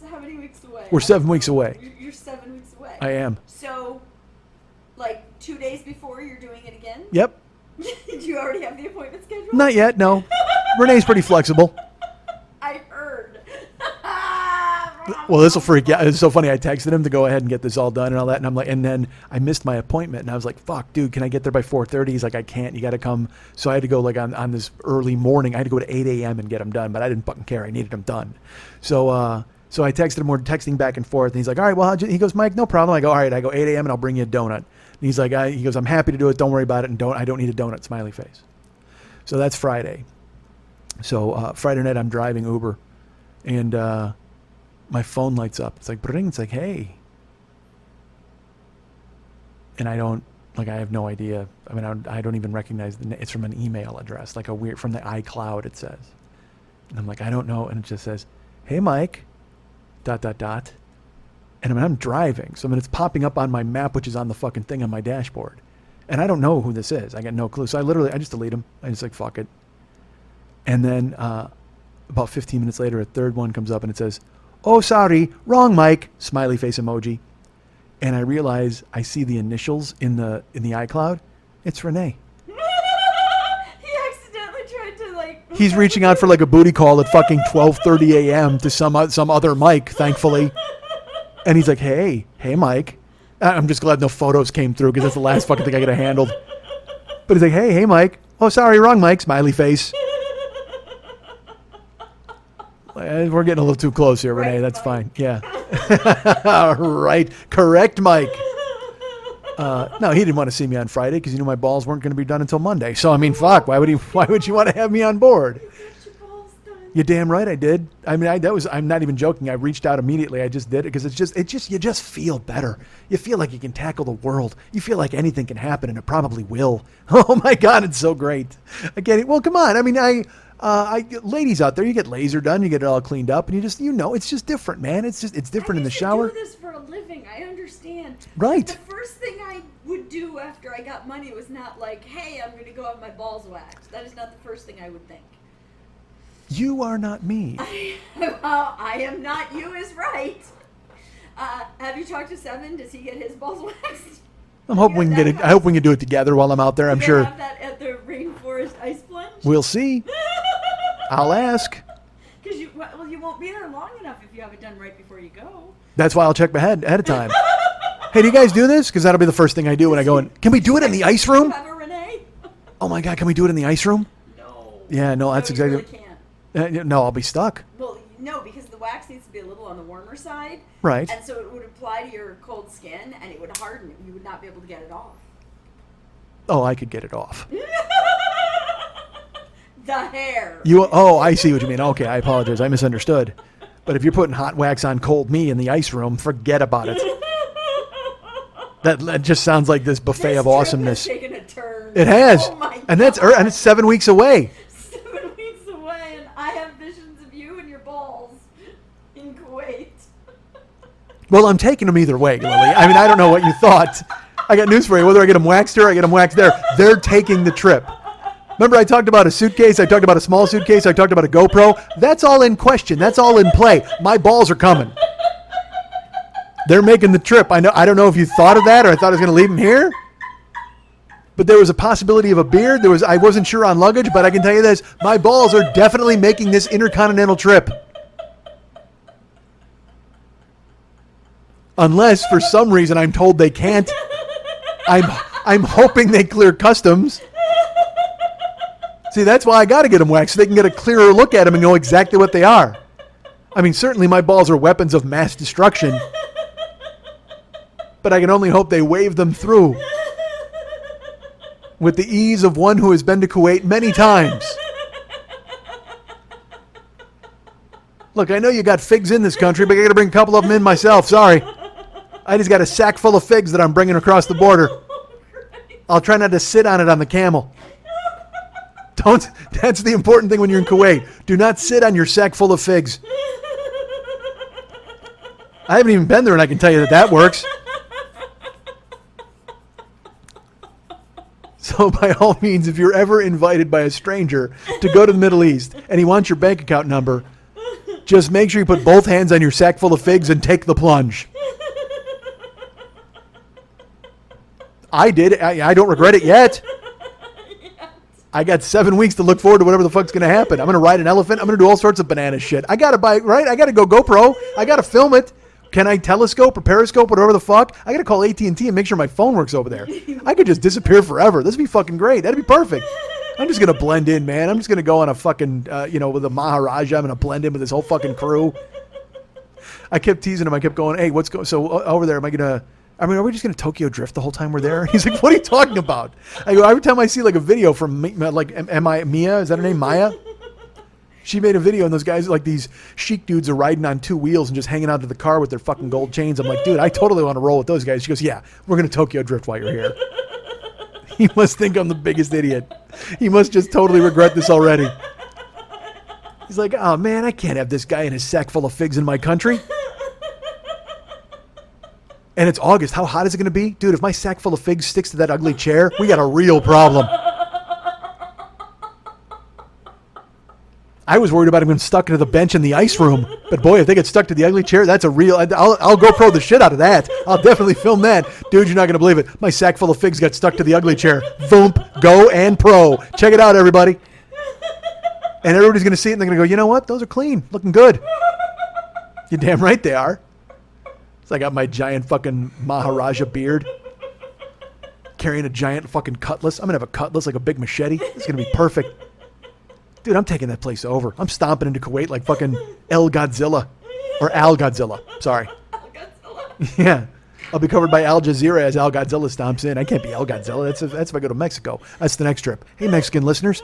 how many weeks away? We're 7 weeks away. You're 7 weeks away. I am. So, like 2 days before you're doing it again? Yep. Do you already have the appointment scheduled? Not yet, no. Renee's pretty flexible. I heard. Well, this will freak you out. It's so funny. I texted him to go ahead and get this all done and all that. And I'm like, and then I missed my appointment. And I was like, fuck, dude, can I get there by 4:30? He's like, I can't. You got to come. So I had to go like on this early morning. I had to go to 8 a.m. and get them done. But I didn't fucking care. I needed them done. So I texted him. We're texting back and forth. And he's like, all right, well, he goes, Mike, no problem. I go, all right. I go 8 a.m. and I'll bring you a donut. And he's like, he goes, I'm happy to do it. Don't worry about it. And I don't need a donut. Smiley face. So that's Friday. So Friday night I'm driving Uber, and my phone lights up. It's like, bring. It's like, hey. And I have no idea. I mean, I don't even recognize it's from an email address, like from the iCloud, it says. And I'm like, I don't know. And it just says, hey, Mike, ... And I'm driving. So it's popping up on my map, which is on the fucking thing on my dashboard. And I don't know who this is. I got no clue. So I just delete them. I just like, fuck it. And then about 15 minutes later, a third one comes up and it says, oh, sorry, wrong Mike, smiley face emoji. And I realize I see the initials in the iCloud. It's Renee. He accidentally tried to like. He's reaching out for like a booty call at fucking 12:30 a.m. to some other Mike, thankfully. And he's like, hey Mike. I'm just glad no photos came through because that's the last fucking thing I could have handled. But he's like, hey Mike. Oh, sorry, wrong Mike, smiley face. We're getting a little too close here, Renee. Right, That's Mike. fine. Yeah. Right. Correct, Mike. No, he didn't want to see me on Friday because he knew my balls weren't going to be done until Monday. So, I mean, fuck. Why would you want to have me on board? You got your balls done You damn right I did. I mean, I'm not even joking. I reached out immediately. I just did it because you just feel better. You feel like you can tackle the world. You feel like anything can happen, and it probably will. Oh my God, it's so great. I get it. Well, come on. I mean, ladies out there, you get laser done, you get it all cleaned up, and it's just different, man. It's different in the shower. I used to do this for a living. I understand. Right. The first thing I would do after I got money was not like, hey, I'm going to go have my balls waxed. That is not the first thing I would think. You are not me. I am not you is right. Have you talked to Seven? Does he get his balls waxed? I hope we can do it together while I'm out there. I'm Do they sure. have that at the Rainforest Ice Plunge? We'll see. I'll ask. Because you won't be there long enough if you have it done right before you go. That's why I'll check ahead of time. Hey, do you guys do this? Because that'll be the first thing I do when I go in. Can we do it in the ice room? Have a Renee? Oh my God, can we do it in the ice room? No. Yeah, no, that's you exactly. Really can't. No, I'll be stuck. Well, no, because the wax needs to be a little on the warmer side. Right. And so it would apply to your cold skin, and it would harden it. You would not be able to get it off. Oh, I could get it off. The hair. I see what you mean. Okay, I apologize. I misunderstood. But if you're putting hot wax on cold me in the ice room, forget about it. That just sounds like this buffet of awesomeness. This trip has taken a turn. It has. Oh my and God. it's 7 weeks away. 7 weeks away, and I have visions of you and your balls in Kuwait. Well, I'm taking them either way, Lily. I mean, I don't know what you thought. I got news for you. Whether I get them waxed here or I get them waxed there, they're taking the trip. Remember I talked about a suitcase, I talked about a small suitcase, I talked about a GoPro? That's all in question. That's all in play. My balls are coming. They're making the trip. I don't know if you thought of that or I thought I was going to leave them here. But there was a possibility of a beard. I wasn't sure on luggage, but I can tell you this. My balls are definitely making this intercontinental trip. Unless for some reason I'm told they can't. I'm hoping they clear customs. See, that's why I got to get them waxed, so they can get a clearer look at them and know exactly what they are. I mean, certainly my balls are weapons of mass destruction. But I can only hope they wave them through with the ease of one who has been to Kuwait many times. Look, I know you got figs in this country, but I got to bring a couple of them in myself. Sorry. I just got a sack full of figs that I'm bringing across the border. I'll try not to sit on it on the camel. That's the important thing when you're in Kuwait. Do not sit on your sack full of figs. I haven't even been there and I can tell you that works. So by all means, if you're ever invited by a stranger to go to the Middle East and he wants your bank account number, just make sure you put both hands on your sack full of figs and take the plunge. I did. I don't regret it yet. I got 7 weeks to look forward to whatever the fuck's going to happen. I'm going to ride an elephant. I'm going to do all sorts of banana shit. I got to buy, right? I got to go GoPro. I got to film it. Can I telescope or periscope, whatever the fuck? I got to call AT&T and make sure my phone works over there. I could just disappear forever. This would be fucking great. That'd be perfect. I'm just going to blend in, man. I'm just going to go on a fucking, with a Maharaja. I'm going to blend in with this whole fucking crew. I kept teasing him. I kept going, hey, what's going, so over there, are we just going to Tokyo Drift the whole time we're there? He's like, what are you talking about? I go, every time I see like a video from Mia, is that her name, Maya? She made a video and those guys, like these chic dudes are riding on two wheels and just hanging out to the car with their fucking gold chains. I'm like, dude, I totally want to roll with those guys. She goes, yeah, we're going to Tokyo Drift while you're here. He must think I'm the biggest idiot. He must just totally regret this already. He's like, oh man, I can't have this guy and his sack full of figs in my country. And it's August. How hot is it going to be? Dude, if my sack full of figs sticks to that ugly chair, we got a real problem. I was worried about him getting stuck into the bench in the ice room. But boy, if they get stuck to the ugly chair, that's a real... I'll GoPro the shit out of that. I'll definitely film that. Dude, you're not going to believe it. My sack full of figs got stuck to the ugly chair. Voomp, go, and pro. Check it out, everybody. And everybody's going to see it and they're going to go, you know what? Those are clean. Looking good. You're damn right they are. So I got my giant fucking Maharaja beard. Carrying a giant fucking cutlass. I'm going to have a cutlass like a big machete. It's going to be perfect. Dude, I'm taking that place over. I'm stomping into Kuwait like fucking El Godzilla. Or Al Godzilla. Sorry. Al Godzilla. Yeah. I'll be covered by Al Jazeera as Al Godzilla stomps in. I can't be Al Godzilla. That's if I go to Mexico. That's the next trip. Hey, Mexican listeners.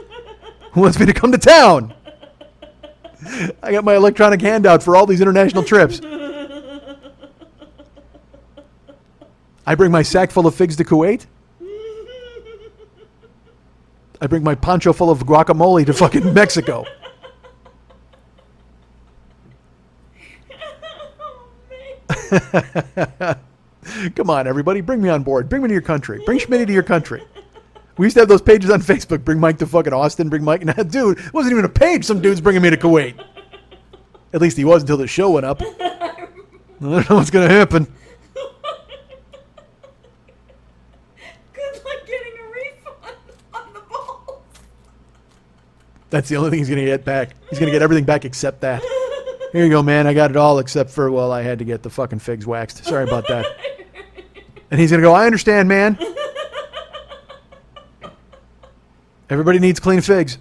Who wants me to come to town? I got my electronic handout for all these international trips. I bring my sack full of figs to Kuwait. I bring my poncho full of guacamole to fucking Mexico. Come on, everybody. Bring me on board. Bring me to your country. Bring Schmitty to your country. We used to have those pages on Facebook. Bring Mike to fucking Austin. Bring Mike. Nah, dude, it wasn't even a page. Some dude's bringing me to Kuwait. At least he was until the show went up. I don't know what's going to happen. Good luck getting a refund on the balls. That's the only thing he's going to get back. He's going to get everything back except that. Here you go, man. I got it all except for, well, I had to get the fucking figs waxed. Sorry about that. And he's going to go, I understand, man. Everybody needs clean figs.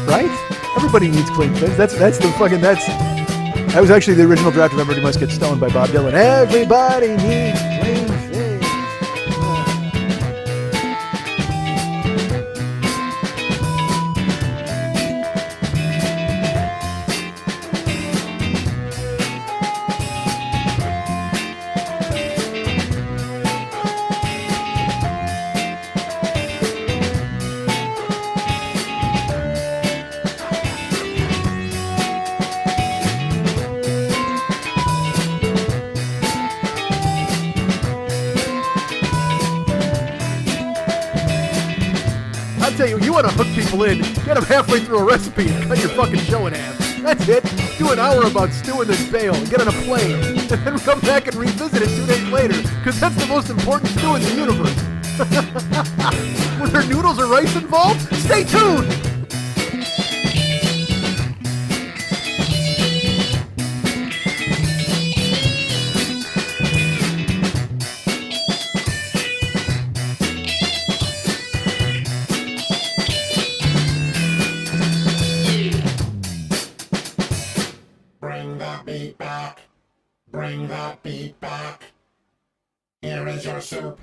Right? Everybody needs clean figs. That was actually the original draft of Everybody Must Get Stoned by Bob Dylan. Everybody needs clean figs. I'll tell you, you want to hook people in, get them halfway through a recipe and cut your fucking show in half. That's it. Do an hour about stew and then bail, get on a plane, and then come back and revisit it 2 days later, because that's the most important stew in the universe. Was there noodles or rice involved? Stay tuned! Bring that beat back. Bring that beat back. Here is your soup.